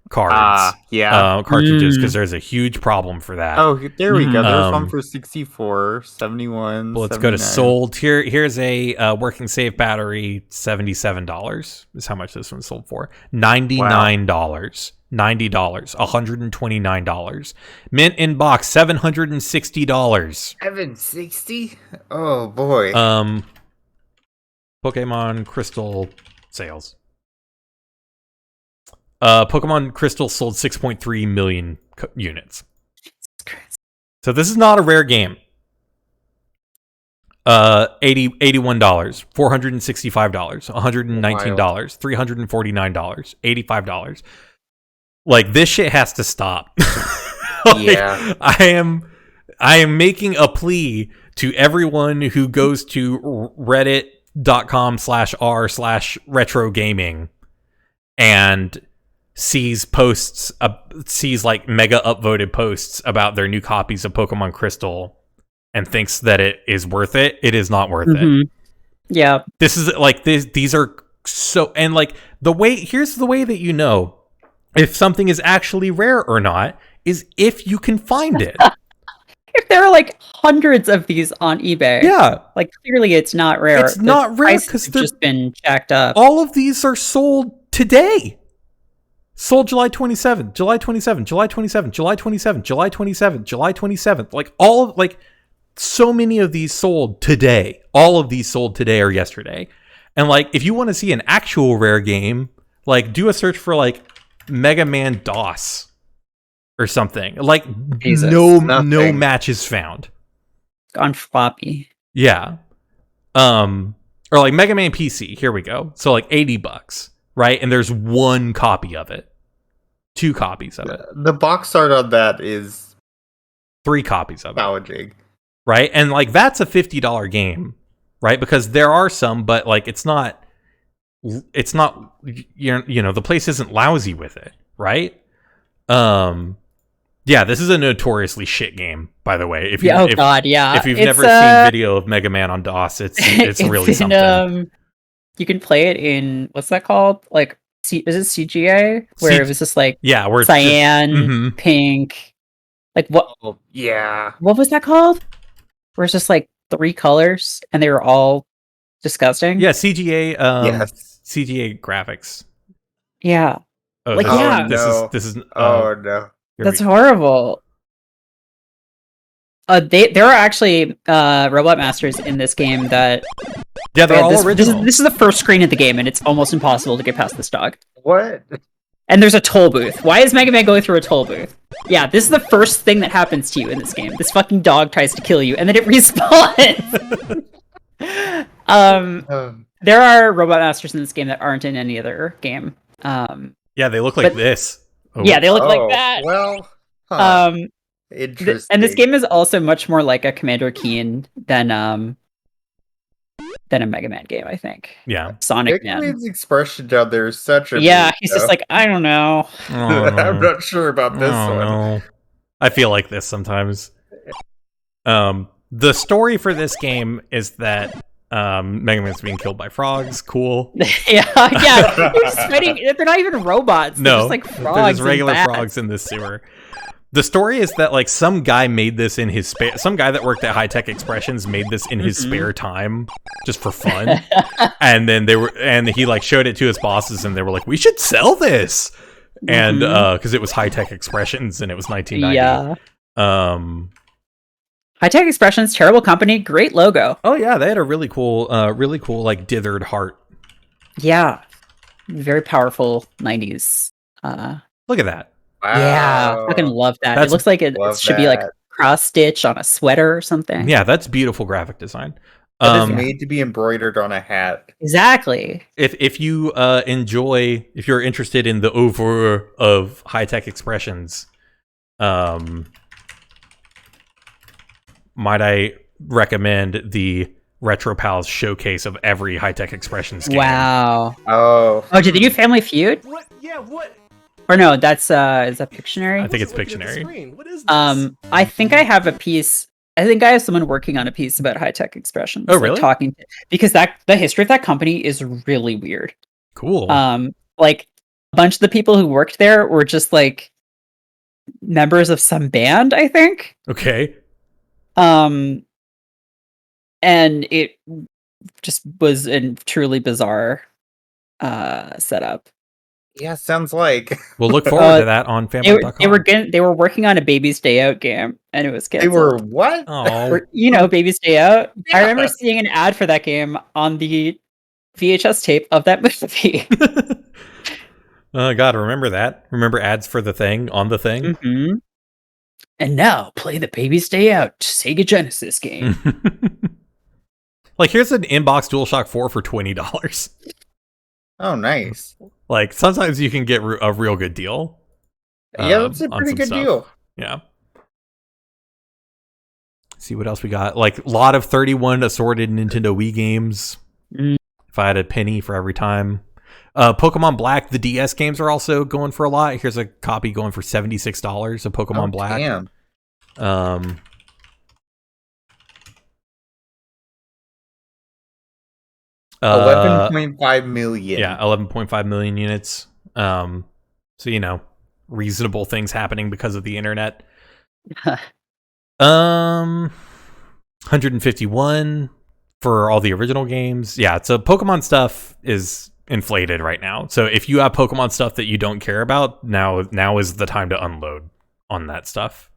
[SPEAKER 1] cards, cartridges, because there's a huge problem for that.
[SPEAKER 2] Oh, there we go. There's one for 64, 71.
[SPEAKER 1] Well, let's go to sold. Here's a working safe battery. $77 is how much this one sold for. $99. $90, $129. Mint in box, $760.
[SPEAKER 2] $760? Oh boy.
[SPEAKER 1] Pokemon Crystal sales. Pokemon Crystal sold 6.3 million units. So this is not a rare game. $81, $465, $119, $349, $85. Like, this shit has to stop. I am making a plea to everyone who goes to reddit.com/r/retro gaming and sees like mega upvoted posts about their new copies of Pokemon Crystal and thinks that it is worth it. It is not worth it.
[SPEAKER 3] Yeah.
[SPEAKER 1] This is like these are so, and like here's the way that you know if something is actually rare or not is if you can find it.
[SPEAKER 3] If there are like hundreds of these on eBay, like clearly it's not rare.
[SPEAKER 1] It's not rare because they've
[SPEAKER 3] just been jacked up.
[SPEAKER 1] All of these are sold today. Sold July 27th, July 27th, July 27th, July 27th, July 27th, July 27th. Like so many of these sold today. All of these sold today or yesterday. And like, if you want to see an actual rare game, like do a search for like Mega Man DOS or something. Like no match is found.
[SPEAKER 3] On floppy.
[SPEAKER 1] Yeah. Or like Mega Man PC. Here we go. So like $80, right? And there's one copy of it. 2 copies of it.
[SPEAKER 2] The box art on that is
[SPEAKER 1] 3 copies of
[SPEAKER 2] it.
[SPEAKER 1] Right? And like that's a $50 game, right? Because there are some, but like it's not you know, the place isn't lousy with it, right? Yeah, this is a notoriously shit game, by the way. If
[SPEAKER 3] God, yeah.
[SPEAKER 1] If you've never seen video of Mega Man on DOS, it's really something.
[SPEAKER 3] You can play it in what's that called? Like, is it CGA? Where it was just like
[SPEAKER 1] where
[SPEAKER 3] cyan, pink, like what?
[SPEAKER 2] Oh, yeah.
[SPEAKER 3] What was that called? Where it's just like 3 colors and they were all disgusting.
[SPEAKER 1] Yeah, CGA.
[SPEAKER 2] Yes.
[SPEAKER 1] CGA graphics.
[SPEAKER 3] Yeah.
[SPEAKER 1] Oh,
[SPEAKER 3] like, yeah.
[SPEAKER 1] This is.
[SPEAKER 2] Oh no.
[SPEAKER 3] That's horrible. There are actually robot masters in this game that.
[SPEAKER 1] Yeah, they're all original.
[SPEAKER 3] This is the first screen of the game, and it's almost impossible to get past this dog.
[SPEAKER 2] What?
[SPEAKER 3] And there's a toll booth. Why is Mega Man going through a toll booth? Yeah, this is the first thing that happens to you in this game. This fucking dog tries to kill you, and then it respawns. There are robot masters in this game that aren't in any other game.
[SPEAKER 1] Yeah, they look like this.
[SPEAKER 3] Oh. Yeah, they look like that.
[SPEAKER 2] Well,
[SPEAKER 3] interesting. And this game is also much more like a Commander Keen than a Mega Man game, I think.
[SPEAKER 1] Yeah.
[SPEAKER 3] Sonic Man.
[SPEAKER 2] Man's expression down there is such a
[SPEAKER 3] he's just like, I don't know.
[SPEAKER 2] I'm not sure about this one.
[SPEAKER 1] No. I feel like this sometimes. The story for this game is that Mega Man's being killed by frogs. Cool.
[SPEAKER 3] yeah. They're not even robots. They're just like frogs.
[SPEAKER 1] They're just regular frogs in this sewer. The story is that like some guy made this in his some guy that worked at High Tech Expressions made this in his spare time just for fun. And then he like showed it to his bosses and they were like, we should sell this. And because it was High Tech Expressions and it was 1990.
[SPEAKER 3] Yeah. High Tech Expressions, terrible company, great logo.
[SPEAKER 1] Oh yeah, they had a really cool like dithered heart.
[SPEAKER 3] Yeah. Very powerful 90s.
[SPEAKER 1] Look at that.
[SPEAKER 2] Wow.
[SPEAKER 3] Yeah, I fucking love that. It looks like it should be like cross stitch on a sweater or something.
[SPEAKER 1] Yeah, that's beautiful graphic design.
[SPEAKER 2] It is made to be embroidered on a hat.
[SPEAKER 3] Exactly.
[SPEAKER 1] If you if you're interested in the oeuvre of High Tech Expressions, might I recommend the Retro Pals showcase of every High Tech Expressions game?
[SPEAKER 3] Wow.
[SPEAKER 2] Oh,
[SPEAKER 3] did they do Family Feud?
[SPEAKER 5] What? Yeah, what?
[SPEAKER 3] Or no, that's is that Pictionary?
[SPEAKER 1] I think it's Pictionary.
[SPEAKER 5] What is this?
[SPEAKER 3] I think I have a piece. I think I have someone working on a piece about High Tech Expressions.
[SPEAKER 1] Oh, really?
[SPEAKER 3] Like, because the history of that company is really weird.
[SPEAKER 1] Cool.
[SPEAKER 3] Like a bunch of the people who worked there were just like members of some band, I think.
[SPEAKER 1] Okay.
[SPEAKER 3] And it just was a truly bizarre setup.
[SPEAKER 2] yeah, sounds like.
[SPEAKER 1] We'll look forward to that on Fanbyte.com.
[SPEAKER 3] They were working on a Baby's Day Out game, and it was canceled.
[SPEAKER 2] They were what?
[SPEAKER 1] Oh,
[SPEAKER 3] Baby's Day Out.
[SPEAKER 2] Yeah.
[SPEAKER 3] I remember seeing an ad for that game on the VHS tape of that movie.
[SPEAKER 1] God, remember that? Remember ads for the thing on the thing?
[SPEAKER 3] Mm-hmm. And now play the Baby's Day Out Sega Genesis game.
[SPEAKER 1] Like, here's an inbox DualShock 4 for $20.
[SPEAKER 2] Oh, nice.
[SPEAKER 1] Like, sometimes you can get a real good deal.
[SPEAKER 2] Yeah, that's a pretty good deal.
[SPEAKER 1] Yeah. Let's see what else we got. Like, a lot of 31 assorted Nintendo Wii games. If I had a penny for every time. Pokemon Black, the DS games are also going for a lot. Here's a copy going for $76 of Pokemon Black.
[SPEAKER 2] Damn. 11.5 million.
[SPEAKER 1] Yeah, 11.5 million units. So, reasonable things happening because of the internet. 151 for all the original games. Yeah, so Pokemon stuff is inflated right now. So if you have Pokemon stuff that you don't care about, now is the time to unload on that stuff.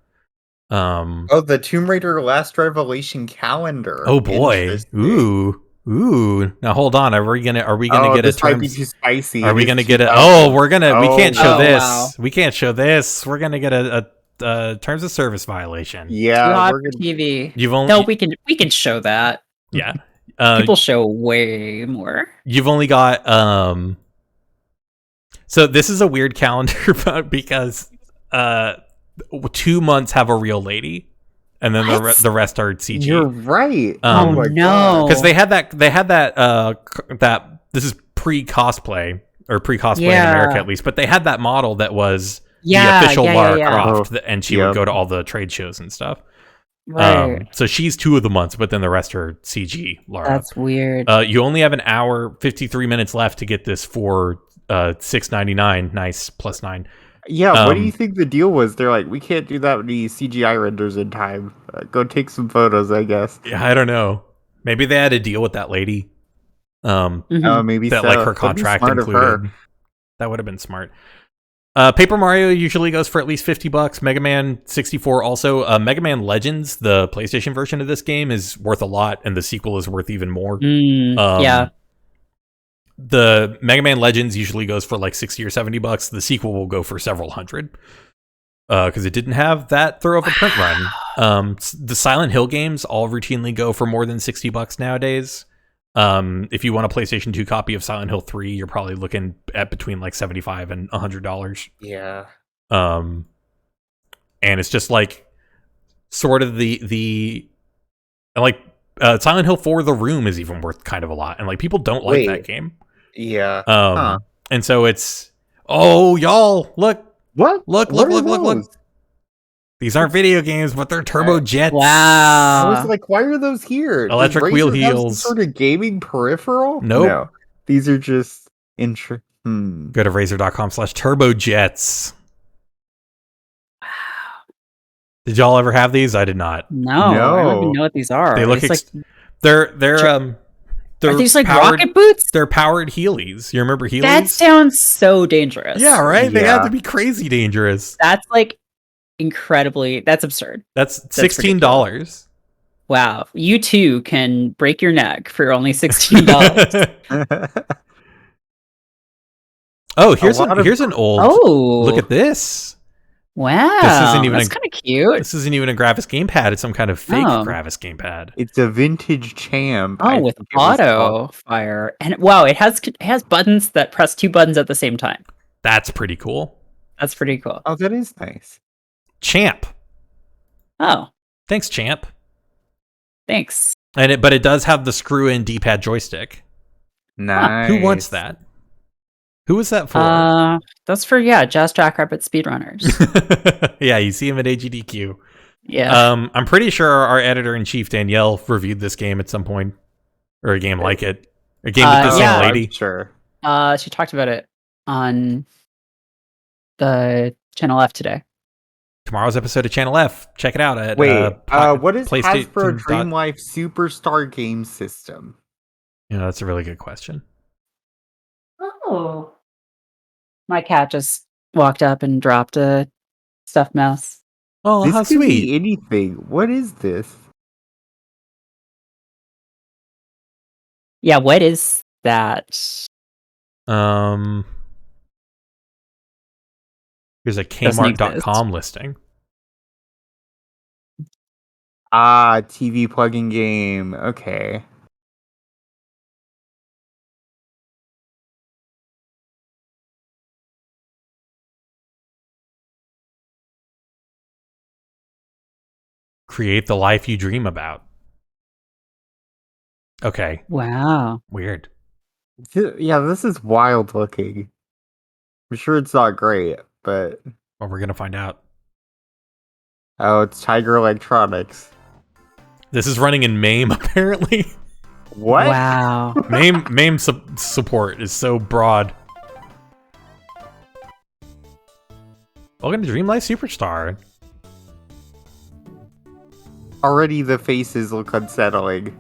[SPEAKER 2] The Tomb Raider Last Revelation calendar.
[SPEAKER 1] Oh boy. Ooh. Now hold on. Are we gonna get
[SPEAKER 2] this
[SPEAKER 1] a terms?
[SPEAKER 2] Might be too spicy.
[SPEAKER 1] Are we gonna get a? We can't show this. Wow. We can't show this. We're gonna get a terms of service violation.
[SPEAKER 2] Yeah,
[SPEAKER 3] we're gonna TV. We can show that.
[SPEAKER 1] Yeah.
[SPEAKER 3] People show way more.
[SPEAKER 1] You've only got so this is a weird calendar because 2 months have a real lady. And then the rest are CG.
[SPEAKER 2] You're right.
[SPEAKER 3] Oh my no!
[SPEAKER 1] Because they had that this is pre-cosplay or pre-cosplay in America at least. But they had that model that was official Lara
[SPEAKER 3] yeah.
[SPEAKER 1] Croft, and she would go to all the trade shows and stuff.
[SPEAKER 3] Right.
[SPEAKER 1] So she's 2 of the months, but then the rest are CG Lara.
[SPEAKER 3] That's weird.
[SPEAKER 1] You only have an hour, 53 minutes left to get this for $6.99. Nice, plus 9.
[SPEAKER 2] Yeah, what do you think the deal was? They're like, we can't do that many CGI renders in time. Go take some photos, I guess.
[SPEAKER 1] Yeah, I don't know. Maybe they had a deal with that lady.
[SPEAKER 2] Maybe
[SPEAKER 1] that
[SPEAKER 2] so.
[SPEAKER 1] like her contract included. That would have been smart. Paper Mario usually goes for at least $50. Mega Man 64 also. Mega Man Legends, the PlayStation version of this game, is worth a lot, and the sequel is worth even more.
[SPEAKER 3] Yeah.
[SPEAKER 1] The Mega Man Legends usually goes for like $60 or $70. The sequel will go for several hundred. Because it didn't have that thorough of a print run. The Silent Hill games all routinely go for more than $60 nowadays. If you want a PlayStation 2 copy of Silent Hill 3, you're probably looking at between like $75 and $100.
[SPEAKER 2] Yeah.
[SPEAKER 1] And it's just like sort of the like Silent Hill 4 The Room is even worth kind of a lot, and like people don't like that game.
[SPEAKER 2] Yeah.
[SPEAKER 1] And so it's y'all look.
[SPEAKER 2] What?
[SPEAKER 1] Look. These aren't video games, but they're turbo jets.
[SPEAKER 3] Wow.
[SPEAKER 2] I was like, why are those here?
[SPEAKER 1] Electric
[SPEAKER 2] Does
[SPEAKER 1] wheel
[SPEAKER 2] Razer have some
[SPEAKER 1] heels.
[SPEAKER 2] sort of gaming peripheral?
[SPEAKER 1] Nope.
[SPEAKER 2] No. These are just
[SPEAKER 1] Go to Razer.com/turbojets. Did y'all ever have these? I did not.
[SPEAKER 3] No, I don't even know what these are.
[SPEAKER 1] They look they're
[SPEAKER 3] are these like
[SPEAKER 1] powered,
[SPEAKER 3] rocket boots?
[SPEAKER 1] They're powered Heelys. You remember Heelys?
[SPEAKER 3] That sounds so dangerous.
[SPEAKER 1] Yeah, right? They
[SPEAKER 2] Yeah.
[SPEAKER 1] have to be crazy dangerous.
[SPEAKER 3] That's like that's absurd.
[SPEAKER 1] That's $16.
[SPEAKER 3] Wow. You too can break your neck for only $16.
[SPEAKER 1] Oh, here's an old.
[SPEAKER 3] Oh,
[SPEAKER 1] Look at this.
[SPEAKER 3] Wow.
[SPEAKER 1] This isn't even
[SPEAKER 3] that's kind of cute.
[SPEAKER 1] This isn't even a Gravis gamepad. It's some kind of fake Gravis gamepad.
[SPEAKER 2] It's a vintage champ.
[SPEAKER 3] Oh, with auto fire. And wow, it has buttons that press 2 buttons at the same time.
[SPEAKER 1] That's pretty cool.
[SPEAKER 3] That's pretty cool.
[SPEAKER 2] Oh, that is nice.
[SPEAKER 1] Champ.
[SPEAKER 3] Oh.
[SPEAKER 1] Thanks, Champ.
[SPEAKER 3] Thanks.
[SPEAKER 1] But it does have the screw-in D-pad joystick.
[SPEAKER 2] Nice.
[SPEAKER 1] Who wants that? Who was that for?
[SPEAKER 3] That's for Jazz Jackrabbit speedrunners.
[SPEAKER 1] Yeah, you see him at AGDQ.
[SPEAKER 3] Yeah.
[SPEAKER 1] I'm pretty sure our editor-in-chief Danielle reviewed this game at some point, or a game like it, a game with the same lady.
[SPEAKER 2] Sure.
[SPEAKER 3] She talked about it on the Channel F today.
[SPEAKER 1] Tomorrow's episode of Channel F. Check it out at
[SPEAKER 2] what is
[SPEAKER 1] PlayStation
[SPEAKER 2] Hasbro Dream Life Superstar Game System?
[SPEAKER 1] That's a really good question.
[SPEAKER 3] Oh. My cat just walked up and dropped a stuffed mouse.
[SPEAKER 1] Oh,
[SPEAKER 2] This
[SPEAKER 1] how
[SPEAKER 2] could be
[SPEAKER 1] sweet.
[SPEAKER 2] anything. What is this?
[SPEAKER 3] Yeah, what is that?
[SPEAKER 1] Here's a Kmart.com listing.
[SPEAKER 2] TV plug-in game. Okay.
[SPEAKER 1] Create the life you dream about. Okay.
[SPEAKER 3] Wow.
[SPEAKER 1] Weird.
[SPEAKER 2] Yeah, this is wild looking. I'm sure it's not great, but...
[SPEAKER 1] Well, we're going to find out.
[SPEAKER 2] Oh, it's Tiger Electronics.
[SPEAKER 1] This is running in MAME, apparently.
[SPEAKER 2] What?
[SPEAKER 3] Wow.
[SPEAKER 1] MAME support is so broad. Welcome to Dream Life Superstar.
[SPEAKER 2] Already the faces look unsettling.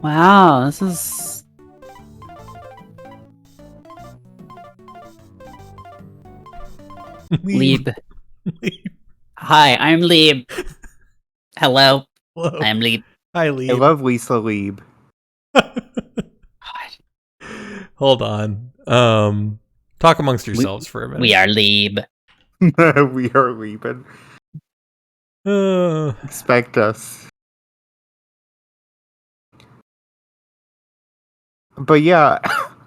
[SPEAKER 3] Wow, this is... Lieb. Hi, I'm Lieb. Hello.
[SPEAKER 1] Hello.
[SPEAKER 3] I'm Lieb.
[SPEAKER 1] Hi, Lieb.
[SPEAKER 2] I love Lisa Lieb.
[SPEAKER 1] Hold on. Talk amongst yourselves for a minute.
[SPEAKER 3] We are Lieb.
[SPEAKER 2] We are leaving. Expect us. But yeah,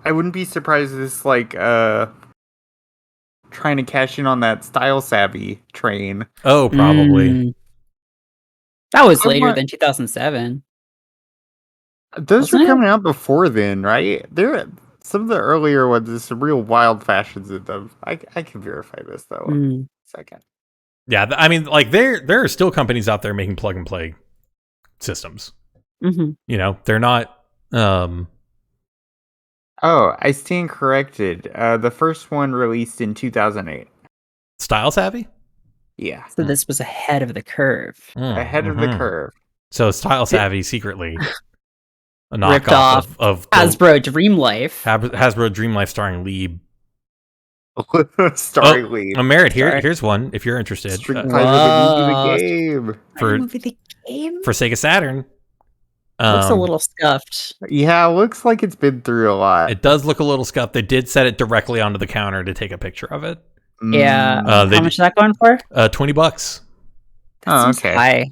[SPEAKER 2] I wouldn't be surprised if this trying to cash in on that Style Savvy train.
[SPEAKER 1] Oh, probably.
[SPEAKER 3] That was later than 2007.
[SPEAKER 2] Those
[SPEAKER 3] Wasn't
[SPEAKER 2] were
[SPEAKER 3] it?
[SPEAKER 2] coming out before then, right? There, some of the earlier ones, there's some real wild fashions in them. I can verify this though.
[SPEAKER 3] Mm.
[SPEAKER 2] Second.
[SPEAKER 1] Yeah, I mean, like there are still companies out there making plug and play systems.
[SPEAKER 3] Mm-hmm.
[SPEAKER 1] You know, they're not.
[SPEAKER 2] Oh, I stand corrected. The first one released in 2008.
[SPEAKER 1] Style savvy.
[SPEAKER 2] Yeah,
[SPEAKER 3] So this was ahead of the curve.
[SPEAKER 2] ahead of the curve.
[SPEAKER 1] So style savvy secretly a
[SPEAKER 3] Ripped
[SPEAKER 1] knockoff
[SPEAKER 3] off
[SPEAKER 1] of
[SPEAKER 3] Hasbro Dream Life.
[SPEAKER 1] Hasbro Dream Life starring Lieb.
[SPEAKER 2] Starring Lee.
[SPEAKER 1] Merritt,
[SPEAKER 3] Sorry.
[SPEAKER 1] here's one if you're interested.
[SPEAKER 2] Street Fighter the movie, the game.
[SPEAKER 3] The game
[SPEAKER 1] For Sega Saturn.
[SPEAKER 3] looks a little scuffed.
[SPEAKER 2] Yeah, looks like it's been through a lot.
[SPEAKER 1] It does look a little scuffed. They did set it directly onto the counter to take a picture of it.
[SPEAKER 3] Yeah.
[SPEAKER 1] How
[SPEAKER 3] much is that going for?
[SPEAKER 1] $20.
[SPEAKER 2] Oh,
[SPEAKER 3] Seems
[SPEAKER 2] okay.
[SPEAKER 3] high.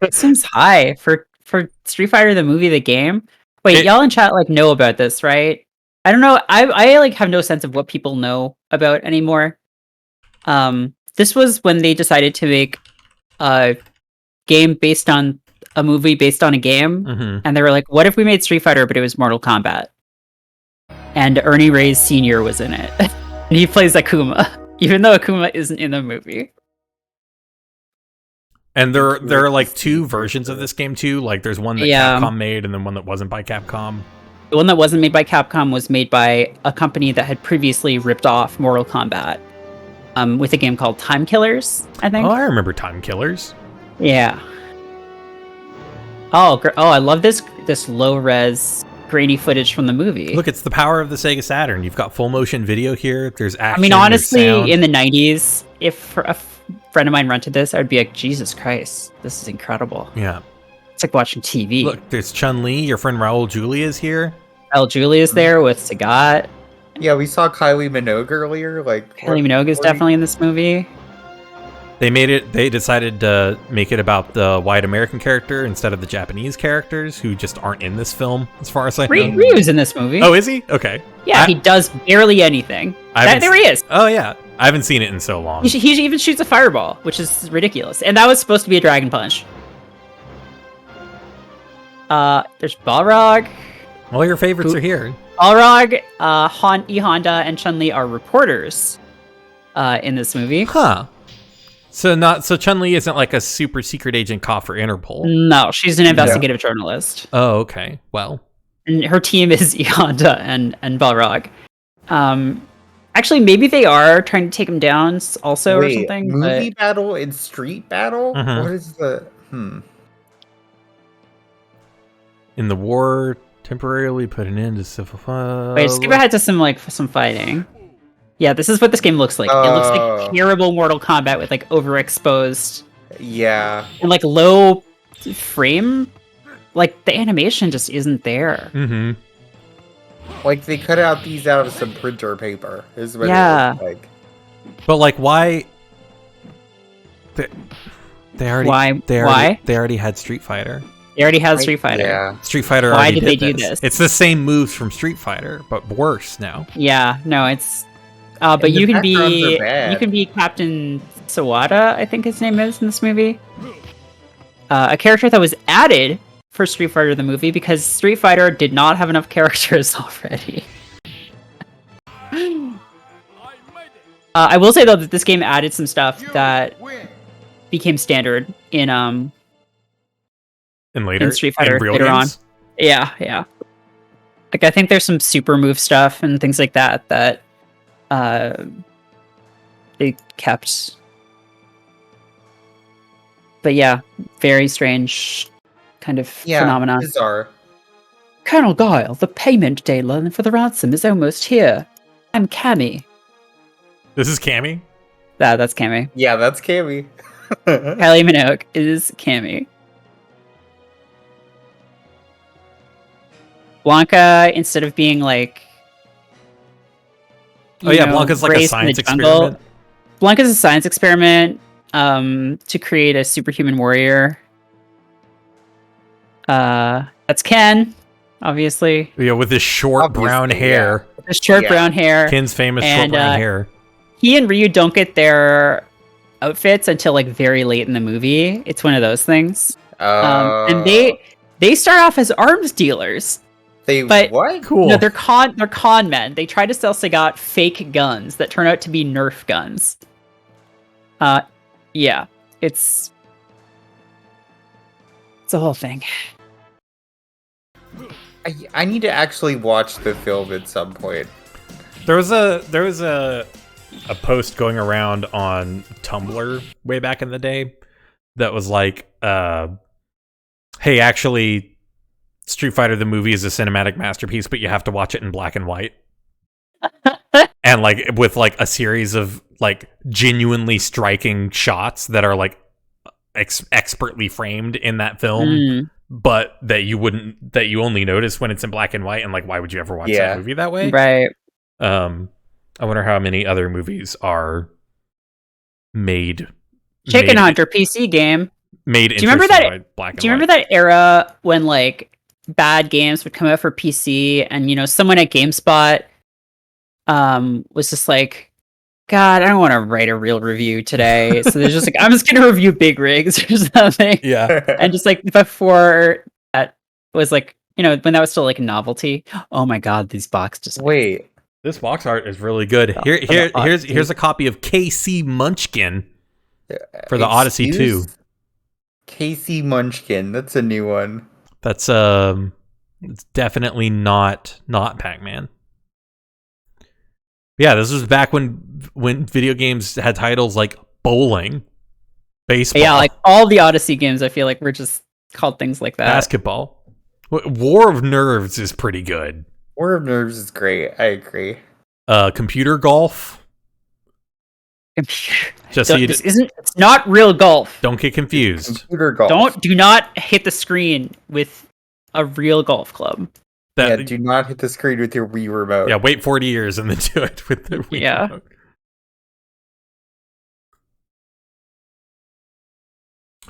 [SPEAKER 3] It seems high for Street Fighter the movie, the game. Wait, y'all in chat like know about this, right? I don't know. I like have no sense of what people know about anymore. This was when they decided to make a game based on a movie based on a game, and they were like, "What if we made Street Fighter, but it was Mortal Kombat?" And Ernie Reyes Sr. was in it, and he plays Akuma, even though Akuma isn't in the movie.
[SPEAKER 1] And there are like two versions of this game too. Like there's one that Capcom made, and then one that wasn't by Capcom.
[SPEAKER 3] The one that wasn't made by Capcom was made by a company that had previously ripped off Mortal Kombat, with a game called Time Killers, I think.
[SPEAKER 1] Oh, I remember Time Killers.
[SPEAKER 3] Yeah. Oh, I love this low res grainy footage from the movie.
[SPEAKER 1] Look, it's the power of the Sega Saturn. You've got full motion video here. There's action.
[SPEAKER 3] I mean, honestly,
[SPEAKER 1] there's sound.
[SPEAKER 3] in the 90s, if a friend of mine rented this, I'd be like, Jesus Christ, this is incredible.
[SPEAKER 1] Yeah.
[SPEAKER 3] It's like watching TV.
[SPEAKER 1] Look, there's Chun-Li. Your friend Raul Julia is here.
[SPEAKER 3] Raul Julia's there with Sagat.
[SPEAKER 2] Yeah, we saw Kylie Minogue earlier. Like
[SPEAKER 3] Kylie Minogue is definitely in this movie.
[SPEAKER 1] They decided to make it about the white American character instead of the Japanese characters who just aren't in this film, as far as I know.
[SPEAKER 3] Ryu's in this movie.
[SPEAKER 1] Oh, is he? Okay.
[SPEAKER 3] Yeah, he does barely anything. There he is.
[SPEAKER 1] Oh, yeah. I haven't seen it in so long.
[SPEAKER 3] He even shoots a fireball, which is ridiculous. And that was supposed to be a Dragon Punch. There's Balrog.
[SPEAKER 1] All your favorites are here.
[SPEAKER 3] Balrog, E Honda, and Chun-Li are reporters in this movie.
[SPEAKER 1] Huh. So Chun-Li isn't like a super secret agent caught for Interpol.
[SPEAKER 3] No, she's an investigative journalist.
[SPEAKER 1] Oh, okay. Well.
[SPEAKER 3] And her team is E Honda and Balrog. Actually, maybe they are trying to take him down also or something.
[SPEAKER 2] Movie battle and street battle? What is the...
[SPEAKER 1] In the war, temporarily put an end to civil...
[SPEAKER 3] Wait, skip ahead to some fighting. Yeah, this is what this game looks like. It looks like terrible Mortal Kombat with like overexposed...
[SPEAKER 2] Yeah.
[SPEAKER 3] And like low frame... Like, the animation just isn't there.
[SPEAKER 2] Like, they cut out these out of some printer paper, is what it looks like.
[SPEAKER 1] But, like, why... They already... They already had Street Fighter.
[SPEAKER 3] They already had Street Fighter.
[SPEAKER 2] Yeah.
[SPEAKER 1] Street Fighter
[SPEAKER 3] Why
[SPEAKER 1] already
[SPEAKER 3] did they do this?
[SPEAKER 1] It's the same moves from Street Fighter, but worse now.
[SPEAKER 3] Yeah, no, it's... but you can be Captain Sawada, I think his name is in this movie. A character that was added for Street Fighter the movie because Street Fighter did not have enough characters already. I will say though that this game added some stuff that became standard in Street Fighter later on. Yeah. Like I think there's some super move stuff and things like that they kept. But yeah, very strange kind of phenomenon.
[SPEAKER 2] Bizarre.
[SPEAKER 3] Colonel Guile, the payment deadline for the ransom is almost here. I'm Cammy.
[SPEAKER 1] This is Cammy?
[SPEAKER 3] That's Cammy.
[SPEAKER 2] Yeah, that's Cammy.
[SPEAKER 3] Kylie Minogue is Cammy. Blanca, instead of being like...
[SPEAKER 1] Blanca's like a science experiment.
[SPEAKER 3] Blanca's a science experiment to create a superhuman warrior. That's Ken, obviously.
[SPEAKER 1] Yeah, with his short brown hair.
[SPEAKER 3] With his short brown hair.
[SPEAKER 1] Ken's famous short brown hair.
[SPEAKER 3] He and Ryu don't get their outfits until like very late in the movie. It's one of those things. And they They start off as arms dealers.
[SPEAKER 2] What?
[SPEAKER 1] Cool.
[SPEAKER 3] No, they're con men. They try to sell Sagat fake guns that turn out to be Nerf guns. Yeah, it's a whole thing.
[SPEAKER 2] I need to actually watch the film at some point.
[SPEAKER 1] There was a post going around on Tumblr way back in the day that was like, hey, actually, Street Fighter the movie is a cinematic masterpiece, but you have to watch it in black and white. And like with like a series of like genuinely striking shots that are like expertly framed in that film, but that you only notice when it's in black and white. And like, why would you ever watch that movie that way?
[SPEAKER 3] Right.
[SPEAKER 1] I wonder how many other movies are made.
[SPEAKER 3] Chicken Hunter PC game.
[SPEAKER 1] Made.
[SPEAKER 3] Do you remember that? Do you remember that era when like bad games would come out for PC, and you know someone at GameSpot was just like, God, I don't want to write a real review today. So they're just like, I'm just gonna review Big Rigs or something.
[SPEAKER 1] Yeah.
[SPEAKER 3] And just like before that was like, you know, when that was still like a novelty. Oh my God, these box just
[SPEAKER 2] wait.
[SPEAKER 1] This box art is really good. Here's a copy of KC Munchkin for the Odyssey 2.
[SPEAKER 2] KC Munchkin, that's a new one.
[SPEAKER 1] That's it's definitely not Pac-Man. Yeah, this was back when video games had titles like bowling, baseball.
[SPEAKER 3] Yeah, like all the Odyssey games, I feel like were just called things like that.
[SPEAKER 1] Basketball. War of Nerves is pretty good.
[SPEAKER 2] War of Nerves is great. I agree.
[SPEAKER 1] Computer golf. Just so
[SPEAKER 3] it's not real golf.
[SPEAKER 1] Don't get confused.
[SPEAKER 2] Computer golf.
[SPEAKER 3] Do not hit the screen with a real golf club.
[SPEAKER 2] Do not hit the screen with your Wii remote.
[SPEAKER 1] Yeah, wait 40 years and then do it with the Wii remote.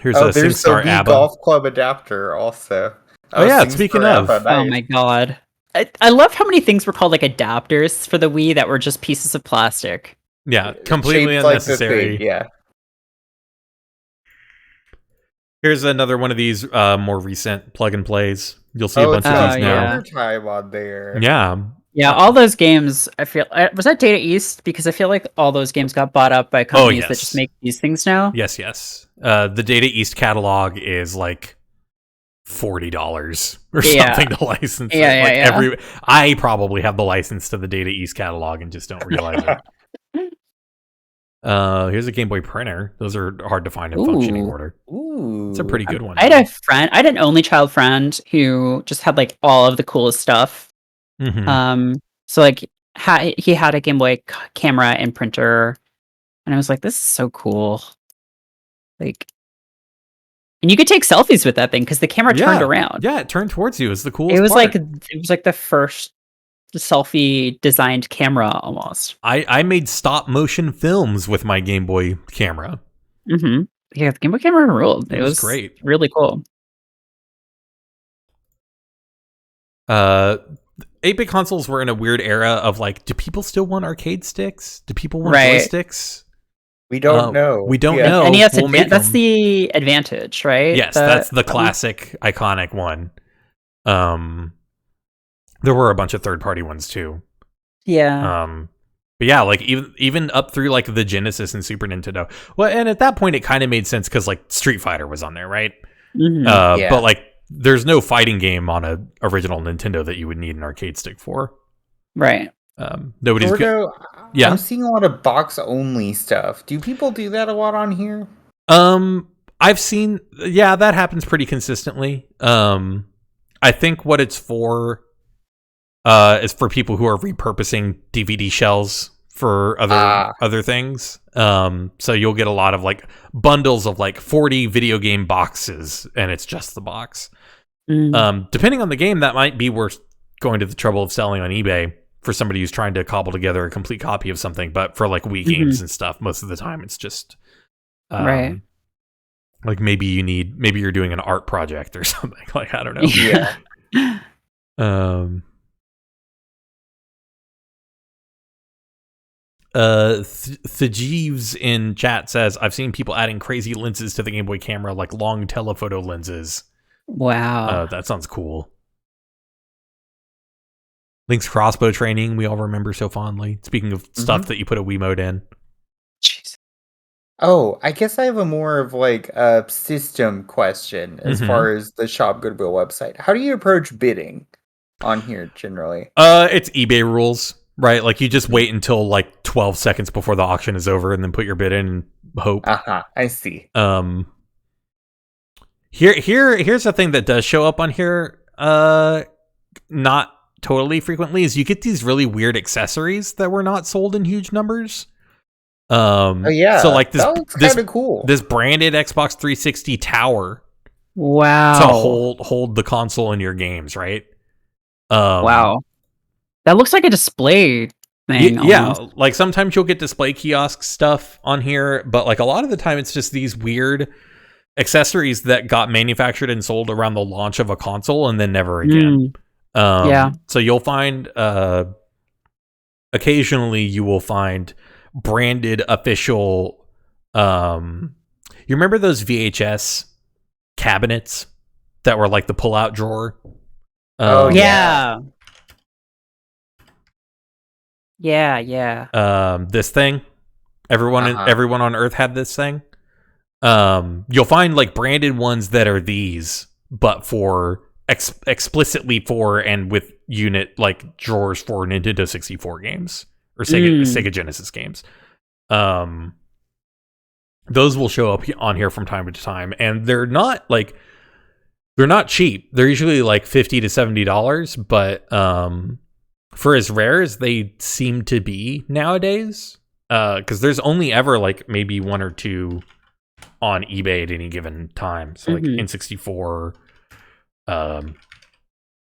[SPEAKER 1] Here's a
[SPEAKER 2] there's
[SPEAKER 1] SingStar
[SPEAKER 2] the Wii
[SPEAKER 1] ABBA
[SPEAKER 2] Golf Club adapter also.
[SPEAKER 1] Oh yeah, speaking of.
[SPEAKER 3] Oh my God. I love how many things were called like adapters for the Wii that were just pieces of plastic.
[SPEAKER 1] Yeah, completely
[SPEAKER 2] Shaped
[SPEAKER 1] unnecessary.
[SPEAKER 2] Like yeah.
[SPEAKER 1] Here's another one of these more recent plug and plays. You'll see a bunch of these now.
[SPEAKER 2] Time on there.
[SPEAKER 1] Yeah.
[SPEAKER 3] Yeah, all those games, I feel... was that Data East? Because I feel like all those games got bought up by companies that just make these things now.
[SPEAKER 1] Yes. The Data East catalog is like $40 or something to license. I probably have the license to the Data East catalog and just don't realize it. Here's a Game Boy printer. Those are hard to find in functioning order.
[SPEAKER 2] Ooh,
[SPEAKER 1] it's a pretty good one.
[SPEAKER 3] I had an only child friend who just had like all of the coolest stuff.
[SPEAKER 1] Mm-hmm.
[SPEAKER 3] So like he had a Game Boy camera and printer, and I was like, this is so cool. Like, and you could take selfies with that thing because the camera turned around.
[SPEAKER 1] Yeah, it turned towards you. It's the coolest.
[SPEAKER 3] It was
[SPEAKER 1] part.
[SPEAKER 3] like the first selfie designed camera almost.
[SPEAKER 1] I made stop motion films with my Game Boy camera.
[SPEAKER 3] Mm-hmm. Yeah, the Game Boy camera ruled. It was
[SPEAKER 1] great.
[SPEAKER 3] Really cool.
[SPEAKER 1] 8-bit consoles were in a weird era of like, do people still want arcade sticks? Do people want joysticks?
[SPEAKER 2] We don't know.
[SPEAKER 1] We don't know.
[SPEAKER 3] And yes, that's the advantage, right?
[SPEAKER 1] Yes, that's the classic, iconic one. There were a bunch of third-party ones too.
[SPEAKER 3] Yeah.
[SPEAKER 1] But yeah, like even up through like the Genesis and Super Nintendo. Well, and at that point, it kind of made sense because like Street Fighter was on there, right?
[SPEAKER 3] Mm-hmm.
[SPEAKER 1] But like, there's no fighting game on a original Nintendo that you would need an arcade stick for.
[SPEAKER 3] Right.
[SPEAKER 1] Nobody's
[SPEAKER 2] Jordo,
[SPEAKER 1] yeah.
[SPEAKER 2] I'm seeing a lot of box only stuff. Do people do that a lot on here?
[SPEAKER 1] I've seen that happens pretty consistently. I think what it's for is for people who are repurposing DVD shells for other things. So you'll get a lot of like bundles of like 40 video game boxes, and it's just the box. Depending on the game, that might be worth going to the trouble of selling on eBay for somebody who's trying to cobble together a complete copy of something. But for like Wii games and stuff, most of the time it's just
[SPEAKER 3] right.
[SPEAKER 1] Like maybe you're doing an art project or something. Like, I don't know.
[SPEAKER 2] Yeah.
[SPEAKER 1] Jeeves in chat says, I've seen people adding crazy lenses to the Game Boy camera, like long telephoto lenses.
[SPEAKER 3] Wow.
[SPEAKER 1] That sounds cool. Link's crossbow training, we all remember so fondly. Speaking of stuff that you put a Wiimote in.
[SPEAKER 3] Jeez.
[SPEAKER 2] Oh, I guess I have a more of like a system question as far as the Shop Goodwill website. How do you approach bidding on here generally?
[SPEAKER 1] It's eBay rules, right? Like you just wait until like 12 seconds before the auction is over and then put your bid in and hope.
[SPEAKER 2] I see.
[SPEAKER 1] Here's the thing that does show up on here, not totally frequently, is you get these really weird accessories that were not sold in huge numbers.
[SPEAKER 2] Oh yeah.
[SPEAKER 1] So like this
[SPEAKER 2] kind of cool.
[SPEAKER 1] This branded Xbox 360 tower.
[SPEAKER 3] Wow.
[SPEAKER 1] To hold the console in your games, right?
[SPEAKER 3] Wow. That looks like a display thing.
[SPEAKER 1] Yeah, like sometimes you'll get display kiosk stuff on here, but like a lot of the time it's just these weird accessories that got manufactured and sold around the launch of a console and then never again. So you'll find occasionally you will find branded official you remember those VHS cabinets that were like the pull-out drawer?
[SPEAKER 3] Yeah.
[SPEAKER 1] This thing, everyone on Earth had this thing. You'll find like branded ones that are these, but for explicitly for and with unit like drawers for Nintendo 64 games or Sega Genesis games. Those will show up on here from time to time, and they're not cheap. They're usually like $50 to $70, but for as rare as they seem to be nowadays, because there's only ever like maybe one or two on eBay at any given time. So like N64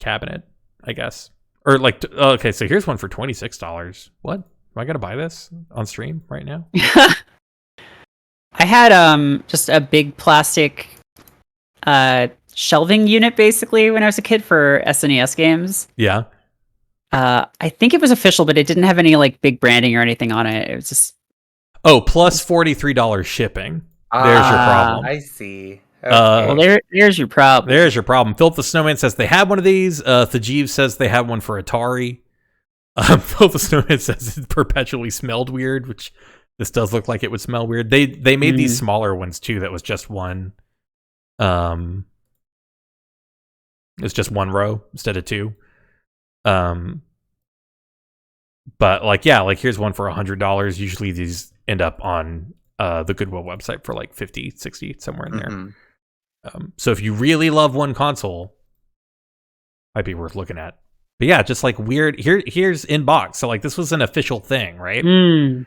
[SPEAKER 1] cabinet, I guess. Or like, okay, so here's one for $26. What? Am I gonna buy this on stream right now?
[SPEAKER 3] I had just a big plastic shelving unit basically when I was a kid for SNES games.
[SPEAKER 1] Yeah.
[SPEAKER 3] I think it was official, but it didn't have any like big branding or anything on it. It was just
[SPEAKER 1] plus $43 shipping. There's your problem.
[SPEAKER 2] I see. Okay.
[SPEAKER 3] Well, there's your problem.
[SPEAKER 1] There's your problem. Filth the Snowman says they had one of these. Thajeev says they had one for Atari. Filth the Snowman says it perpetually smelled weird, which this does look like it would smell weird. They made these smaller ones too. That was just one. It's just one row instead of two. But like, yeah, like here's one for $100. Usually these end up on the Goodwill website for like 50, 60, somewhere in there. So if you really love one console, might be worth looking at. But yeah, just like weird. Here's in box. So like this was an official thing, right? And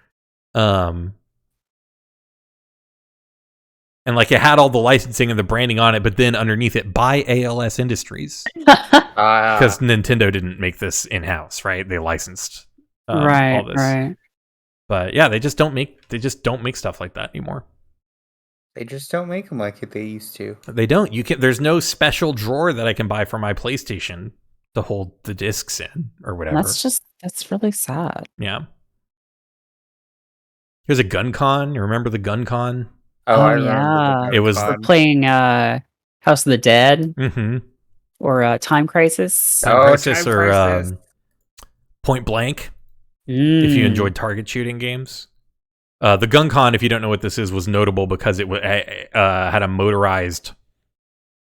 [SPEAKER 1] like it had all the licensing and the branding on it, but then underneath it, by ALS Industries, because Nintendo didn't make this in house, right? They licensed all this.
[SPEAKER 3] Right.
[SPEAKER 1] But yeah, they just don't make stuff like that anymore.
[SPEAKER 2] They just don't make them like they used to.
[SPEAKER 1] They don't. There's no special drawer that I can buy for my PlayStation to hold the discs in or whatever.
[SPEAKER 3] That's really sad.
[SPEAKER 1] Yeah. Here's a Gun Con. You remember the Gun Con?
[SPEAKER 2] I
[SPEAKER 3] yeah.
[SPEAKER 1] It was
[SPEAKER 3] for playing House of the Dead or Time Crisis.
[SPEAKER 1] Or Point Blank. If you enjoyed target shooting games. The Gun Con, if you don't know what this is, was notable because it had a motorized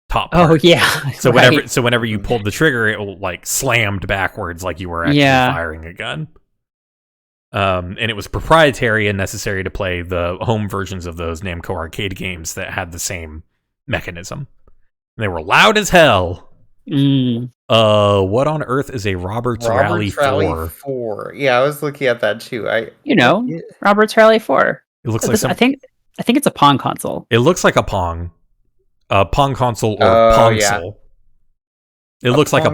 [SPEAKER 1] top part.
[SPEAKER 3] Oh yeah.
[SPEAKER 1] So whenever you pulled the trigger, it like slammed backwards like you were actually firing a gun. And it was proprietary and necessary to play the home versions of those Namco arcade games that had the same mechanism. And they were loud as hell. What on earth is a Roberts Rally 4?
[SPEAKER 2] Yeah, I was looking at that too.
[SPEAKER 3] Roberts Rally 4.
[SPEAKER 1] It looks like
[SPEAKER 3] I think it's a Pong console.
[SPEAKER 1] It looks like a Pong console or Pongsole. It looks like a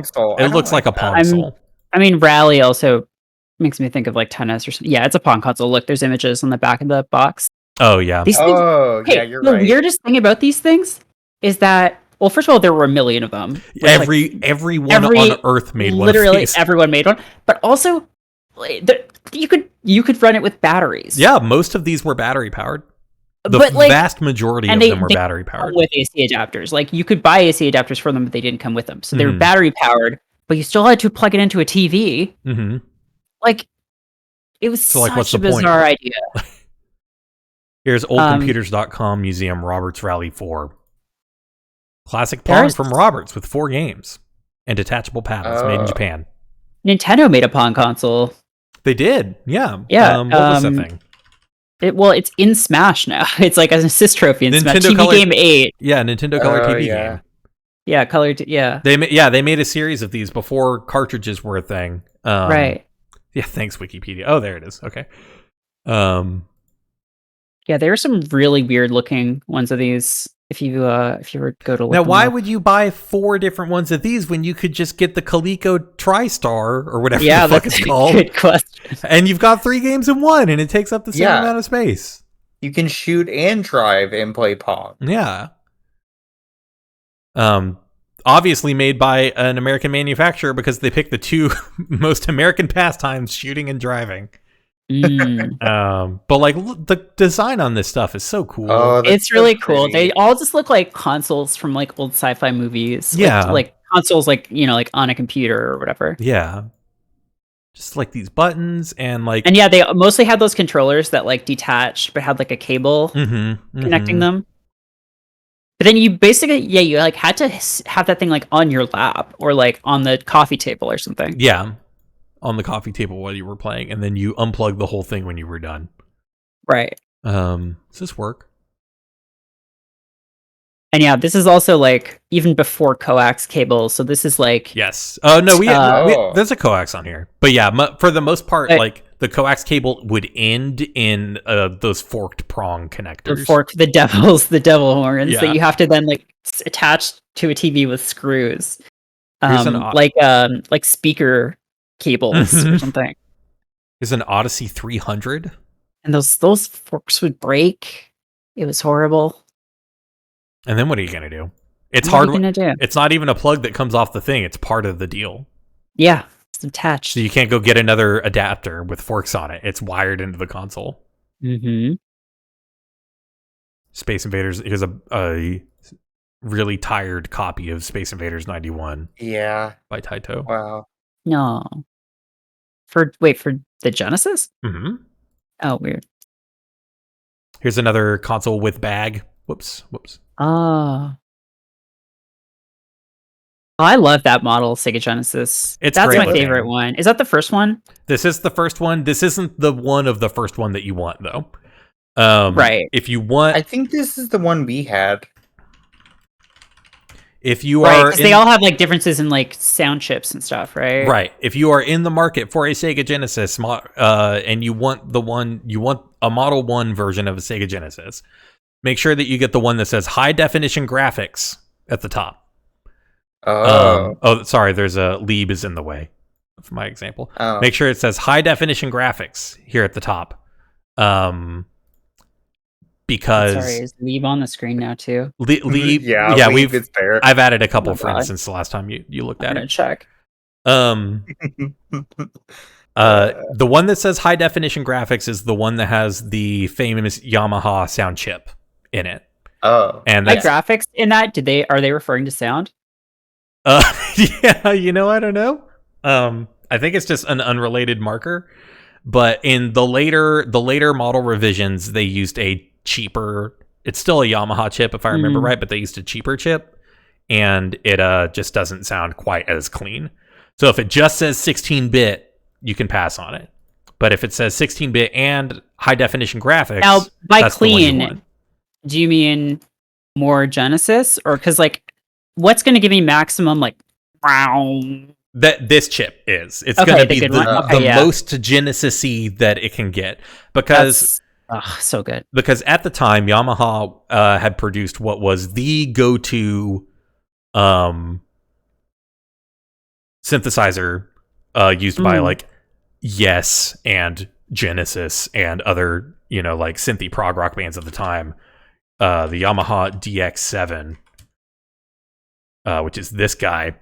[SPEAKER 1] Pongsole.
[SPEAKER 3] I mean, Rally also makes me think of like tennis or something. Yeah, it's a Pong console. Look, there's images on the back of the box.
[SPEAKER 1] Oh yeah.
[SPEAKER 3] These things,
[SPEAKER 2] you're right.
[SPEAKER 3] The weirdest thing about these things is that, well, first of all, there were a million of them.
[SPEAKER 1] Everyone on Earth made one.
[SPEAKER 3] Literally everyone made one. But also, you could run it with batteries.
[SPEAKER 1] Yeah, most of these were battery powered. The
[SPEAKER 3] But, like,
[SPEAKER 1] vast majority of them were battery powered.
[SPEAKER 3] With AC adapters. Like, you could buy AC adapters for them, but they didn't come with them. So they were
[SPEAKER 1] Mhm.
[SPEAKER 3] battery powered, but you still had to plug it into a TV.
[SPEAKER 1] Mm-hmm.
[SPEAKER 3] Like, it was
[SPEAKER 1] So, like,
[SPEAKER 3] such
[SPEAKER 1] what's
[SPEAKER 3] a
[SPEAKER 1] the point?
[SPEAKER 3] bizarre idea.
[SPEAKER 1] Here's oldcomputers.com Museum Roberts Rally 4. Classic Pong from Roberts with 4 games and detachable paddles made in Japan.
[SPEAKER 3] Nintendo made a Pong console.
[SPEAKER 1] They did, yeah.
[SPEAKER 3] Yeah.
[SPEAKER 1] What was the thing?
[SPEAKER 3] It's in Smash now. It's like an assist trophy in Smash. TV
[SPEAKER 1] Color,
[SPEAKER 3] Game 8.
[SPEAKER 1] Yeah, Nintendo Color TV game.
[SPEAKER 3] Yeah, Color. Yeah.
[SPEAKER 1] They made a series of these before cartridges were a thing.
[SPEAKER 3] Right.
[SPEAKER 1] Yeah, thanks Wikipedia. Oh, there it is. Okay.
[SPEAKER 3] Yeah, there are some really weird looking ones of these. If you were to go to look
[SPEAKER 1] now, why
[SPEAKER 3] up.
[SPEAKER 1] would you buy 4 different ones of these when you could just get the Coleco TriStar or whatever
[SPEAKER 3] the
[SPEAKER 1] fuck it's called?
[SPEAKER 3] Good question.
[SPEAKER 1] And you've got 3 games in one, and it takes up the same amount of space.
[SPEAKER 2] You can shoot and drive and play Pong.
[SPEAKER 1] Yeah. Obviously made by an American manufacturer because they picked the 2 most American pastimes, shooting and driving. But like the design on this stuff is so cool.
[SPEAKER 3] It's really cool. They all just look like consoles from like old sci-fi movies.
[SPEAKER 1] Yeah,
[SPEAKER 3] like consoles, like like on a computer or whatever.
[SPEAKER 1] Yeah, just like these buttons and like,
[SPEAKER 3] and they mostly had those controllers that like detached but had like a cable connecting them. But then you basically you like had to have that thing like on your lap or like on the coffee table or something.
[SPEAKER 1] Yeah. On the coffee table while you were playing, and then you unplug the whole thing when you were done.
[SPEAKER 3] Right.
[SPEAKER 1] Does this work?
[SPEAKER 3] And this is also like even before coax cables. So this is like
[SPEAKER 1] yes. Oh no, there's a coax on here, but for the most part, like the coax cable would end in those forked prong connectors.
[SPEAKER 3] The devil horns that you have to then like attach to a TV with screws. Like speaker cables or something.
[SPEAKER 1] There's an Odyssey 300,
[SPEAKER 3] and those forks would break. It was horrible.
[SPEAKER 1] And then what are you gonna do? It's hard. It's not even a plug that comes off the thing. It's part of the deal. Yeah, it's attached. So you can't go get another adapter with forks on it. It's wired into the console. Mm-hmm. Space Invaders. Here's a really tired copy of Space Invaders 91.
[SPEAKER 2] Yeah.
[SPEAKER 1] By Taito.
[SPEAKER 2] Wow.
[SPEAKER 3] No. For the Genesis?
[SPEAKER 1] Mm-hmm.
[SPEAKER 3] Oh, weird.
[SPEAKER 1] Here's another console with bag. Whoops.
[SPEAKER 3] Oh. I love that model, Sega Genesis. That's my favorite one. Is that the first one?
[SPEAKER 1] This is the first one. This isn't the one of the first one that you want, though.
[SPEAKER 3] Right.
[SPEAKER 1] If you want...
[SPEAKER 2] I think this is the one we had.
[SPEAKER 1] If you are...
[SPEAKER 3] Because they all have like differences in like sound chips and stuff, right?
[SPEAKER 1] Right. If you are in the market for a Sega Genesis and you want a Model 1 version of a Sega Genesis, make sure that you get the one that says high definition graphics at the top. Sorry, there's a Lieb is in the way for my example. Make sure it says high definition graphics here at the top. Because
[SPEAKER 3] sorry, is Lieb on the screen now too?
[SPEAKER 1] Lieb,
[SPEAKER 2] Lieb is there.
[SPEAKER 1] I've added a couple friends since the last time you looked at it.
[SPEAKER 3] Check.
[SPEAKER 1] The one that says high definition graphics is the one that has the famous Yamaha sound chip in it.
[SPEAKER 2] Oh,
[SPEAKER 1] and
[SPEAKER 3] the graphics in that are they referring to sound?
[SPEAKER 1] Yeah, I don't know. I think it's just an unrelated marker. But in the later model revisions, they used a cheaper. It's still a Yamaha chip, if I remember right, but they used a cheaper chip, and it just doesn't sound quite as clean. So if it just says 16-bit, you can pass on it. But if it says 16-bit and high definition graphics,
[SPEAKER 3] now by clean, do you mean more Genesis, or because like what's going to give me maximum like wow?
[SPEAKER 1] That this chip is. It's going to be the most Genesis-y that it can get because
[SPEAKER 3] so good.
[SPEAKER 1] Because at the time, Yamaha had produced what was the go-to synthesizer used by like Yes and Genesis and other like synthy prog rock bands of the time. The Yamaha DX7, which is this guy.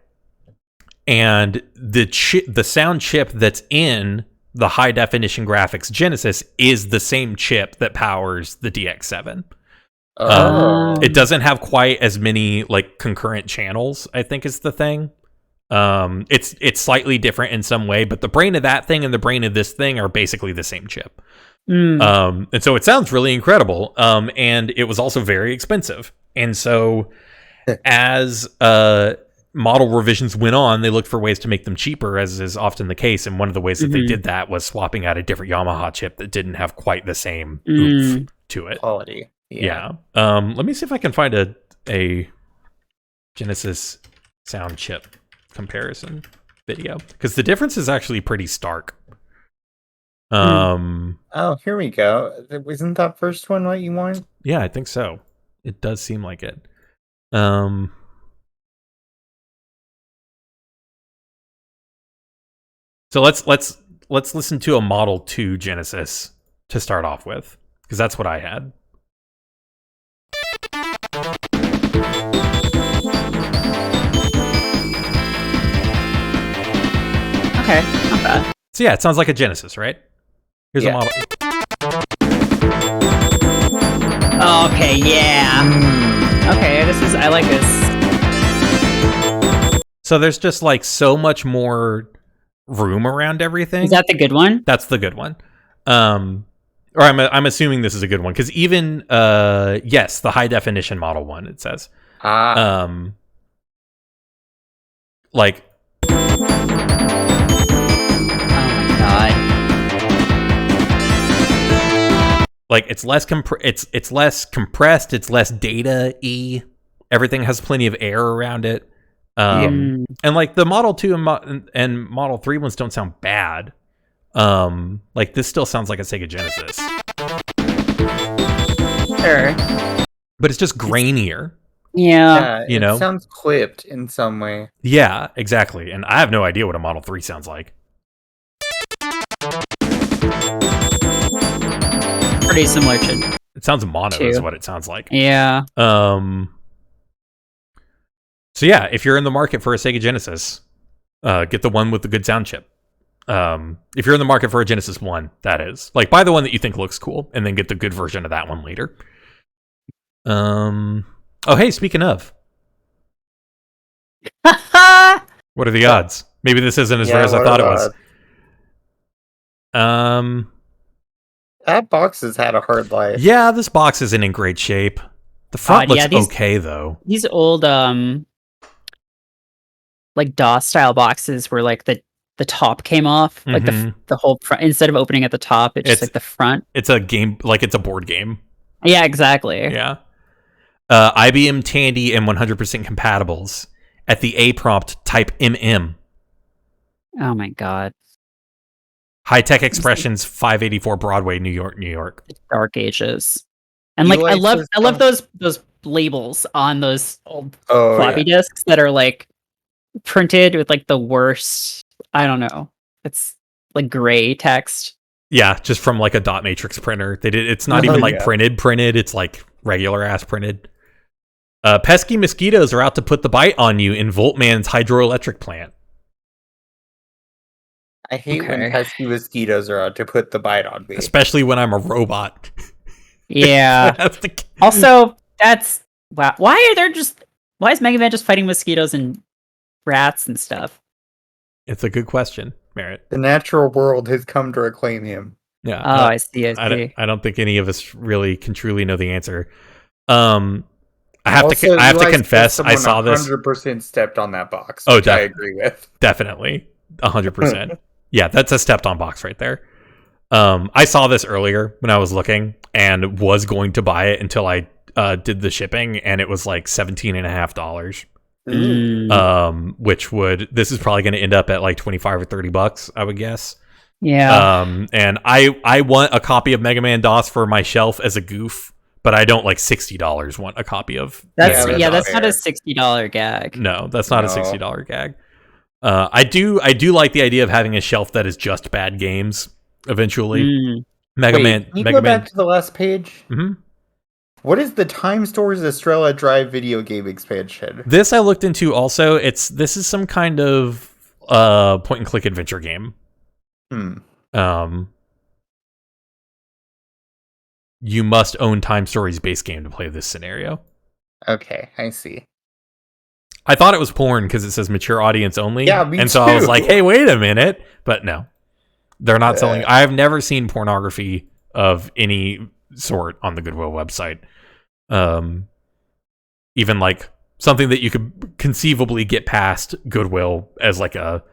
[SPEAKER 1] And the sound chip that's in the high definition graphics Genesis is the same chip that powers the DX7. It doesn't have quite as many like concurrent channels, I think is the thing. It's slightly different in some way, but the brain of that thing and the brain of this thing are basically the same chip. And so it sounds really incredible. And it was also very expensive. And so as model revisions went on, they looked for ways to make them cheaper, as is often the case. And one of the ways that they did that was swapping out a different Yamaha chip that didn't have quite the same oomph to it.
[SPEAKER 2] Quality.
[SPEAKER 1] Yeah. Let me see if I can find a Genesis sound chip comparison video, because the difference is actually pretty stark.
[SPEAKER 2] Oh, here we go. Wasn't that first one what you want?
[SPEAKER 1] Yeah, I think so. It does seem like it. So let's listen to a Model 2 Genesis to start off with, because that's what I had.
[SPEAKER 3] Okay, not bad.
[SPEAKER 1] So yeah, it sounds like a Genesis, right? Here's a Model.
[SPEAKER 3] Okay, yeah. Okay, I like this.
[SPEAKER 1] So there's just like so much more room around everything.
[SPEAKER 3] Is that the good one?
[SPEAKER 1] That's the good one. Or I'm assuming this is a good one, because even yes, the high definition Model 1, it says. Like,
[SPEAKER 3] oh my god.
[SPEAKER 1] Like it's less it's less compressed, it's less data-y. Everything has plenty of air around it. And like the Model 2 and Model 3 ones don't sound bad. Like this still sounds like a Sega Genesis.
[SPEAKER 3] Sure.
[SPEAKER 1] But it's just grainier.
[SPEAKER 3] Yeah.
[SPEAKER 1] You know?
[SPEAKER 2] It sounds clipped in some way.
[SPEAKER 1] Yeah, exactly. And I have no idea what a Model 3 sounds like.
[SPEAKER 3] Pretty similar to
[SPEAKER 1] it sounds mono
[SPEAKER 3] too.
[SPEAKER 1] Is what it sounds like.
[SPEAKER 3] Yeah.
[SPEAKER 1] So yeah, if you're in the market for a Sega Genesis, get the one with the good sound chip. If you're in the market for a Genesis 1, that is. Like, buy the one that you think looks cool, and then get the good version of that one later. Oh, hey, speaking of. What are the odds? Maybe this isn't as rare as I thought it was.
[SPEAKER 2] That box has had a hard life.
[SPEAKER 1] Yeah, this box isn't in great shape. The front looks okay, though.
[SPEAKER 3] These old, like DOS style boxes where like the top came off, like the whole front. Instead of opening at the top, it's just like the front.
[SPEAKER 1] It's a game, like it's a board game.
[SPEAKER 3] Yeah, exactly.
[SPEAKER 1] Yeah. IBM Tandy and 100% compatibles. At the A prompt, type MM.
[SPEAKER 3] Oh my god.
[SPEAKER 1] High Tech Expressions, 584 Broadway, New York, New York.
[SPEAKER 3] Dark Ages. And like I love those labels on those old floppy disks that are like printed with like the worst, I don't know. It's like gray text.
[SPEAKER 1] Yeah, just from like a dot matrix printer. It's not even like printed, it's like regular ass printed. Pesky mosquitoes are out to put the bite on you in Voltman's hydroelectric plant.
[SPEAKER 2] I hate when pesky mosquitoes are out to put the bite on me.
[SPEAKER 1] Especially when I'm a robot.
[SPEAKER 3] Yeah. Also, that's... Wow. Why is Mega Man just fighting mosquitoes and rats and stuff?
[SPEAKER 1] It's a good question, Merritt.
[SPEAKER 2] The natural world has come to reclaim him.
[SPEAKER 1] Yeah.
[SPEAKER 3] Oh, I see.
[SPEAKER 1] I don't think any of us really can truly know the answer. I have to confess, I saw this.
[SPEAKER 2] 100% stepped on that box.
[SPEAKER 1] Oh,
[SPEAKER 2] I agree with.
[SPEAKER 1] Definitely. 100%. Yeah, that's a stepped on box right there. I saw this earlier when I was looking and was going to buy it until I did the shipping, and it was like $17.50. This is probably going to end up at like $25 or $30, I would guess.
[SPEAKER 3] Yeah.
[SPEAKER 1] And I want a copy of Mega Man DOS for my shelf as a goof, but I don't like $60 want a copy of.
[SPEAKER 3] That's not a $60 gag.
[SPEAKER 1] No, that's not a $60 gag. I do like the idea of having a shelf that is just bad games eventually. Mega Man.
[SPEAKER 2] Can you go back to the last page?
[SPEAKER 1] Mm-hmm.
[SPEAKER 2] What is the Time Stories Estrella Drive video game expansion?
[SPEAKER 1] This I looked into also. This is some kind of point and click adventure game. You must own Time Story's base game to play this scenario.
[SPEAKER 2] Okay, I see.
[SPEAKER 1] I thought it was porn because it says mature audience only.
[SPEAKER 2] Yeah, me
[SPEAKER 1] and so I was
[SPEAKER 2] too.
[SPEAKER 1] like, hey, wait a minute. But no, they're not selling. I have never seen pornography of any sort on the Goodwill website. Even like something that you could conceivably get past Goodwill as like a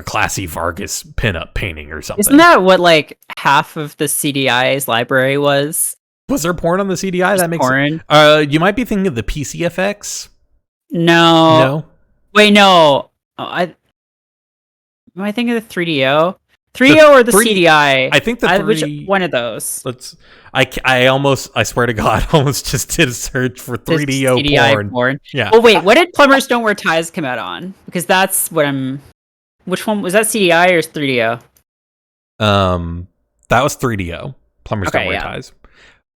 [SPEAKER 1] classy Vargas pinup painting or something.
[SPEAKER 3] Isn't that what like half of the CDI's library was?
[SPEAKER 1] Was there porn on the CDI?
[SPEAKER 3] Just
[SPEAKER 1] that makes
[SPEAKER 3] porn.
[SPEAKER 1] You might be thinking of the PCFX.
[SPEAKER 3] No. Wait, no. Am I thinking of the 3DO? 3DO or the CDI?
[SPEAKER 1] I think
[SPEAKER 3] which one of those?
[SPEAKER 1] I swear to God, almost just did a search for 3DO
[SPEAKER 3] CDI porn. Yeah. Oh wait, what did Plumbers Don't Wear Ties come out on? Because that's what I'm. Which one was that? CDI or 3DO?
[SPEAKER 1] That was 3DO. Plumbers Don't Wear Ties.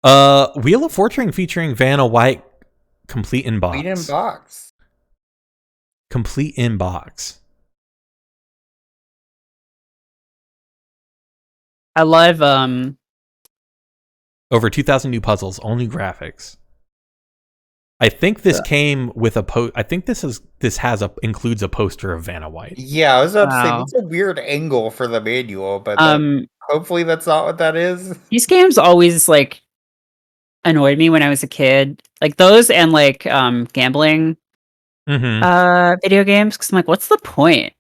[SPEAKER 1] Wheel of Fortune featuring Vanna White, complete in box. Complete in box.
[SPEAKER 3] I love
[SPEAKER 1] over 2,000 new puzzles, only graphics. I think this came with a I think this includes a poster of Vanna White.
[SPEAKER 2] Yeah, I was about to say that's a weird angle for the manual, but hopefully that's not what that is.
[SPEAKER 3] These games always like annoyed me when I was a kid, like those and like gambling video games, because I'm like, what's the point?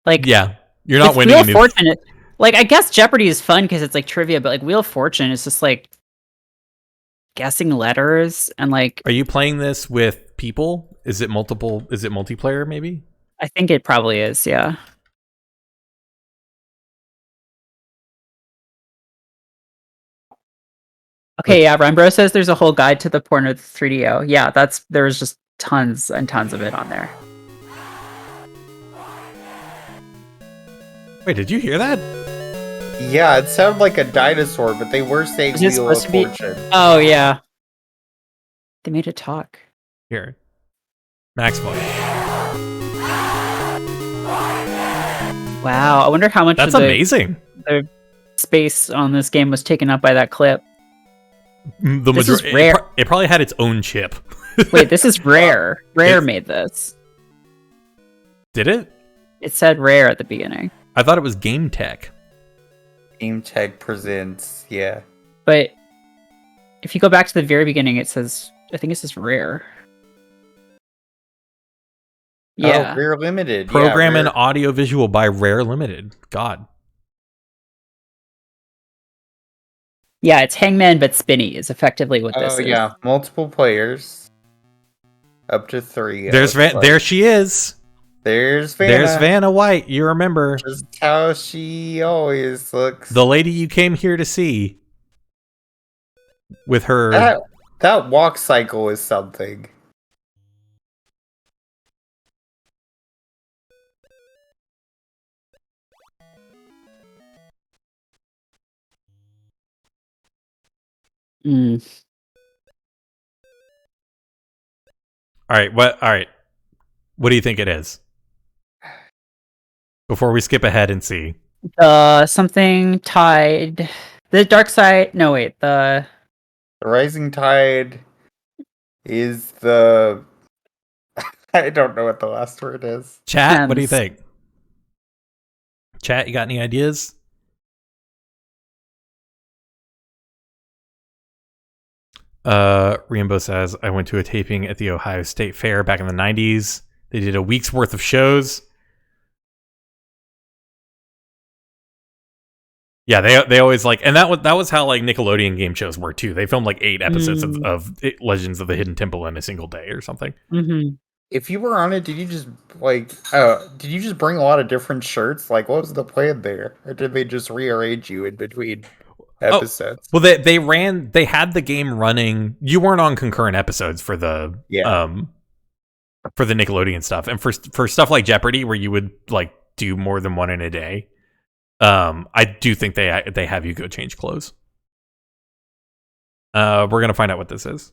[SPEAKER 3] Like,
[SPEAKER 1] yeah, you're not winning.
[SPEAKER 3] Wheel of Fortune, like I guess Jeopardy is fun because it's like trivia, but like Wheel of Fortune is just like guessing letters and like.
[SPEAKER 1] Are you playing this with people? Is it multiple? Is it multiplayer? Maybe.
[SPEAKER 3] I think it probably is. Yeah. Okay, yeah, Rembro says there's a whole guide to the porn of 3DO. Yeah, there's just tons and tons of it on there.
[SPEAKER 1] Wait, did you hear that?
[SPEAKER 2] Yeah, it sounded like a dinosaur, but they were saying Wheel of Fortune.
[SPEAKER 3] Oh, yeah. They made it talk.
[SPEAKER 1] Here. Max volume.
[SPEAKER 3] Wow, I wonder how much
[SPEAKER 1] That's amazing.
[SPEAKER 3] The space on this game was taken up by that clip.
[SPEAKER 1] This is rare. It probably had its own chip.
[SPEAKER 3] Wait, this is Rare. Rare made this.
[SPEAKER 1] Did it?
[SPEAKER 3] It said Rare at the beginning.
[SPEAKER 1] I thought it was Game Tech.
[SPEAKER 2] Game Tech presents, yeah.
[SPEAKER 3] But if you go back to the very beginning, it says, I think it says Rare. Yeah.
[SPEAKER 2] Oh, Rare Limited.
[SPEAKER 1] Program and audio visual by Rare Limited. God.
[SPEAKER 3] Yeah, it's Hangman but spinny is effectively what this is. Oh
[SPEAKER 2] yeah, multiple players. Up to 3.
[SPEAKER 1] There she is.
[SPEAKER 2] There's Vanna.
[SPEAKER 1] There's Vanna White. You remember.
[SPEAKER 2] Just how she always looks.
[SPEAKER 1] The lady you came here to see. With her...
[SPEAKER 2] That walk cycle is something.
[SPEAKER 3] Mm.
[SPEAKER 1] All right. What do you think it is? Before we skip ahead and see.
[SPEAKER 3] Something Tide. The Dark Side. No, wait. The
[SPEAKER 2] Rising Tide is the. I don't know what the last word is.
[SPEAKER 1] Chat, what do you think? Chat, you got any ideas? Rainbow says, I went to a taping at the Ohio State Fair back in the 90s. They did a week's worth of shows. Yeah, they always like, and that was how like Nickelodeon game shows were too. They filmed like 8 episodes of Legends of the Hidden Temple in a single day or something.
[SPEAKER 3] Mm-hmm.
[SPEAKER 2] If you were on it, did you just bring a lot of different shirts? Like, what was the plan there, or did they just rearrange you in between episodes?
[SPEAKER 1] Well, they had the game running. You weren't on concurrent episodes for the for the Nickelodeon stuff, and for stuff like Jeopardy, where you would like do more than one in a day. I do think they have you go change clothes. We're gonna find out what this is.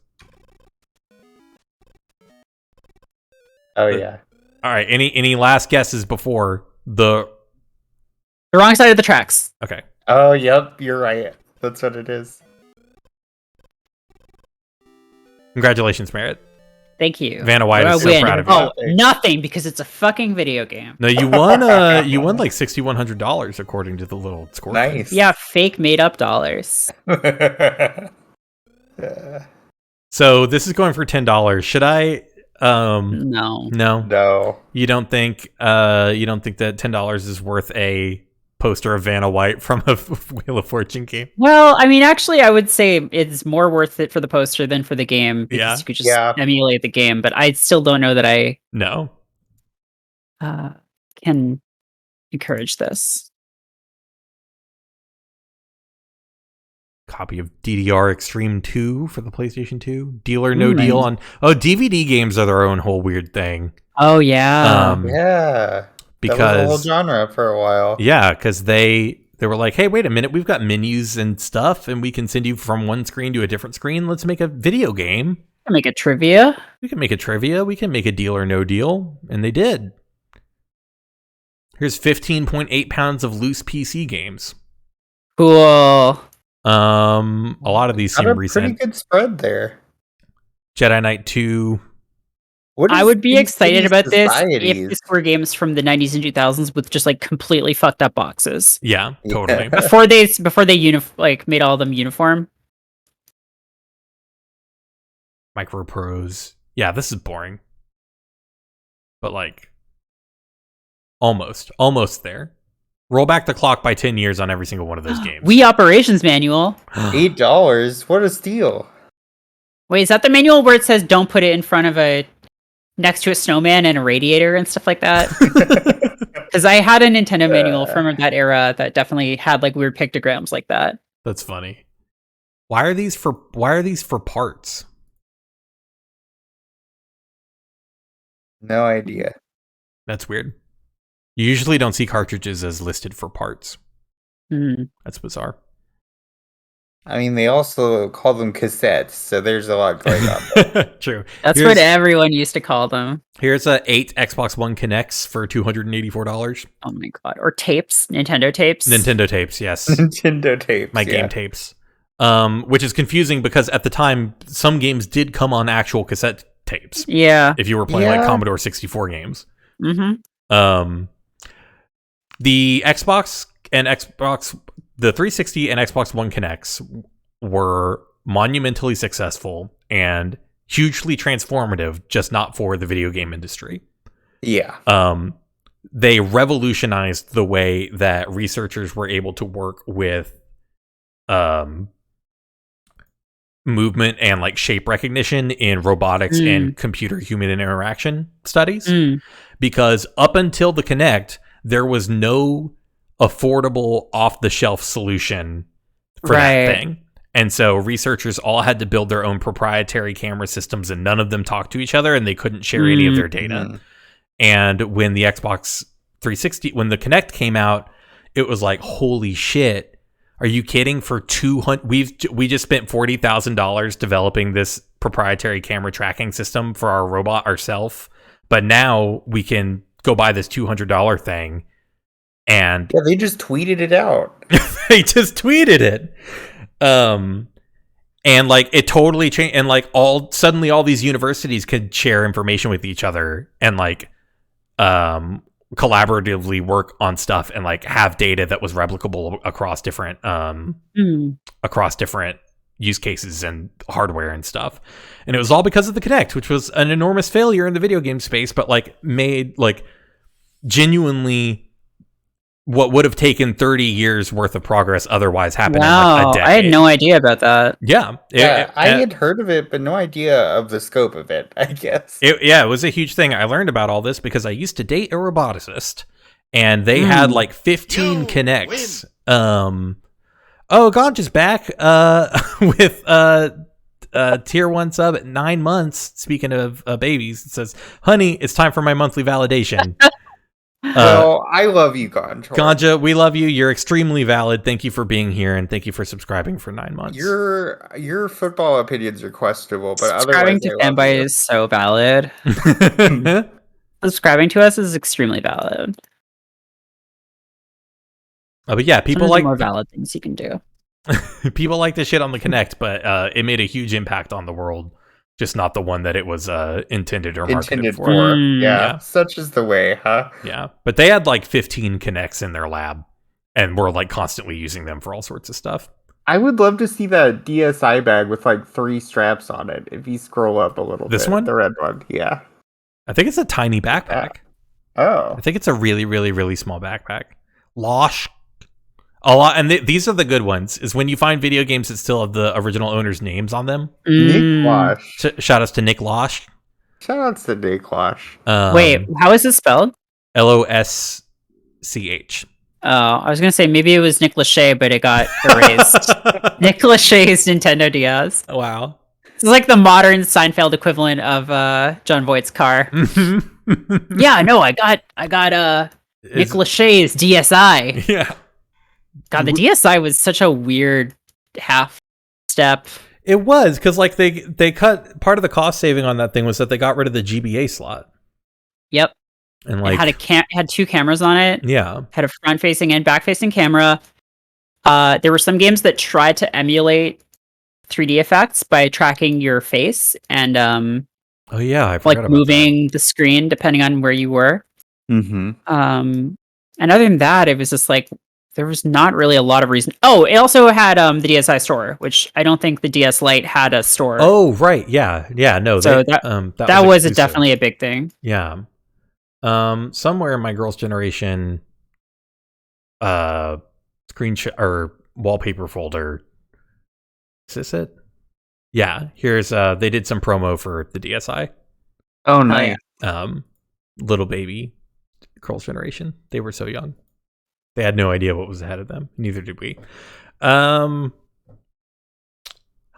[SPEAKER 2] Oh yeah.
[SPEAKER 1] All right. Any last guesses before the
[SPEAKER 3] The wrong side of the tracks.
[SPEAKER 1] Okay.
[SPEAKER 2] Oh, yep, you're right. That's what it is.
[SPEAKER 1] Congratulations, Merritt.
[SPEAKER 3] Thank you.
[SPEAKER 1] Vanna White is so proud of you.
[SPEAKER 3] Oh, nothing, because it's a fucking video game.
[SPEAKER 1] No, you won. You won like $6,100 according to the little score.
[SPEAKER 2] Nice.
[SPEAKER 3] Yeah, fake made up dollars.
[SPEAKER 1] So this is going for $10. Should I?
[SPEAKER 3] No.
[SPEAKER 2] No.
[SPEAKER 1] You don't think? You don't think that $10 is worth a poster of Vanna White from a Wheel of Fortune game?
[SPEAKER 3] Well, I mean, actually, I would say it's more worth it for the poster than for the game, because you could just emulate the game. But I still don't know that I can encourage this.
[SPEAKER 1] Copy of DDR Extreme 2 for the PlayStation 2. Deal or no deal on... Oh, DVD games are their own whole weird thing.
[SPEAKER 3] Oh, yeah.
[SPEAKER 2] Yeah.
[SPEAKER 1] Because...
[SPEAKER 2] That was a whole genre for a while.
[SPEAKER 1] Yeah, because they were like, hey, wait a minute, we've got menus and stuff, and we can send you from one screen to a different screen. Let's make a video game.
[SPEAKER 3] We can make a trivia.
[SPEAKER 1] We can make a trivia. We can make a deal or no deal. And they did. Here's 15.8 pounds of loose PC games.
[SPEAKER 3] Cool.
[SPEAKER 1] A lot of these seem recent.
[SPEAKER 2] Pretty good spread there.
[SPEAKER 1] Jedi Knight 2.
[SPEAKER 3] I would be excited about this if this were games from the 90s and 2000s with just like completely fucked up boxes.
[SPEAKER 1] Yeah, totally.
[SPEAKER 3] Before they made all of them uniform.
[SPEAKER 1] Micro Prose. Yeah, this is boring. But like almost there. Roll back the clock by 10 years on every single one of those games.
[SPEAKER 3] Wii Operations Manual.
[SPEAKER 2] $8. What a steal.
[SPEAKER 3] Wait, is that the manual where it says don't put it in front of next to a snowman and a radiator and stuff like that? Because I had a Nintendo manual from that era that definitely had like weird pictograms like that.
[SPEAKER 1] That's funny. Why are these for parts?
[SPEAKER 2] No idea.
[SPEAKER 1] That's weird. You usually don't see cartridges as listed for parts. That's bizarre.
[SPEAKER 2] I mean, they also call them cassettes, so there's a lot going on there.
[SPEAKER 1] True.
[SPEAKER 3] That's what everyone used to call them.
[SPEAKER 1] Here's 8 Xbox One Connects for $284.
[SPEAKER 3] Oh my god. Or tapes. Nintendo tapes.
[SPEAKER 1] Nintendo tapes, yes.
[SPEAKER 2] Nintendo tapes.
[SPEAKER 1] My game tapes. Which is confusing because at the time, some games did come on actual cassette tapes.
[SPEAKER 3] Yeah.
[SPEAKER 1] If you were playing like Commodore 64 games.
[SPEAKER 3] Mm-hmm.
[SPEAKER 1] The Xbox, the 360 and Xbox One Connects were monumentally successful and hugely transformative, just not for the video game industry.
[SPEAKER 2] Yeah.
[SPEAKER 1] They revolutionized the way that researchers were able to work with movement and like shape recognition in robotics and computer human interaction studies. Because up until the Kinect, there was no affordable off-the-shelf solution for that thing. And so researchers all had to build their own proprietary camera systems, and none of them talked to each other, and they couldn't share any of their data. And when the Xbox 360, when the Kinect came out, it was like, holy shit, are you kidding? For we just spent $40,000 developing this proprietary camera tracking system for our robot ourselves, but now we can go buy this $200 thing. And
[SPEAKER 2] they just tweeted it out.
[SPEAKER 1] They just tweeted it. And like it totally changed, and like suddenly all these universities could share information with each other and like collaboratively work on stuff and like have data that was replicable across different use cases and hardware and stuff. And it was all because of the Kinect, which was an enormous failure in the video game space, but like made like genuinely what would have taken 30 years worth of progress otherwise happened in like a decade.
[SPEAKER 3] I had no idea about that.
[SPEAKER 1] Yeah.
[SPEAKER 2] I had heard of it, but no idea of the scope of it, I guess.
[SPEAKER 1] It was a huge thing. I learned about all this because I used to date a roboticist, and they had like 15 Kinects. Gonch is back with tier 1 sub at 9 months. Speaking of babies, it says, honey, it's time for my monthly validation.
[SPEAKER 2] Well, I love you, Ganja.
[SPEAKER 1] Ganja, we love you. You're extremely valid. Thank you for being here, and thank you for subscribing for 9 months.
[SPEAKER 2] Your football opinions are questionable, but
[SPEAKER 3] subscribing to Fanbyte is so valid. Subscribing to us is extremely valid.
[SPEAKER 1] But yeah, people
[SPEAKER 3] Sometimes
[SPEAKER 1] like
[SPEAKER 3] more valid things you can do.
[SPEAKER 1] people like to shit on the Kinect, but it made a huge impact on the world. Just not the one that it was intended or marketed for.
[SPEAKER 2] Yeah, such is the way, huh?
[SPEAKER 1] Yeah, but they had like 15 Kinects in their lab, and were like constantly using them for all sorts of stuff.
[SPEAKER 2] I would love to see that DSi bag with like 3 straps on it. If you scroll up a little bit,
[SPEAKER 1] this one,
[SPEAKER 2] the red one, yeah.
[SPEAKER 1] I think it's a tiny backpack.
[SPEAKER 2] Oh,
[SPEAKER 1] I think it's a really, really, really small backpack. Losh. A lot, and these are the good ones. Is when you find video games that still have the original owners' names on them.
[SPEAKER 2] Nick Losh.
[SPEAKER 1] Shout outs to Nick Losh.
[SPEAKER 2] Shout outs to Nick Losh.
[SPEAKER 3] Wait, how is this spelled?
[SPEAKER 1] Losch.
[SPEAKER 3] Oh, I was gonna say maybe it was Nick Lachey, but it got erased. Nick Lachey's Nintendo DS.
[SPEAKER 1] Wow.
[SPEAKER 3] It's like the modern Seinfeld equivalent of John Voight's car. Yeah, no, I got Nick Lachey's DSi.
[SPEAKER 1] Yeah.
[SPEAKER 3] God, the DSi was such a weird half step.
[SPEAKER 1] It was, because like they cut part of the cost saving on that thing was that they got rid of the GBA slot.
[SPEAKER 3] Yep.
[SPEAKER 1] And like
[SPEAKER 3] it had 2 cameras on it.
[SPEAKER 1] Yeah. Had
[SPEAKER 3] a front facing and back facing camera. There were some games that tried to emulate 3D effects by tracking your face and
[SPEAKER 1] oh yeah, I forgot
[SPEAKER 3] like
[SPEAKER 1] about
[SPEAKER 3] moving the screen depending on where you were.
[SPEAKER 2] Mm-hmm.
[SPEAKER 3] And other than that, it was just like there was not really a lot of reason. Oh, it also had the DSi store, which I don't think the DS Lite had a store.
[SPEAKER 1] Oh right, yeah. No,
[SPEAKER 3] so that was definitely a big thing.
[SPEAKER 1] Yeah. Somewhere in my girl's generation screenshot or wallpaper folder. Is this it? Yeah, here's they did some promo for the DSi.
[SPEAKER 2] Oh nice.
[SPEAKER 1] Little baby girl's generation. They were so young. They had no idea what was ahead of them. Neither did we. How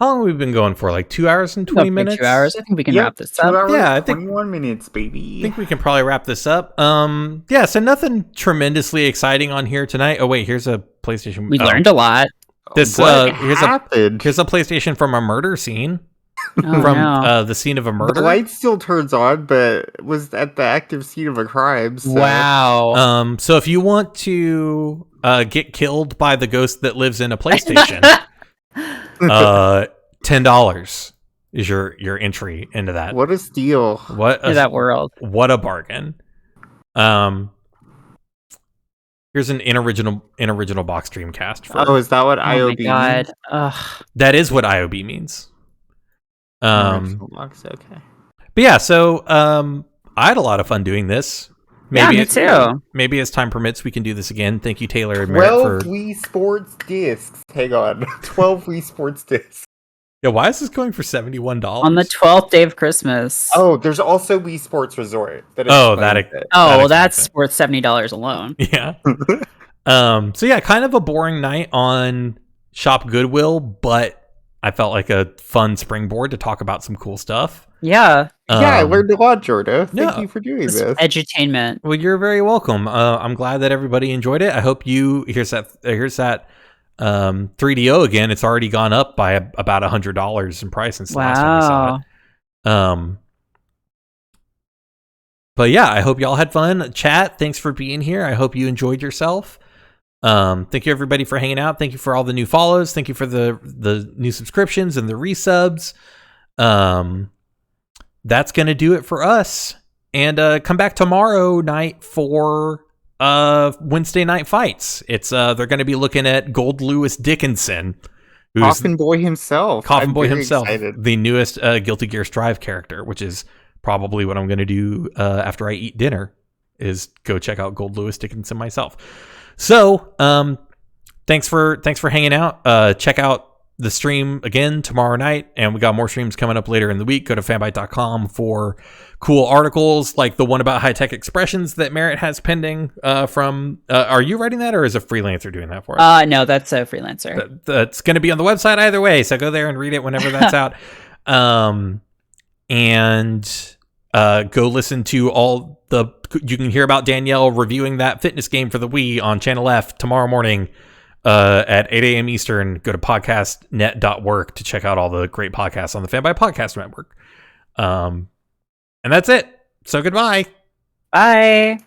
[SPEAKER 1] long have we been going for? Like 2 hours and 20 minutes?
[SPEAKER 3] 2 hours. I think we can wrap this up.
[SPEAKER 2] 2 hours,
[SPEAKER 1] yeah, I think
[SPEAKER 2] 21 minutes, baby.
[SPEAKER 1] I think we can probably wrap this up. Yeah, so nothing tremendously exciting on here tonight. Oh wait, here's a PlayStation.
[SPEAKER 3] We learned a lot.
[SPEAKER 1] This here's a PlayStation from a murder scene. The scene of a murder.
[SPEAKER 2] The light still turns on, but was at the active scene of a crime. So.
[SPEAKER 3] Wow.
[SPEAKER 1] So if you want to get killed by the ghost that lives in a PlayStation, $10 is your entry into that.
[SPEAKER 2] What a steal!
[SPEAKER 3] That world.
[SPEAKER 1] What a bargain. Here's an in original box Dreamcast.
[SPEAKER 2] Is that what IOB
[SPEAKER 3] means? God.
[SPEAKER 1] That is what IOB means.
[SPEAKER 2] Box, okay.
[SPEAKER 1] But yeah, so I had a lot of fun doing this.
[SPEAKER 3] Maybe me too.
[SPEAKER 1] Maybe as time permits, we can do this again. Thank you, Taylor and Merritt, for
[SPEAKER 2] 12 Wii Sports discs. Hang on, 12 Wii Sports discs.
[SPEAKER 1] Yeah, why is this going for $71
[SPEAKER 3] on the 12th day of Christmas?
[SPEAKER 2] Oh, there's also Wii Sports Resort.
[SPEAKER 1] That's
[SPEAKER 3] worth $70 alone.
[SPEAKER 1] Yeah. So yeah, kind of a boring night on Shop Goodwill, but I felt like a fun springboard to talk about some cool stuff.
[SPEAKER 3] Yeah.
[SPEAKER 2] I learned a lot, Jordo. Thank you for doing this.
[SPEAKER 3] Edutainment.
[SPEAKER 1] Well, you're very welcome. I'm glad that everybody enjoyed it. I hope here's that 3DO again. It's already gone up by about $100 in price since the last time we saw it. But yeah, I hope y'all had fun. Chat, thanks for being here. I hope you enjoyed yourself. Thank you everybody for hanging out. Thank you for all the new follows. Thank you for the new subscriptions and the resubs. That's gonna do it for us. And come back tomorrow night for Wednesday night fights. It's they're gonna be looking at Gold Lewis Dickinson, who's
[SPEAKER 2] Coffin Boy himself.
[SPEAKER 1] Excited. The newest Guilty Gear Strive character, which is probably what I'm gonna do after I eat dinner, is go check out Gold Lewis Dickinson myself. So, thanks for hanging out. Check out the stream again tomorrow night, and we got more streams coming up later in the week. Go to fanbyte.com for cool articles like the one about high-tech expressions that Merritt has pending from are you writing that, or is a freelancer doing that for us?
[SPEAKER 3] No, that's a freelancer.
[SPEAKER 1] That's going to be on the website either way, so go there and read it whenever that's out. And go listen to you can hear about Danielle reviewing that fitness game for the Wii on Channel F tomorrow morning at 8 a.m. Eastern. Go to podcastnet.work to check out all the great podcasts on the Fanbyte Podcast Network. And that's it. So goodbye.
[SPEAKER 3] Bye.